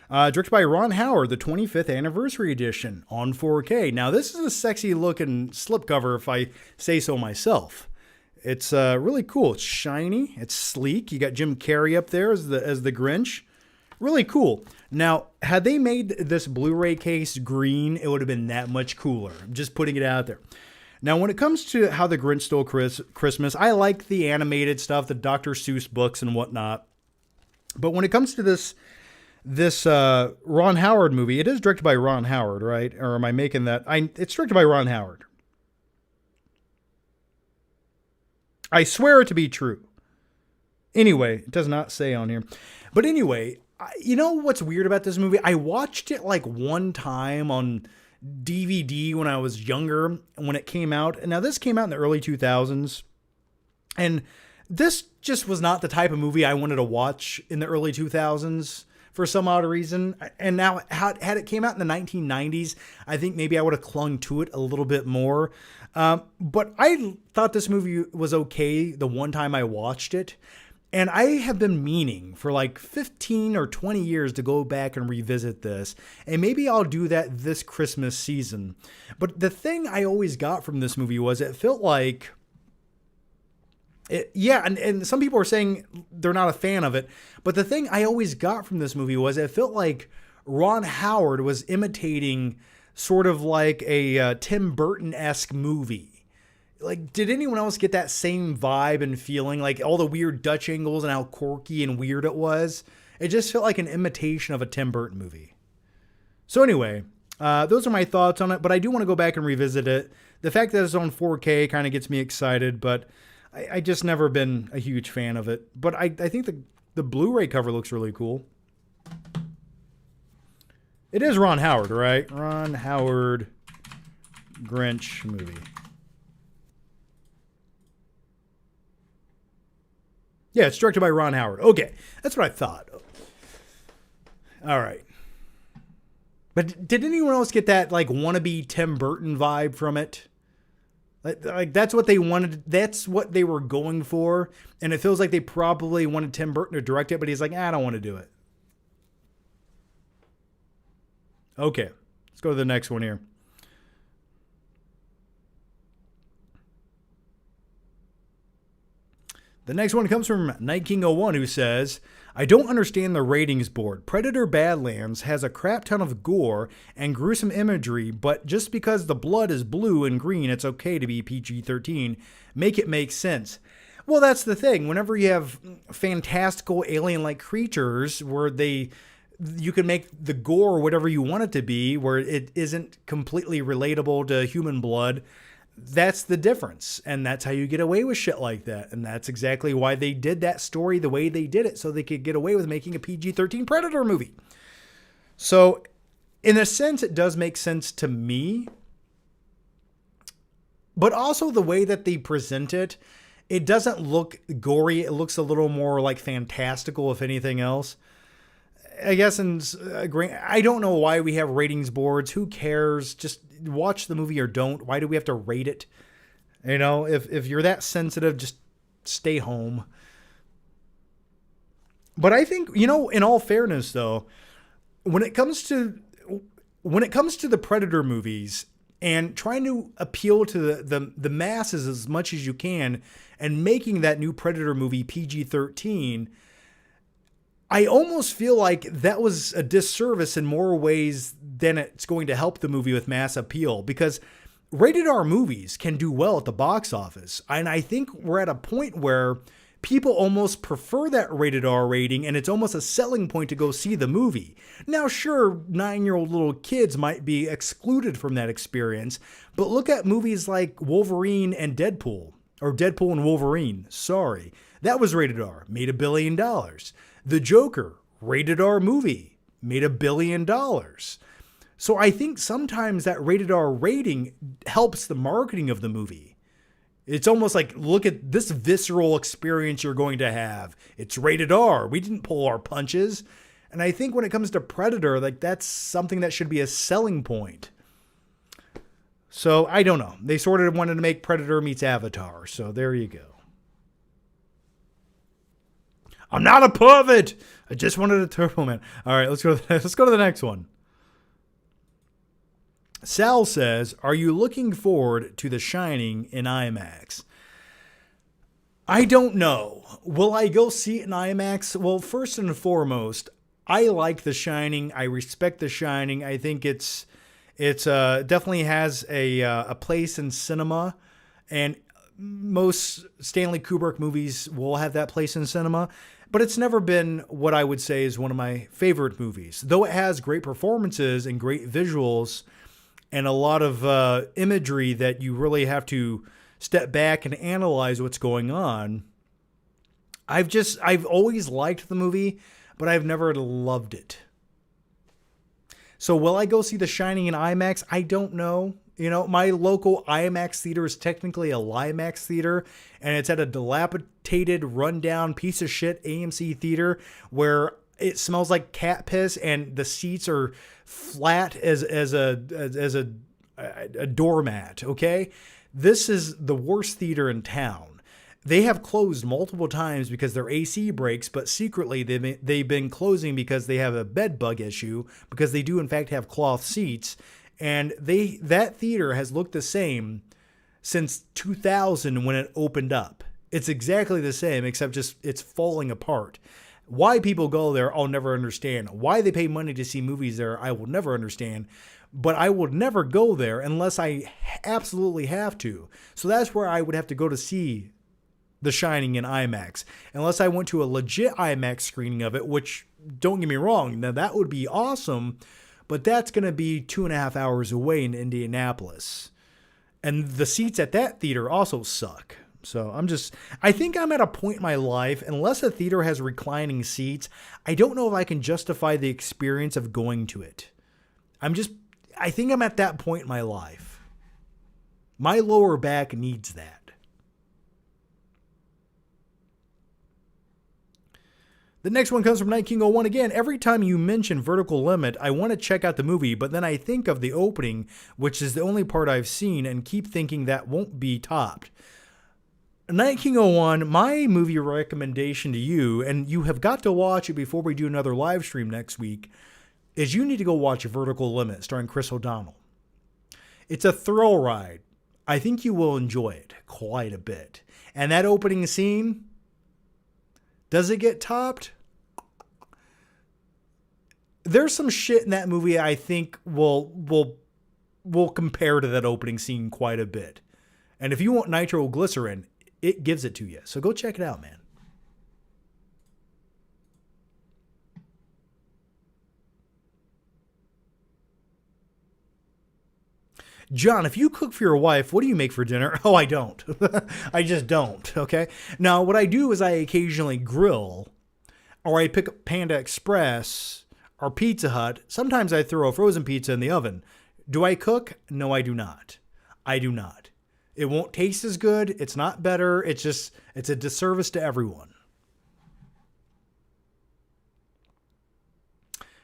directed by Ron Howard, the 25th anniversary edition on 4K. Now this is a sexy looking slipcover, if I say so myself. It's really cool. It's shiny. It's sleek. You got Jim Carrey up there as the Grinch. Really cool. Now, had they made this Blu-ray case green, it would have been that much cooler. I'm just putting it out there. Now, when it comes to How the Grinch Stole Christmas, I like the animated stuff, the Dr. Seuss books and whatnot. But when it comes to this Ron Howard movie, it is directed by Ron Howard, right? Or am I making that? It's directed by Ron Howard. I swear it to be true. Anyway, it does not say on here. But anyway, you know what's weird about this movie? I watched it like one time on DVD when I was younger, when it came out. And now this came out in the early 2000s. And this just was not the type of movie I wanted to watch in the early 2000s. for some odd reason. And now, had it came out in the 1990s, I think maybe I would have clung to it a little bit more. But I thought this movie was okay the one time I watched it. And I have been meaning for like 15 or 20 years to go back and revisit this. And maybe I'll do that this Christmas season. But the thing I always got from this movie was it felt like... and some people are saying they're not a fan of it. But the thing I always got from this movie was it felt like Ron Howard was imitating sort of like a Tim Burton-esque movie. Like, did anyone else get that same vibe and feeling, like all the weird Dutch angles and how quirky and weird it was? It just felt like an imitation of a Tim Burton movie. So anyway, those are my thoughts on it, but I do want to go back and revisit it. The fact that it's on 4K kind of gets me excited, but I just never been a huge fan of it. But I think the Blu-ray cover looks really cool. It is Ron Howard, right? Ron Howard Grinch movie. Yeah, it's directed by Ron Howard. Okay, that's what I thought. All right. But did anyone else get that like wannabe Tim Burton vibe from it? Like that's what they wanted. That's what they were going for. And it feels like they probably wanted Tim Burton to direct it, but he's like, I don't want to do it. Okay, let's go to the next one here. The next one comes from Night King 01, who says, I don't understand the ratings board. Predator Badlands has a crap ton of gore and gruesome imagery, but just because the blood is blue and green, it's okay to be PG-13. Make it make sense. Well, that's the thing. Whenever you have fantastical alien-like creatures where you can make the gore whatever you want it to be, where it isn't completely relatable to human blood, that's the difference. And that's how you get away with shit like that. And that's exactly why they did that story the way they did it, so they could get away with making a PG-13 Predator movie. So in a sense, it does make sense to me. But also the way that they present it, it doesn't look gory. It looks a little more like fantastical, if anything else. I guess I don't know why we have ratings boards. Who cares? Just watch the movie or don't. Why do we have to rate it? You know, if you're that sensitive, just stay home. But I think, you know, in all fairness though, when it comes to the Predator movies and trying to appeal to the masses as much as you can and making that new Predator movie PG-13, I almost feel like that was a disservice in more ways than it's going to help the movie with mass appeal, because rated R movies can do well at the box office. And I think we're at a point where people almost prefer that rated R rating, and it's almost a selling point to go see the movie. Now, sure, 9-year-old little kids might be excluded from that experience, but look at movies like Wolverine and Deadpool, or Deadpool and Wolverine. Sorry. That was rated R, made $1 billion. The Joker, rated R movie, made $1 billion. So I think sometimes that rated R rating helps the marketing of the movie. It's almost like, look at this visceral experience you're going to have. It's rated R. We didn't pull our punches. And I think when it comes to Predator, like that's something that should be a selling point. So I don't know. They sort of wanted to make Predator meets Avatar. So there you go. I'm not a pervert. I just wanted a Turbo Man. All right, let's go to the next one. Sal says, are you looking forward to The Shining in IMAX? I don't know. Will I go see it in IMAX? Well, first and foremost, I like The Shining. I respect The Shining. I think it's definitely has a place in cinema, and most Stanley Kubrick movies will have that place in cinema. But it's never been what I would say is one of my favorite movies. Though it has great performances and great visuals and a lot of imagery that you really have to step back and analyze what's going on. I've always liked the movie, but I've never loved it. So will I go see The Shining in IMAX? I don't know. You know, my local IMAX theater is technically a Limax theater, and it's at a dilapidated, rundown piece of shit AMC theater where it smells like cat piss, and the seats are flat as a doormat. Okay, this is the worst theater in town. They have closed multiple times because their AC breaks, but secretly they've been closing because they have a bed bug issue, because they do in fact have cloth seats, and that theater has looked the same since 2000 when it opened up. It's exactly the same, except just it's falling apart. Why people go there, I'll never understand. Why they pay money to see movies there, I will never understand. But I would never go there unless I absolutely have to. So that's where I would have to go to see The Shining in IMAX. Unless I went to a legit IMAX screening of it, which, don't get me wrong, now that would be awesome, but that's going to be 2.5 hours away in Indianapolis. And the seats at that theater also suck. So I think I'm at a point in my life, unless a theater has reclining seats, I don't know if I can justify the experience of going to it. I think I'm at that point in my life. My lower back needs that. The next one comes from Night King 01 again. Every time you mention Vertical Limit, I want to check out the movie, but then I think of the opening, which is the only part I've seen, and keep thinking that won't be topped. Night King 01, my movie recommendation to you, and you have got to watch it before we do another live stream next week, is you need to go watch Vertical Limit starring Chris O'Donnell. It's a thrill ride. I think you will enjoy it quite a bit. And that opening scene, does it get topped? There's some shit in that movie I think will compare to that opening scene quite a bit. And if you want nitroglycerin, it gives it to you. So go check it out, man. John, if you cook for your wife, what do you make for dinner? Oh, I don't. I just don't, okay? Now, what I do is I occasionally grill, or I pick up Panda Express or Pizza Hut. Sometimes I throw a frozen pizza in the oven. Do I cook? No, I do not. I do not. It won't taste as good. It's not better. It's a disservice to everyone.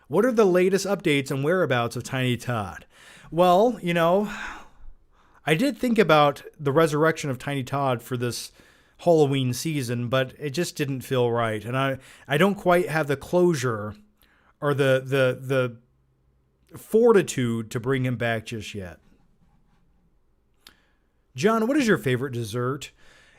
What are the latest updates and whereabouts of Tiny Todd? Well, I did think about the resurrection of Tiny Todd for this Halloween season, but it just didn't feel right. And I don't quite have the closure or the fortitude to bring him back just yet. John, what is your favorite dessert?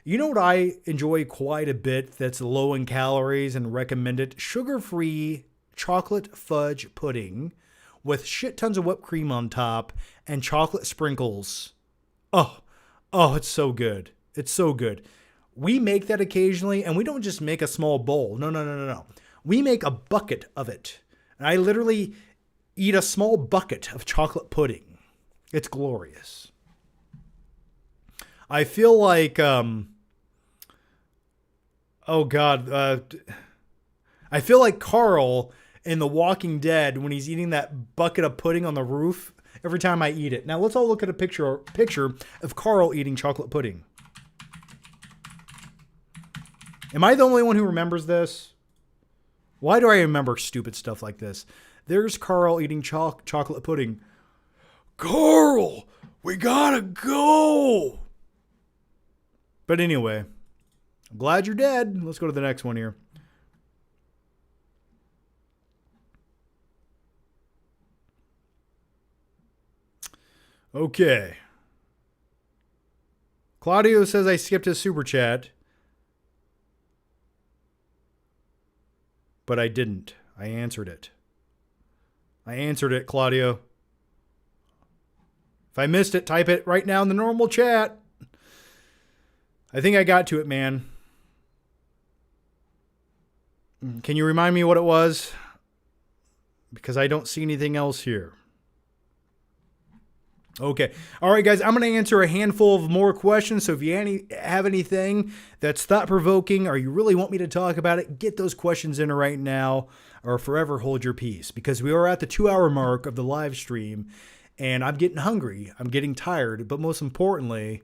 You know what I enjoy quite a bit that's low in calories and recommend it? Sugar-free chocolate fudge pudding with shit tons of whipped cream on top and chocolate sprinkles. Oh, it's so good. It's so good. We make that occasionally, and we don't just make a small bowl. No. We make a bucket of it. And I literally eat a small bucket of chocolate pudding. It's glorious. I feel like, I feel like Carl in The Walking Dead when he's eating that bucket of pudding on the roof every time I eat it. Now let's all look at a picture of Carl eating chocolate pudding. Am I the only one who remembers this? Why do I remember stupid stuff like this? There's Carl eating chocolate pudding. Carl, we gotta go. But anyway, I'm glad you're dead. Let's go to the next one here. Okay. Claudio says I skipped his super chat. But I didn't. I answered it. Claudio. If I missed it, type it right now in the normal chat. I think I got to it, man. Can you remind me what it was? Because I don't see anything else here. Okay. All right, guys. I'm going to answer a handful of more questions. So if you have anything that's thought-provoking or you really want me to talk about it, get those questions in right now or forever hold your peace. Because we are at the 2-hour mark of the live stream and I'm getting hungry. I'm getting tired. But most importantly,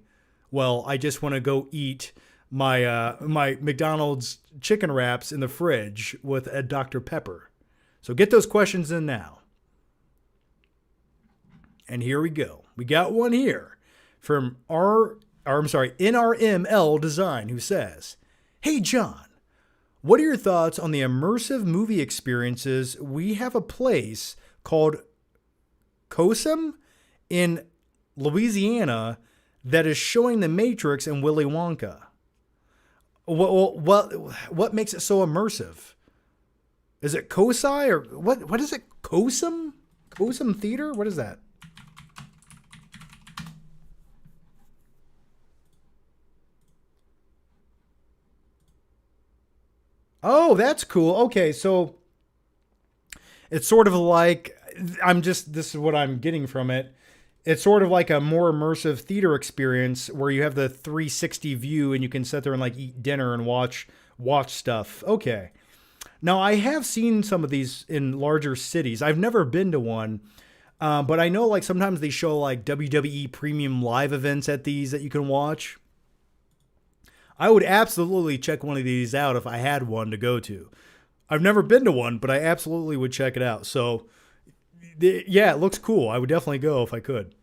well, I just want to go eat my McDonald's chicken wraps in the fridge with a Dr. Pepper. So get those questions in now. And here we go. We got one here from NRML Design, who says, "Hey John, what are your thoughts on the immersive movie experiences? We have a place called Cosum in Louisiana that is showing The Matrix and Willy Wonka. What makes it so immersive? Is it COSI or what is it? Cosum? Cosum Theater? What is that?" Oh, that's cool. Okay, so it's sort of like, this is what I'm getting from it. It's sort of like a more immersive theater experience where you have the 360 view and you can sit there and like eat dinner and watch stuff. Okay. Now, I have seen some of these in larger cities. I've never been to one, but I know like sometimes they show like WWE premium live events at these that you can watch. I would absolutely check one of these out if I had one to go to. I've never been to one, but I absolutely would check it out. So, yeah, it looks cool. I would definitely go if I could.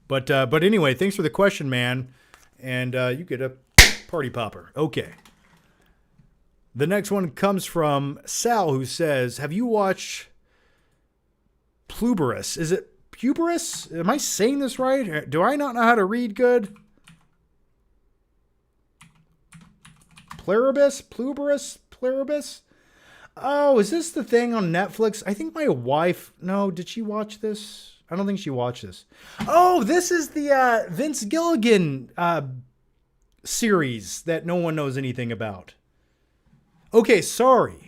But anyway, thanks for the question, man. And you get a party popper. Okay. The next one comes from Sal, who says, "Have you watched Pluberus? Is it Puberus? Am I saying this right? Do I not know how to read good? Pluribus? Pluberus? Pluribus? Oh, is this the thing on Netflix? I think my wife... No, did she watch this? I don't think she watched this. Oh, this is the Vince Gilligan series that no one knows anything about. Okay, sorry.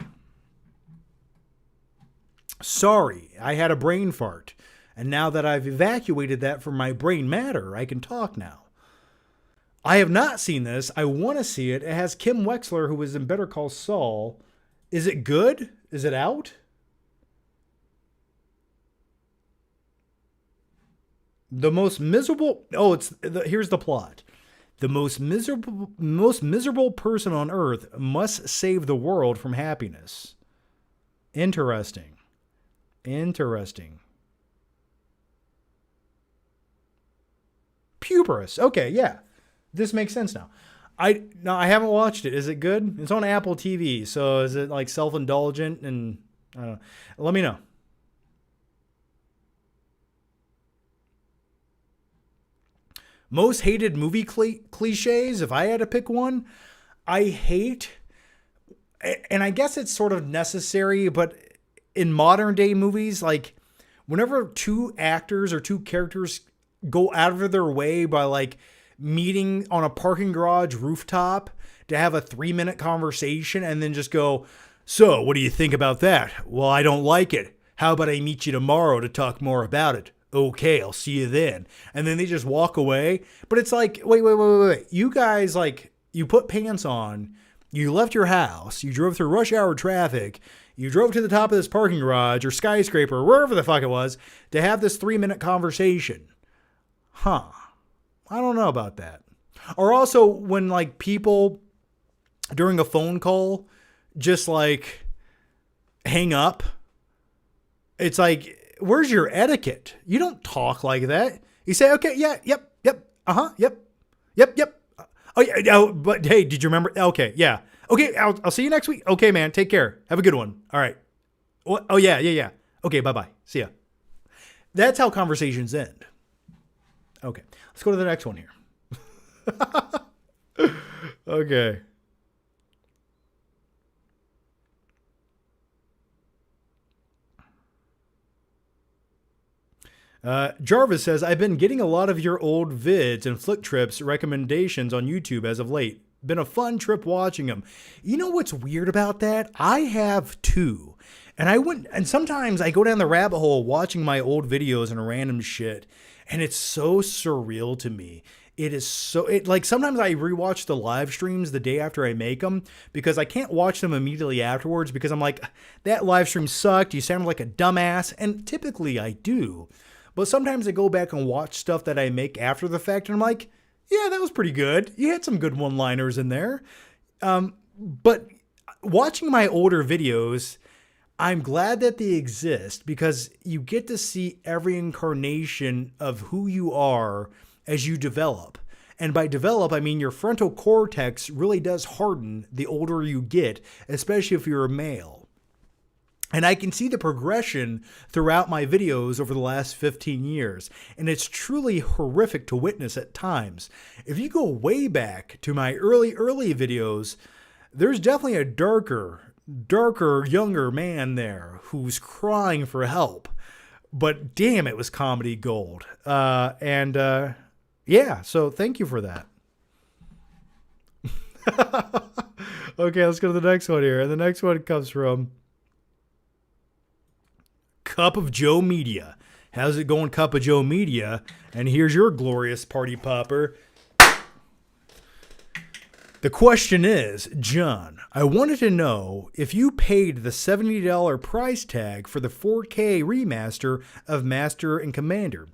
Sorry, I had a brain fart. And now that I've evacuated that from my brain matter, I can talk now. I have not seen this. I want to see it. It has Kim Wexler, who was in Better Call Saul. Is it good? Is it out? The most miserable... Oh, here's the plot. The most miserable person on earth must save the world from happiness. Interesting. Puberus. Okay, yeah. This makes sense now. I haven't watched it. Is it good? It's on Apple TV. So is it like self-indulgent? And I don't know. Let me know. Most hated movie cliches. If I had to pick one, I hate, and I guess it's sort of necessary, but in modern day movies, like whenever two actors or two characters go out of their way by like meeting on a parking garage rooftop to have a 3-minute conversation and then just go, "So what do you think about that?" "Well, I don't like it. How about I meet you tomorrow to talk more about it?" "Okay, I'll see you then." And then they just walk away. But it's like, wait. You guys, like, you put pants on, you left your house, you drove through rush hour traffic, you drove to the top of this parking garage or skyscraper, or wherever the fuck it was, to have this 3-minute conversation. Huh. I don't know about that. Or also when, like, people during a phone call just, like, hang up. It's like, where's your etiquette? You don't talk like that. You say, "Okay, yeah, yep, uh-huh, yep. Oh, yeah, but hey, did you remember? Okay, yeah. Okay, I'll see you next week. Okay, man, take care. Have a good one. All right. Oh, yeah. Okay, bye-bye. See ya." That's how conversations end. Okay, let's go to the next one here. Okay. Jarvis says, "I've been getting a lot of your old vids and flick trips recommendations on YouTube as of late. Been a fun trip watching them." You know what's weird about that? I have too. And sometimes I go down the rabbit hole watching my old videos and random shit. And it's so surreal to me. It is so, like sometimes I rewatch the live streams the day after I make them because I can't watch them immediately afterwards because I'm like, that live stream sucked. You sound like a dumbass. And typically I do. But sometimes I go back and watch stuff that I make after the fact and I'm like, Yeah, that was pretty good. You had some good one-liners in there. But watching my older videos, I'm glad that they exist because you get to see every incarnation of who you are as you develop. And by develop, I mean your frontal cortex really does harden the older you get, especially if you're a male. And I can see the progression throughout my videos over the last 15 years. And it's truly horrific to witness at times. If you go way back to my early videos, there's definitely a darker, younger man there who's crying for help. But damn, it was comedy gold. Yeah, so thank you for that. Okay, let's go to the next one here. And the next one comes from Cup of Joe Media. How's it going, Cup of Joe Media? And here's your glorious party popper. The question is, John, I wanted to know if you paid the $70 price tag for the 4K remaster of Master and Commander.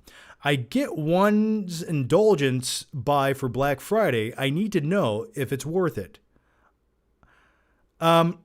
I get one's indulgence buy for Black Friday. I need to know if it's worth it.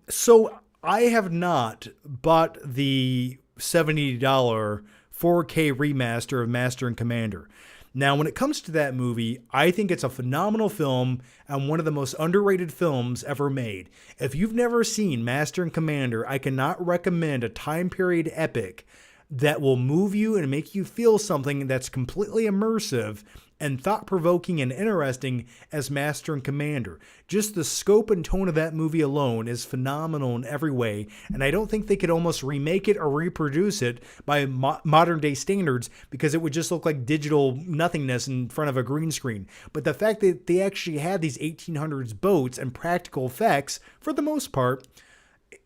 So I have not bought the $70 4K remaster of Master and Commander. Now, when it comes to that movie, I think it's a phenomenal film and one of the most underrated films ever made. If you've never seen Master and Commander, I cannot recommend a time period epic that will move you and make you feel something that's completely immersive and thought-provoking and interesting as Master and Commander. Just the scope and tone of that movie alone is phenomenal in every way, and I don't think they could almost remake it or reproduce it by modern-day standards because it would just look like digital nothingness in front of a green screen. But the fact that they actually had these 1800s boats and practical effects, for the most part,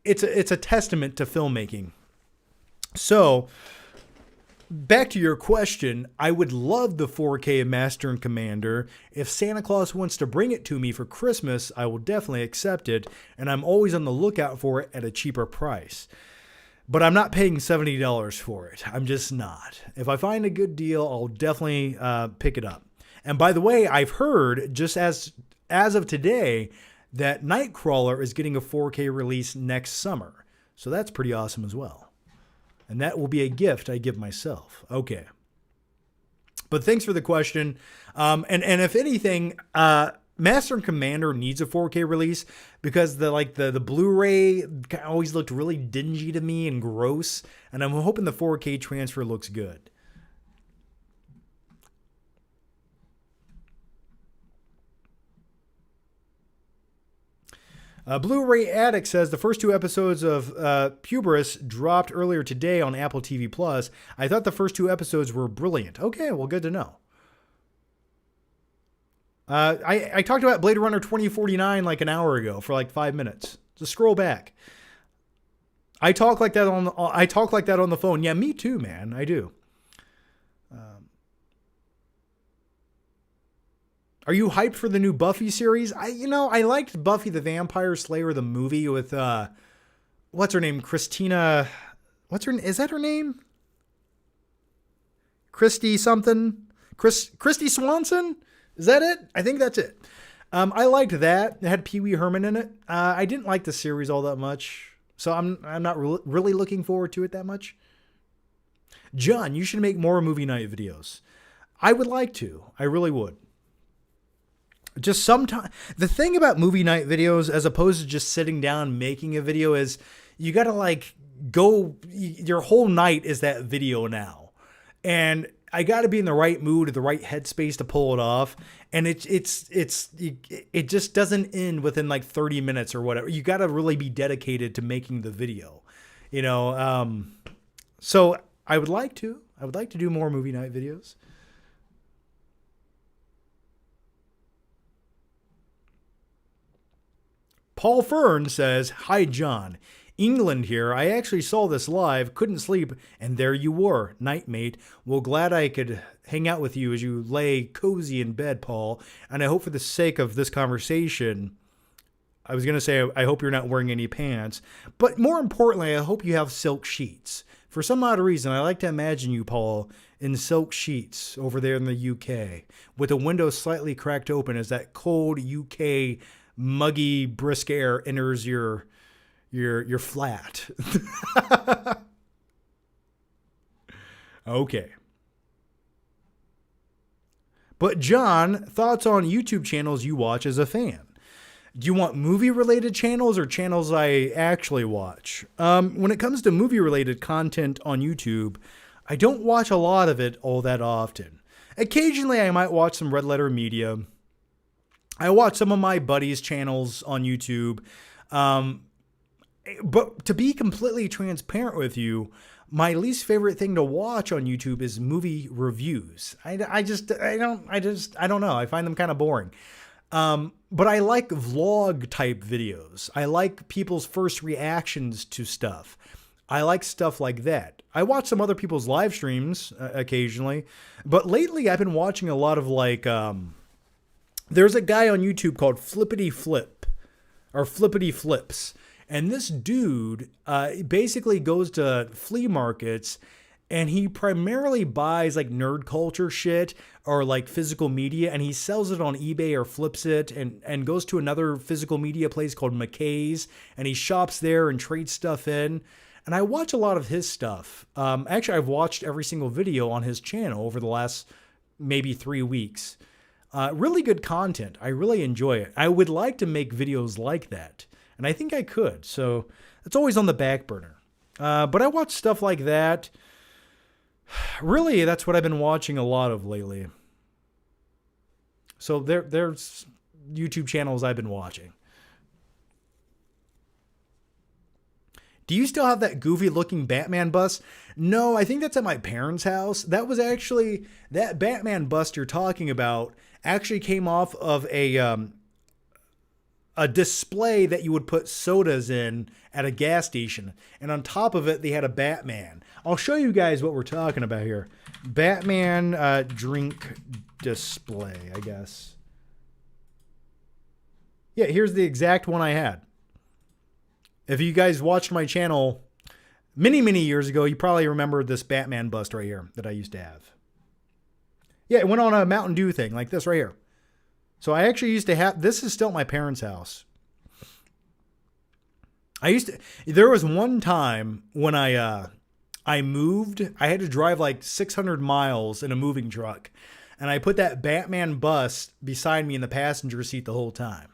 it's a testament to filmmaking. So, back to your question, I would love the 4K Master and Commander. If Santa Claus wants to bring it to me for Christmas, I will definitely accept it, and I'm always on the lookout for it at a cheaper price. But I'm not paying $70 for it. I'm just not. If I find a good deal, I'll definitely pick it up. And by the way, I've heard, just as of today, that Nightcrawler is getting a 4K release next summer. So that's pretty awesome as well. And that will be a gift I give myself. Okay. But thanks for the question. And if anything, Master and Commander needs a 4K release because the Blu-ray always looked really dingy to me and gross. And I'm hoping the 4K transfer looks good. Blu-ray Addict says the first 2 episodes of Pubris dropped earlier today on Apple TV Plus. I thought the first 2 episodes were brilliant. Okay, well, good to know. I talked about Blade Runner 2049 like an hour ago for like 5 minutes. Just scroll back. I talk like that on the phone. Yeah, me too, man. I do. Are you hyped for the new Buffy series? I liked Buffy the Vampire Slayer, the movie with, what's her name? Christina, is that her name? Christy something? Christy Swanson? Is that it? I think that's it. I liked that. It had Pee Wee Herman in it. I didn't like the series all that much, so I'm not really looking forward to it that much. John, you should make more movie night videos. I would like to. I really would. Just sometimes, the thing about movie night videos, as opposed to just sitting down making a video, is you got to your whole night is that video now. And I got to be in the right mood or the right headspace to pull it off. And it just doesn't end within like 30 minutes or whatever. You got to really be dedicated to making the video, so I would like to do more movie night videos. Paul Fern says, "Hi, John. England here. I actually saw this live, couldn't sleep, and there you were, nightmate. Well, glad I could hang out with you as you lay cozy in bed, Paul. And I hope for the sake of this conversation, I was going to say, I hope you're not wearing any pants. But more importantly, I hope you have silk sheets. For some odd reason, I like to imagine you, Paul, in silk sheets over there in the UK, with a window slightly cracked open as that cold UK muggy brisk air enters your flat. Okay. But John, thoughts on YouTube channels you watch as a fan? Do you want movie-related channels or channels I actually watch? When it comes to movie-related content on YouTube, I don't watch a lot of it all that often. Occasionally, I might watch some Red Letter Media. I watch some of my buddies' channels on YouTube. But to be completely transparent with you, my least favorite thing to watch on YouTube is movie reviews. I don't know. I find them kind of boring. But I like vlog type videos. I like people's first reactions to stuff. I like stuff like that. I watch some other people's live streams occasionally, but lately I've been watching a lot of there's a guy on YouTube called Flippity Flips. And this dude basically goes to flea markets and he primarily buys like nerd culture shit or like physical media, and he sells it on eBay or flips it and goes to another physical media place called McKay's, and he shops there and trades stuff in. And I watch a lot of his stuff. Actually, I've watched every single video on his channel over the last maybe 3 weeks. Really good content. I really enjoy it. I would like to make videos like that. And I think I could. So it's always on the back burner. But I watch stuff like that. Really, that's what I've been watching a lot of lately. So there's YouTube channels I've been watching. Do you still have that goofy looking Batman bus? No, I think that's at my parents' house. That was actually, that Batman bust you're talking about actually came off of a display that you would put sodas in at a gas station. And on top of it, they had a Batman. I'll show you guys what we're talking about here. Batman drink display, I guess. Yeah, here's the exact one I had. If you guys watched my channel many, many years ago, you probably remember this Batman bust right here that I used to have. Yeah, it went on a Mountain Dew thing like this right here. So I actually used to have, this is still at my parents' house. There was one time when I moved, I had to drive like 600 miles in a moving truck. And I put that Batman bus beside me in the passenger seat the whole time.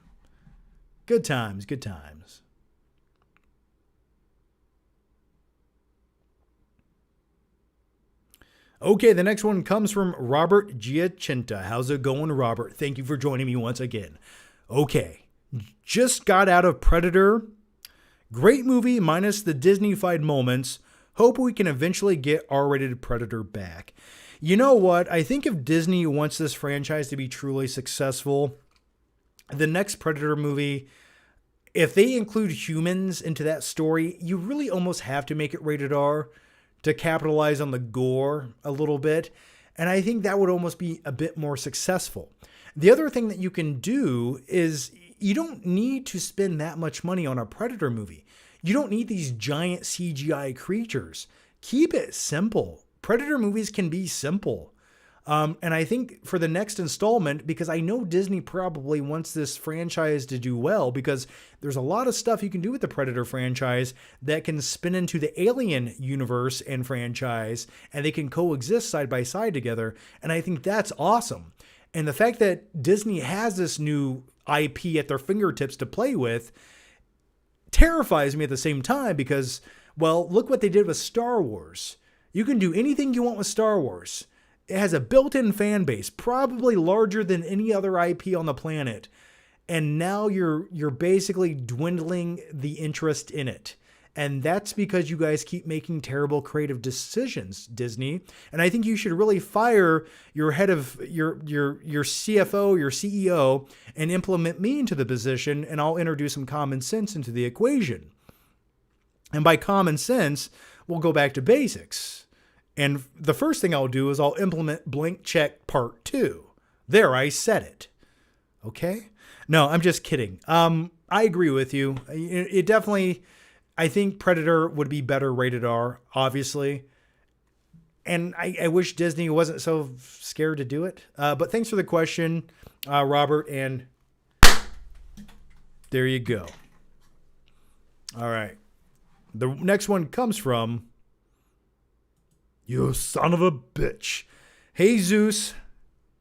Good times, good times. Okay, the next one comes from Robert Giacinta. How's it going, Robert? Thank you for joining me once again. Okay, just got out of Predator. Great movie minus the Disney-fied moments. Hope we can eventually get R-rated Predator back. You know what? I think if Disney wants this franchise to be truly successful, the next Predator movie, if they include humans into that story, you really almost have to make it rated R to capitalize on the gore a little bit. And I think that would almost be a bit more successful. The other thing that you can do is you don't need to spend that much money on a Predator movie. You don't need these giant CGI creatures. Keep it simple. Predator movies can be simple. And I think for the next installment, because I know Disney probably wants this franchise to do well, because there's a lot of stuff you can do with the Predator franchise that can spin into the Alien universe and franchise, and they can coexist side by side together. And I think that's awesome. And the fact that Disney has this new IP at their fingertips to play with terrifies me at the same time, because, well, look what they did with Star Wars. You can do anything you want with Star Wars. It has a built-in fan base, probably larger than any other IP on the planet. And now you're basically dwindling the interest in it. And that's because you guys keep making terrible creative decisions, Disney. And I think you should really fire your head of your CFO, your CEO, and implement me into the position, and I'll introduce some common sense into the equation. And by common sense, we'll go back to basics. And the first thing I'll do is I'll implement blank check part 2. There, I said it. Okay? No, I'm just kidding. I agree with you. It definitely, I think Predator would be better rated R, obviously. And I wish Disney wasn't so scared to do it. But thanks for the question, Robert. And there you go. All right. The next one comes from you son of a bitch. Hey, Zeus.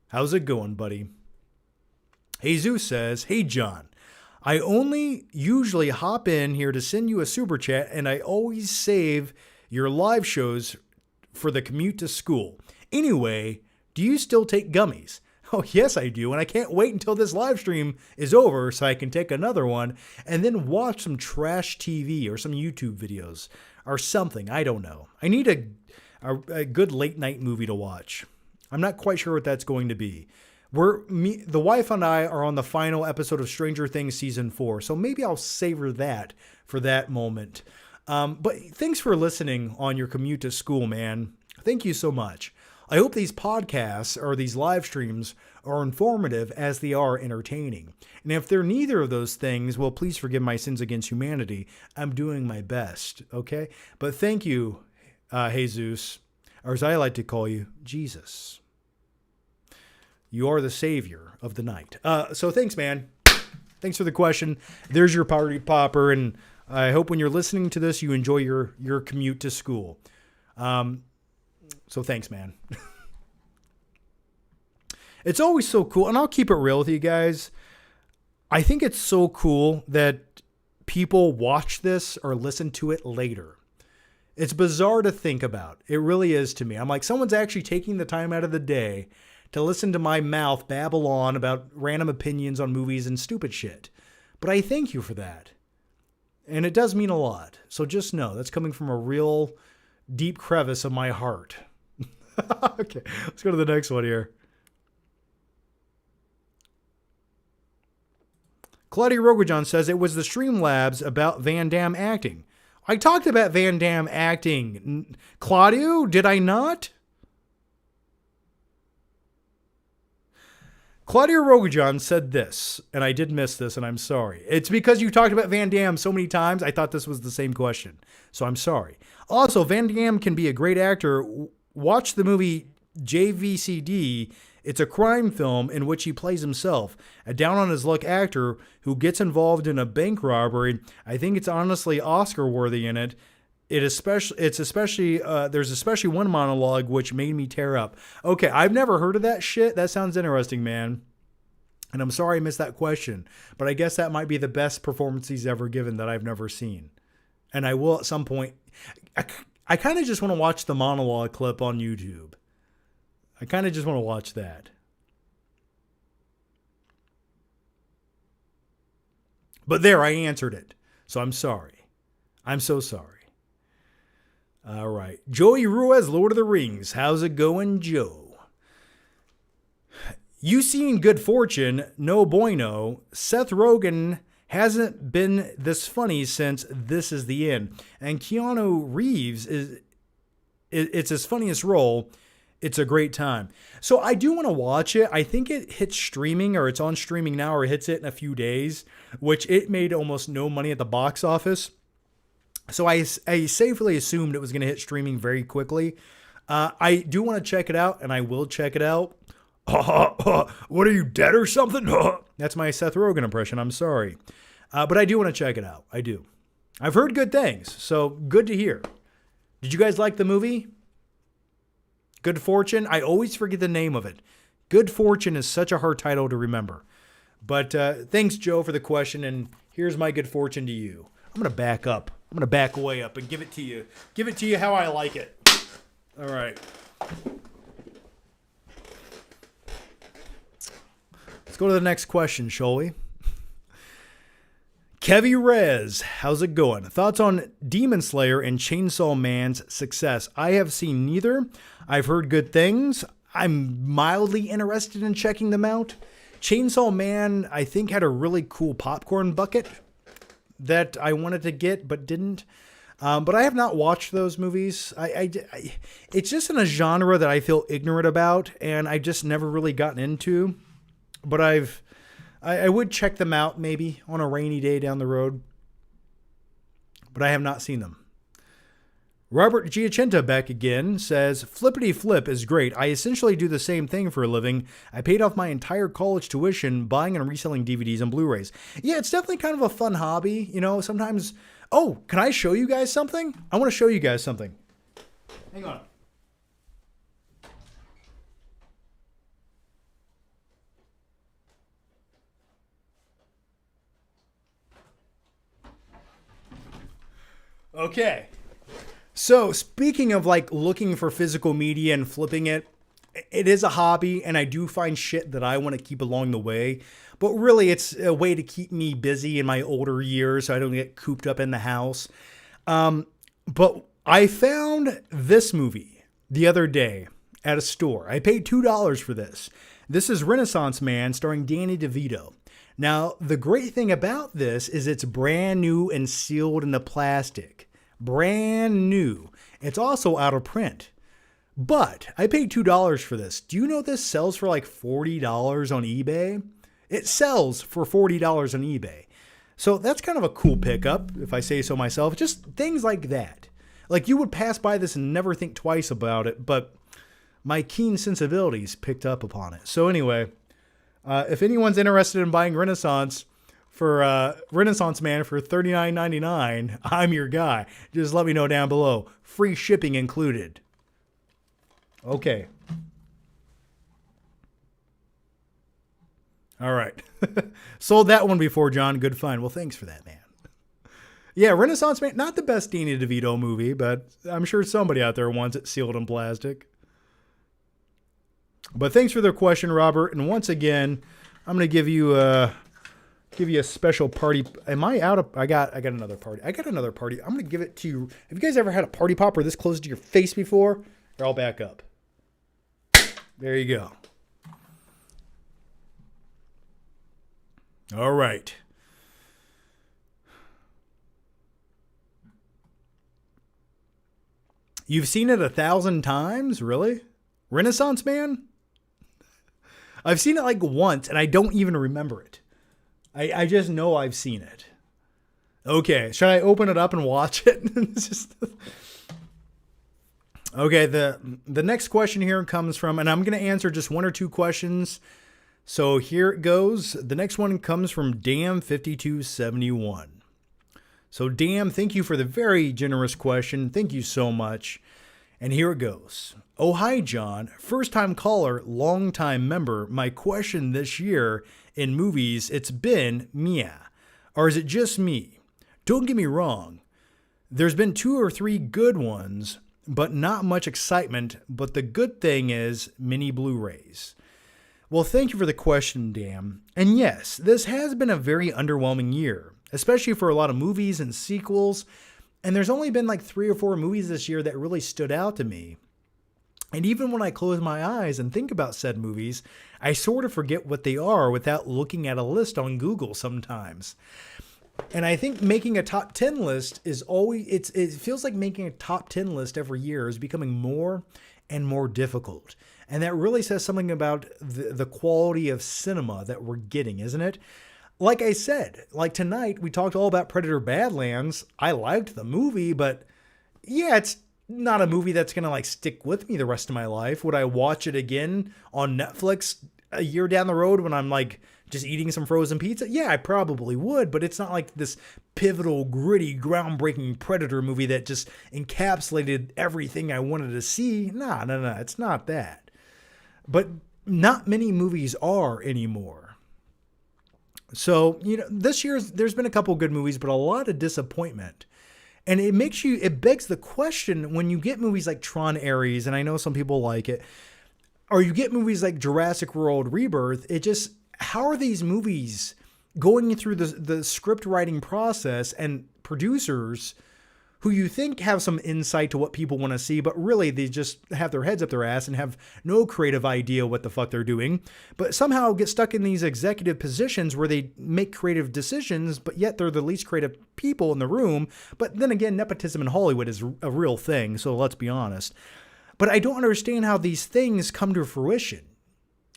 How's it going, buddy? Hey, Zeus says, hey, John. I only usually hop in here to send you a super chat, and I always save your live shows for the commute to school. Anyway, do you still take gummies? Oh, yes, I do. And I can't wait until this live stream is over so I can take another one and then watch some trash TV or some YouTube videos or something. I don't know. I need a good late night movie to watch. I'm not quite sure what that's going to be. The wife and I are on the final episode of Stranger Things season 4. So maybe I'll savor that for that moment. But thanks for listening on your commute to school, man. Thank you so much. I hope these podcasts or these live streams are informative as they are entertaining. And if they're neither of those things, well, please forgive my sins against humanity. I'm doing my best, okay? But thank you, Jesus, or as I like to call you, Jesus. You are the savior of the night. So thanks, man. Thanks for the question. There's your party popper, and I hope when you're listening to this, you enjoy your commute to school. So thanks, man. It's always so cool. And I'll keep it real with you guys. I think it's so cool that people watch this or listen to it later. It's bizarre to think about. It really is to me. I'm like, someone's actually taking the time out of the day to listen to my mouth babble on about random opinions on movies and stupid shit. But I thank you for that. And it does mean a lot. So just know that's coming from a real deep crevice of my heart. Okay, let's go to the next one here. Claudia Rogajon says it was the Streamlabs about Van Damme acting. I talked about Van Damme acting. Claudio, did I not? Claudia Rogajon said this, and I did miss this, and I'm sorry. It's because you talked about Van Damme so many times, I thought this was the same question. So I'm sorry. Also, Van Damme can be a great actor. Watch the movie JVCD. It's a crime film in which he plays himself, a down-on-his-luck actor who gets involved in a bank robbery. I think it's honestly Oscar-worthy in it. There's especially one monologue which made me tear up. Okay, I've never heard of that shit. That sounds interesting, man. And I'm sorry I missed that question, but I guess that might be the best performance he's ever given that I've never seen. And I will at some point. I kind of just want to watch the monologue clip on YouTube. I kind of just want to watch that. But there, I answered it. So I'm sorry. I'm so sorry. All right. Joey Ruiz, Lord of the Rings. How's it going, Joe? You seen Good Fortune? No bueno. Seth Rogen hasn't been this funny since This Is the End. And Keanu Reeves it's his funniest role. It's a great time. So I do want to watch it. I think it hits streaming, or it's on streaming now, or hits it in a few days, which it made almost no money at the box office. So I safely assumed it was going to hit streaming very quickly. I do want to check it out, and I will check it out. What are you, dead or something? That's my Seth Rogen impression. I'm sorry. But I do want to check it out. I do. I've heard good things, so good to hear. Did you guys like the movie? Good Fortune? I always forget the name of it. Good Fortune is such a hard title to remember. But thanks, Joe, for the question, and here's my good fortune to you. I'm going to back up. I'm going to back way up and give it to you. Give it to you how I like it. All right. Let's go to the next question, shall we? Kevy Rez, how's it going? Thoughts on Demon Slayer and Chainsaw Man's success? I have seen neither. I've heard good things. I'm mildly interested in checking them out. Chainsaw Man, I think, had a really cool popcorn bucket that I wanted to get but didn't. But I have not watched those movies. It's just in a genre that I feel ignorant about, and I just never really gotten into. But I would check them out maybe on a rainy day down the road. But I have not seen them. Robert Giacinta back again says, Flippity Flip is great. I essentially do the same thing for a living. I paid off my entire college tuition buying and reselling DVDs and Blu-rays. Yeah, it's definitely kind of a fun hobby. You know, sometimes... Oh, can I show you guys something? I want to show you guys something. Hang on. Okay. So, speaking of like looking for physical media and flipping it, it is a hobby and I do find shit that I want to keep along the way. But really, it's a way to keep me busy in my older years so I don't get cooped up in the house. But I found this movie the other day at a store. I paid $2 for this. This is Renaissance Man starring Danny DeVito. Now, the great thing about this is it's brand new and sealed in the plastic. Brand new. It's also out of print. But I paid $2 for this. Do you know this sells for like $40 on eBay? It sells for $40 on eBay. So that's kind of a cool pickup, if I say so myself. Just things like that. Like you would pass by this and never think twice about it, but my keen sensibilities picked up upon it. So anyway, if anyone's interested in buying Renaissance for Renaissance Man for $39.99, I'm your guy. Just let me know down below. Free shipping included. Okay. All right. Sold that one before, John. Good find. Well, thanks for that, man. Yeah, Renaissance Man, not the best Danny DeVito movie, but I'm sure somebody out there wants it sealed in plastic. But thanks for the question, Robert. And once again, I'm going to give you a special party. Am I out of... I got another party. I got another party. I'm going to give it to you. Have you guys ever had a party popper this close to your face before? Here, I'll back up. There you go. All right. You've seen it 1,000 times? Really? Renaissance Man? I've seen it like once, and I don't even remember it. I just know I've seen it. Okay, should I open it up and watch it? Okay, the next question here comes from, and I'm going to answer just one or two questions. So here it goes. The next one comes from Damme5271. So Damme, thank you for the very generous question. Thank you so much. And here it goes. Oh, hi, John. First-time caller, long-time member. My question this year in movies, it's been Mia. Or is it just me? Don't get me wrong. There's been 2 or 3 good ones, but not much excitement. But the good thing is mini Blu-rays. Well, thank you for the question, Damme. And yes, this has been a very underwhelming year, especially for a lot of movies and sequels. And there's only been like 3 or 4 movies this year that really stood out to me. And even when I close my eyes and think about said movies, I sort of forget what they are without looking at a list on Google sometimes. And I think making a top 10 list is always, it feels like making a top 10 list every year is becoming more and more difficult. And that really says something about the quality of cinema that we're getting, isn't it? Like I said, like tonight, we talked all about Predator Badlands. I liked the movie, but yeah, it's not a movie that's going to like stick with me the rest of my life. Would I watch it again on Netflix a year down the road when I'm like just eating some frozen pizza? Yeah, I probably would, but it's not like this pivotal, gritty, groundbreaking Predator movie that just encapsulated everything I wanted to see. No, it's not that. But not many movies are anymore. So, you know, this year there's been a couple good movies, but a lot of disappointment. And it begs the question when you get movies like Tron Ares, and I know some people like it, or you get movies like Jurassic World Rebirth, how are these movies going through the script writing process and producers who you think have some insight to what people want to see, but really they just have their heads up their ass and have no creative idea what the fuck they're doing, but somehow get stuck in these executive positions where they make creative decisions, but yet they're the least creative people in the room. But then again, nepotism in Hollywood is a real thing, so let's be honest. But I don't understand how these things come to fruition.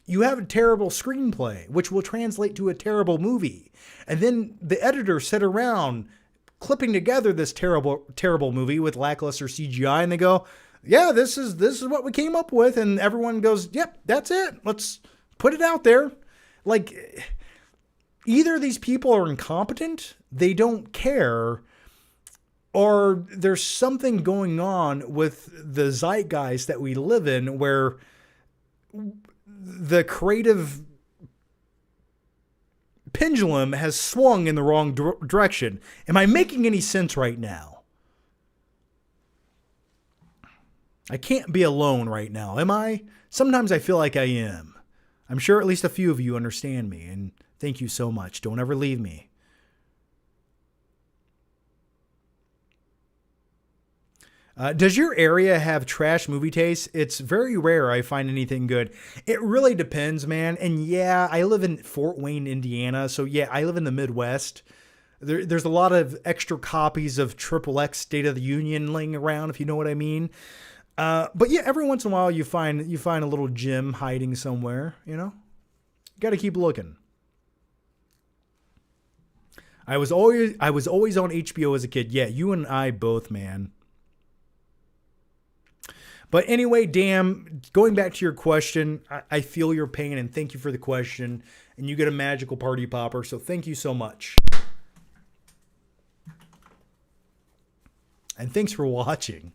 You have a terrible screenplay, which will translate to a terrible movie. And then the editors sit around clipping together this terrible movie with lackluster CGI, and they go, yeah, this is what we came up with, and everyone goes, yep, that's it. Let's put it out there. Like, either these people are incompetent, they don't care, or there's something going on with the zeitgeist that we live in where the creative pendulum has swung in the wrong direction. Am I making any sense right now? I can't be alone right now, am I? Sometimes I feel like I am. I'm sure at least a few of you understand me, and thank you so much. Don't ever leave me. Does your area have trash movie taste? It's very rare I find anything good. It really depends, man. And yeah, I live in Fort Wayne, Indiana. So yeah, I live in the Midwest. There's a lot of extra copies of XXX State of the Union laying around, if you know what I mean. But yeah, every once in a while you find a little gem hiding somewhere, you know? Got to keep looking. I was always on HBO as a kid. Yeah, you and I both, man. But anyway, Damme, going back to your question, I feel your pain, and thank you for the question. And you get a magical party popper, so thank you so much. And thanks for watching.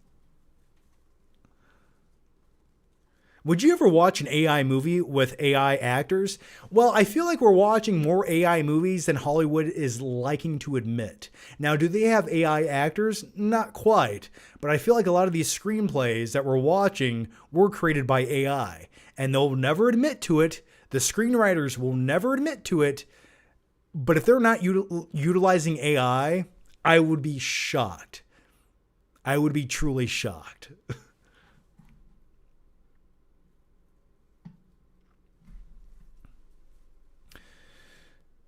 Would you ever watch an AI movie with AI actors? Well, I feel like we're watching more AI movies than Hollywood is liking to admit. Now, do they have AI actors? Not quite. But I feel like a lot of these screenplays that we're watching were created by AI. And they'll never admit to it. The screenwriters will never admit to it. But if they're not utilizing AI, I would be shocked. I would be truly shocked.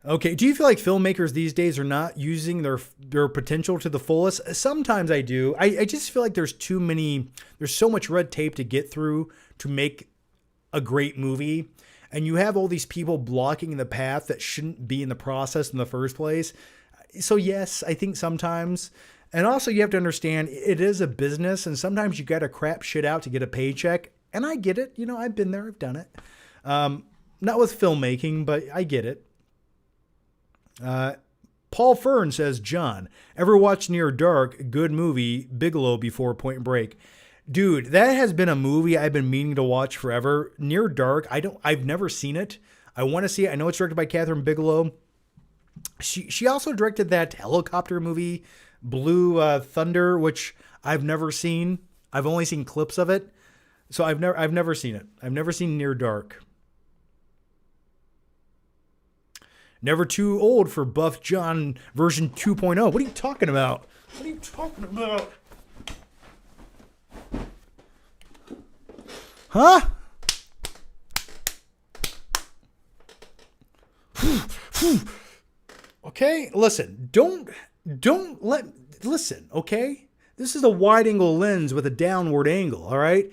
Okay, do you feel like filmmakers these days are not using their potential to the fullest? Sometimes I do. I just feel like there's so much red tape to get through to make a great movie. And you have all these people blocking the path that shouldn't be in the process in the first place. So yes, I think sometimes. And also you have to understand it is a business, and sometimes you got to crap shit out to get a paycheck. And I get it. You know, I've been there. I've done it. Not with filmmaking, but I get it. Paul Fern says, John, ever watched Near Dark? Good movie. Bigelow before Point Break. Dude, that has been a movie I've been meaning to watch forever. Near Dark. I've never seen it. I want to see it. I know it's directed by Catherine Bigelow. She also directed that helicopter movie, Blue Thunder, which I've never seen. I've only seen clips of it. So I've never seen it. I've never seen Near Dark. Never too old for Buff John version 2.0. What are you talking about? What are you talking about? Huh? Okay, listen. Listen, okay? This is a wide angle lens with a downward angle, all right?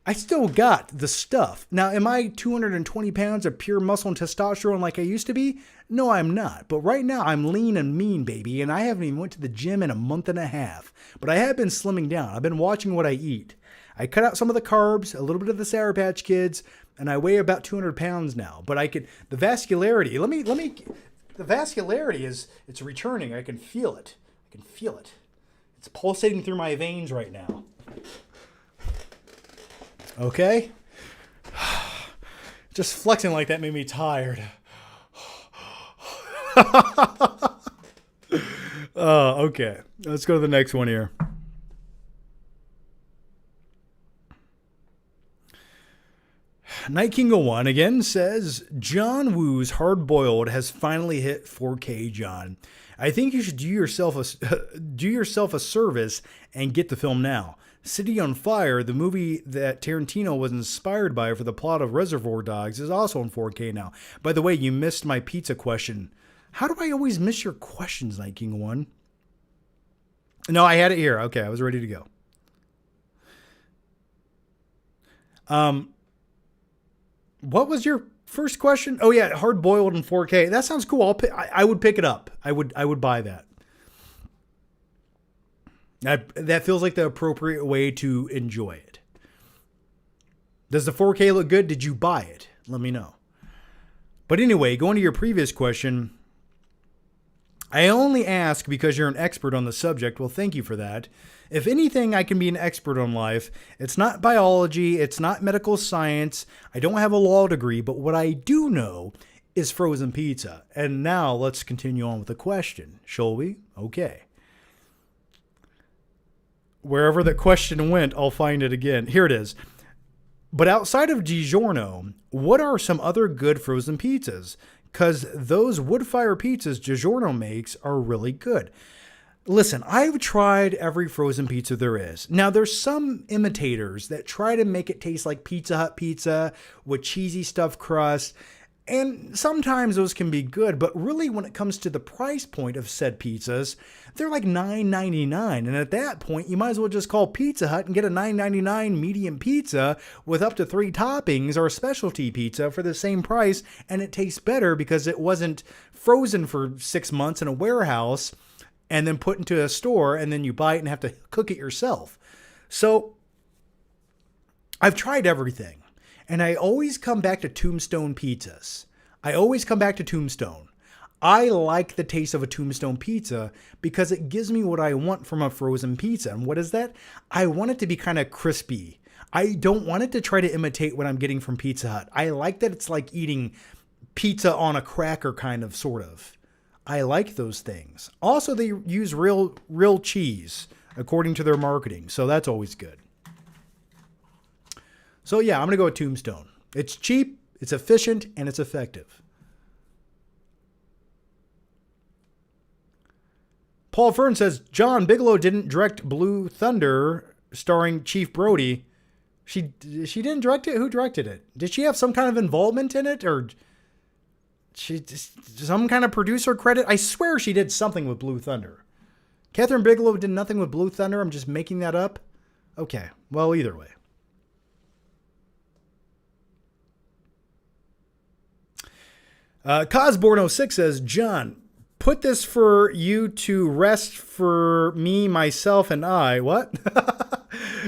I still got the stuff. Now, am I 220 pounds of pure muscle and testosterone like I used to be? No, I'm not. But right now, I'm lean and mean, baby, and I haven't even went to the gym in a month and a half. But I have been slimming down. I've been watching what I eat. I cut out some of the carbs, a little bit of the Sour Patch Kids, and I weigh about 200 pounds now. But the vascularity, the vascularity it's returning. I can feel it. It's pulsating through my veins right now. Okay? Just flexing like that made me tired. Okay. Let's go to the next one here. Night King 01 again says, John Woo's Hard Boiled has finally hit 4K, John. I think you should do yourself a service and get the film now. City on Fire, the movie that Tarantino was inspired by for the plot of Reservoir Dogs, is also in 4K now. By the way, you missed my pizza question. How do I always miss your questions, Night King 1? No, I had it here. Okay, I was ready to go. What was your first question? Oh yeah, Hard Boiled in 4K. That sounds cool. I would pick it up. I would buy that. That feels like the appropriate way to enjoy it. Does the 4K look good? Did you buy it? Let me know. But anyway, going to your previous question, I only ask because you're an expert on the subject. Well, thank you for that. If anything, I can be an expert on life. It's not biology. It's not medical science. I don't have a law degree, but what I do know is frozen pizza. And now let's continue on with the question, shall we? Okay. Wherever the question went, I'll find it again. Here it is. But outside of DiGiorno, what are some other good frozen pizzas? Because those wood fire pizzas DiGiorno makes are really good. Listen, I've tried every frozen pizza there is. Now, there's some imitators that try to make it taste like Pizza Hut pizza with cheesy stuffed crust. And sometimes those can be good, but really when it comes to the price point of said pizzas, they're like $9.99. And at that point, you might as well just call Pizza Hut and get a $9.99 medium pizza with up to 3 toppings or a specialty pizza for the same price. And it tastes better because it wasn't frozen for 6 months in a warehouse and then put into a store and then you buy it and have to cook it yourself. So I've tried everything. And I always come back to Tombstone pizzas. I like the taste of a Tombstone pizza because it gives me what I want from a frozen pizza. And what is that? I want it to be kind of crispy. I don't want it to try to imitate what I'm getting from Pizza Hut. I like that it's like eating pizza on a cracker kind of, sort of. I like those things. Also, they use real cheese according to their marketing. So that's always good. So yeah, I'm going to go with Tombstone. It's cheap, it's efficient, and it's effective. Paul Fern says, John Bigelow didn't direct Blue Thunder starring Chief Brody. She didn't direct it? Who directed it? Did she have some kind of involvement in it? Or some kind of producer credit? I swear she did something with Blue Thunder. Catherine Bigelow did nothing with Blue Thunder? I'm just making that up? Okay, well, either way. Cosborn06 says, John, put this for you to rest for me, myself, and I. What?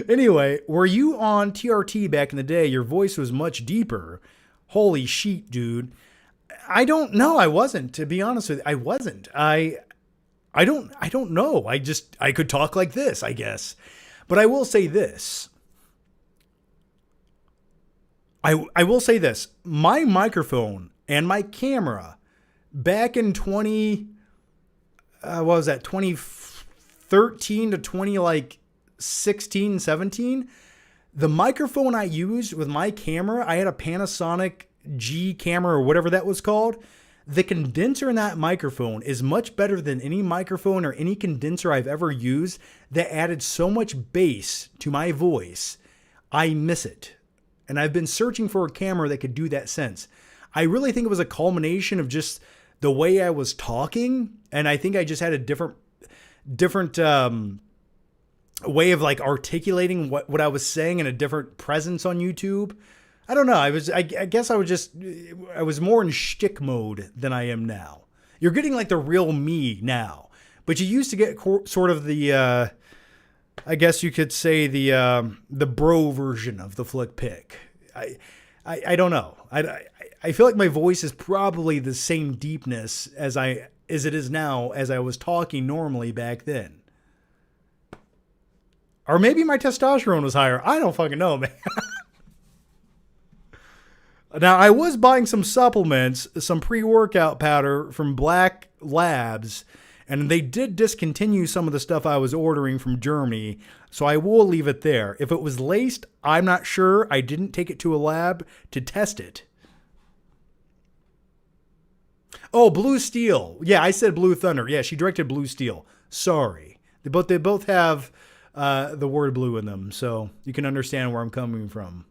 Anyway, were you on TRT back in the day? Your voice was much deeper. Holy shit, dude. I don't know. I wasn't, to be honest with you. I wasn't. I don't know. I could talk like this, I guess. But I will say this. I will say this. My microphone and my camera back in 2013 to 2016, 17, the microphone I used with my camera, I had a Panasonic G camera or whatever that was called. The condenser in that microphone is much better than any microphone or any condenser I've ever used that added so much bass to my voice. I miss it. And I've been searching for a camera that could do that since. I really think it was a culmination of just the way I was talking. And I think I just had a different way of like articulating what I was saying and a different presence on YouTube. I don't know. I guess I was more in shtick mode than I am now. You're getting like the real me now, but you used to get sort of the, I guess you could say the bro version of the Flick Pick. I don't know. I feel like my voice is probably the same deepness as it is now as I was talking normally back then. Or maybe my testosterone was higher. I don't fucking know, man. Now, I was buying some supplements, some pre-workout powder from Black Labs, and they did discontinue some of the stuff I was ordering from Germany, so I will leave it there. If it was laced, I'm not sure. I didn't take it to a lab to test it. Oh, Blue Steel. Yeah, I said Blue Thunder. Yeah, she directed Blue Steel. Sorry. They both have the word blue in them, so you can understand where I'm coming from.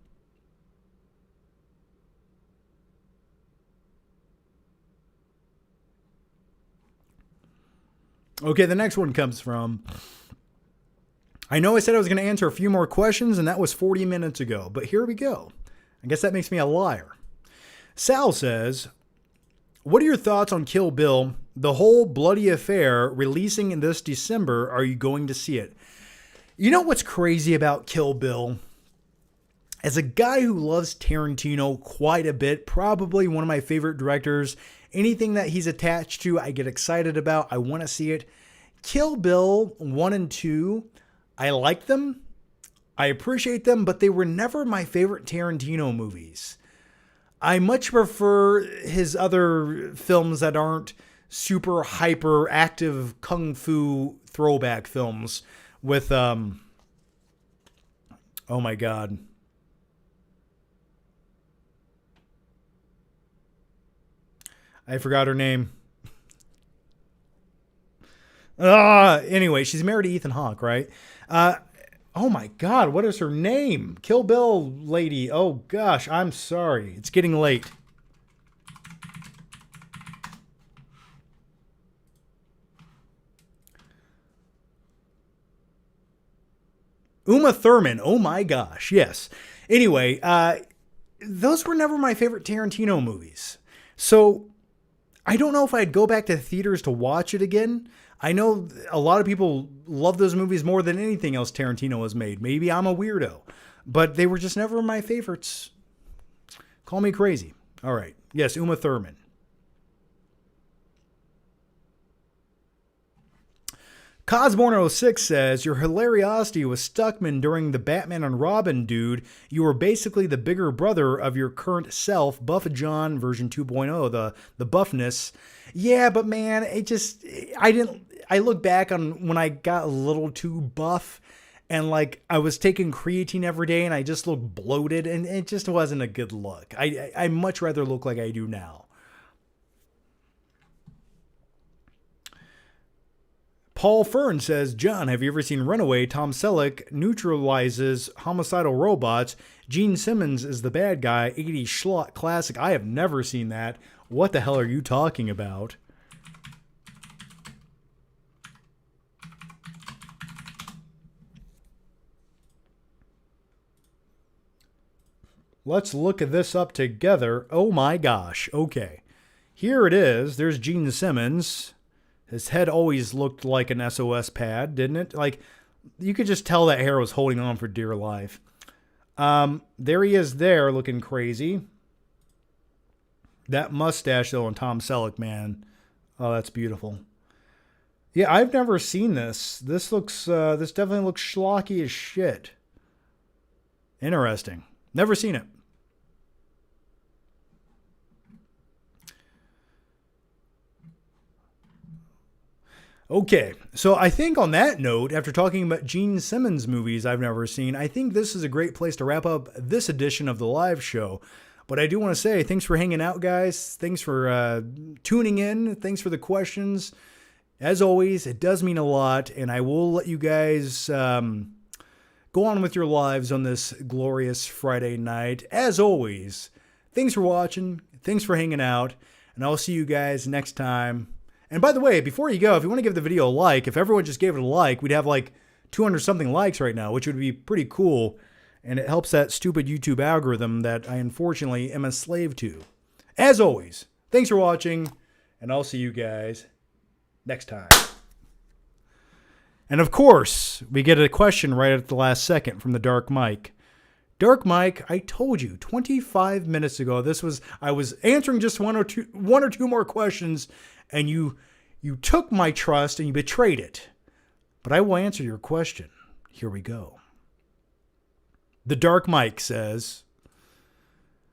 Okay, the next one comes from... I know I said I was going to answer a few more questions, and that was 40 minutes ago, but here we go. I guess that makes me a liar. Sal says, what are your thoughts on Kill Bill The Whole Bloody Affair, releasing in this December. Are you going to see it? You know what's crazy about Kill Bill? As a guy who loves Tarantino quite a bit, probably one of my favorite directors, anything that he's attached to, I get excited about. I want to see it. Kill Bill 1 and 2, I like them. I appreciate them, but they were never my favorite Tarantino movies. I much prefer his other films that aren't super hyper active kung fu throwback films with, oh my God. I forgot her name. Anyway, she's married to Ethan Hawke, right? Oh my God, what is her name? Kill Bill lady. Oh gosh, I'm sorry. It's getting late. Uma Thurman. Oh my gosh, yes. Anyway, those were never my favorite Tarantino movies. So I don't know if I'd go back to theaters to watch it again. I know a lot of people love those movies more than anything else Tarantino has made. Maybe I'm a weirdo, but they were just never my favorites. Call me crazy. All right. Yes, Uma Thurman. Cosborn06 says, your hilariosity was Stuckman during the Batman and Robin, dude. You were basically the bigger brother of your current self, Buff John version 2.0, the buffness. Yeah, but man, I look back on when I got a little too buff and like I was taking creatine every day and I just looked bloated and it just wasn't a good look. I much rather look like I do now. Paul Fern says, John, have you ever seen Runaway? Tom Selleck neutralizes homicidal robots. Gene Simmons is the bad guy. 80s schlock classic. I have never seen that. What the hell are you talking about? Let's look at this up together. Oh my gosh. Okay. Here it is. There's Gene Simmons. His head always looked like an SOS pad, didn't it? Like, you could just tell that hair was holding on for dear life. There he is there, looking crazy. That mustache, though, on Tom Selleck, man. Oh, that's beautiful. Yeah, I've never seen this. This definitely looks schlocky as shit. Interesting. Never seen it. Okay, so I think on that note, after talking about Gene Simmons movies I've never seen, I think this is a great place to wrap up this edition of the live show. But I do want to say thanks for hanging out, guys. Thanks for tuning in. Thanks for the questions. As always, it does mean a lot, and I will let you guys go on with your lives on this glorious Friday night. As always, thanks for watching. Thanks for hanging out, and I'll see you guys next time. And by the way, before you go, if you want to give the video a like, if everyone just gave it a like, we'd have like 200 something likes right now, which would be pretty cool. And it helps that stupid YouTube algorithm that I unfortunately am a slave to. As always, thanks for watching, and I'll see you guys next time. And of course, we get a question right at the last second from the Dark Mike. Dark Mike, I told you 25 minutes ago, I was answering just one or two more questions, and you took my trust and you betrayed it. But I will answer your question. Here we go. The Dark Mike says,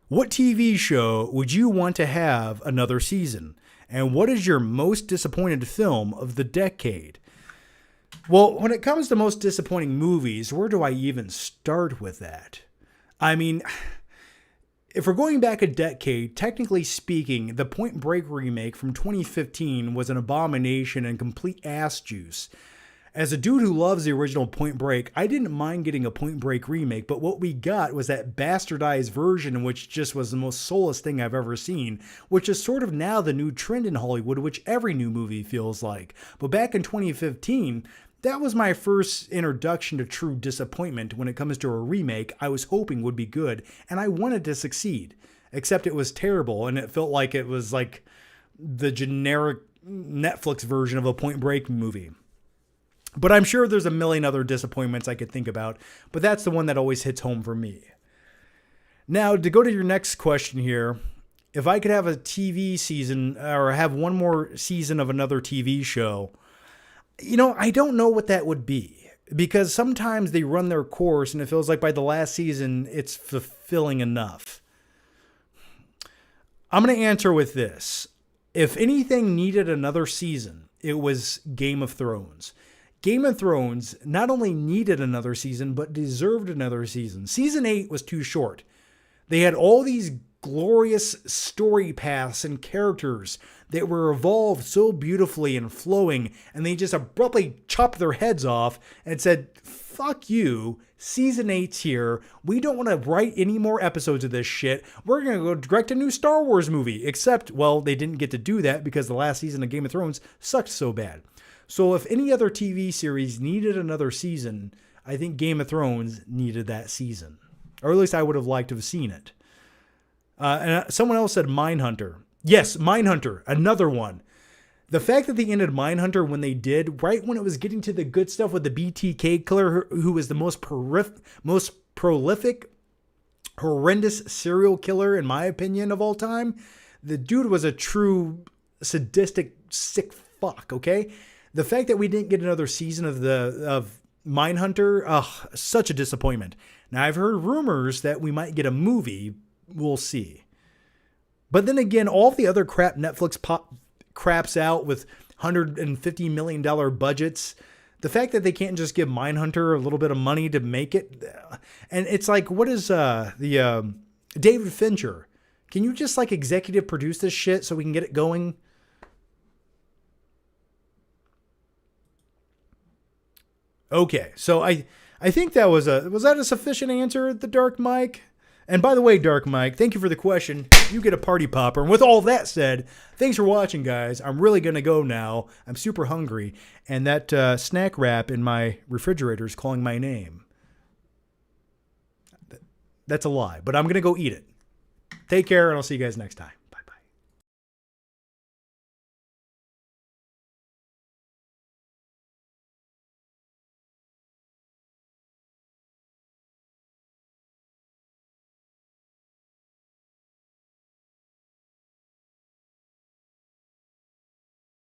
what TV show would you want to have another season? And what is your most disappointed film of the decade? Well, when it comes to most disappointing movies, where do I even start with that? I mean, if we're going back a decade, technically speaking, the Point Break remake from 2015 was an abomination and complete ass juice. As a dude who loves the original Point Break, I didn't mind getting a Point Break remake, but what we got was that bastardized version, which just was the most soulless thing I've ever seen, which is sort of now the new trend in Hollywood, which every new movie feels like. But back in 2015, that was my first introduction to true disappointment when it comes to a remake I was hoping would be good, and I wanted to succeed. Except it was terrible, and it felt like it was like the generic Netflix version of a Point Break movie. But I'm sure there's a million other disappointments I could think about, but that's the one that always hits home for me. Now, to go to your next question here, if I could have a TV season or have one more season of another TV show, I don't know what that would be, because sometimes they run their course and it feels like by the last season, it's fulfilling enough. I'm going to answer with this. If anything needed another season, it was Game of Thrones. Game of Thrones not only needed another season, but deserved another season. Season 8 was too short. They had all these glorious story paths and characters that were evolved so beautifully and flowing, and they just abruptly chopped their heads off and said, fuck you, season 8's here. We don't want to write any more episodes of this shit. We're going to go direct a new Star Wars movie. Except, well, they didn't get to do that because the last season of Game of Thrones sucked so bad. So if any other TV series needed another season, I think Game of Thrones needed that season. Or at least I would have liked to have seen it. And someone else said Mindhunter. Yes, Mindhunter, another one. The fact that they ended Mindhunter when they did, right when it was getting to the good stuff with the BTK killer, who was the most prolific, horrendous serial killer, in my opinion, of all time. The dude was a true sadistic, sick fuck, okay? The fact that we didn't get another season of Mindhunter, such a disappointment. Now, I've heard rumors that we might get a movie. We'll see. But then again, all the other crap Netflix craps out with $150 million budgets, the fact that they can't just give Mindhunter a little bit of money to make it, and it's like, what is the David Fincher? Can you just like executive produce this shit so we can get it going? Okay, so I think that was that a sufficient answer, the Dark Mike? And by the way, Dark Mike, thank you for the question. You get a party popper. And with all that said, thanks for watching, guys. I'm really going to go now. I'm super hungry. And that snack wrap in my refrigerator is calling my name. That's a lie, but I'm going to go eat it. Take care, and I'll see you guys next time.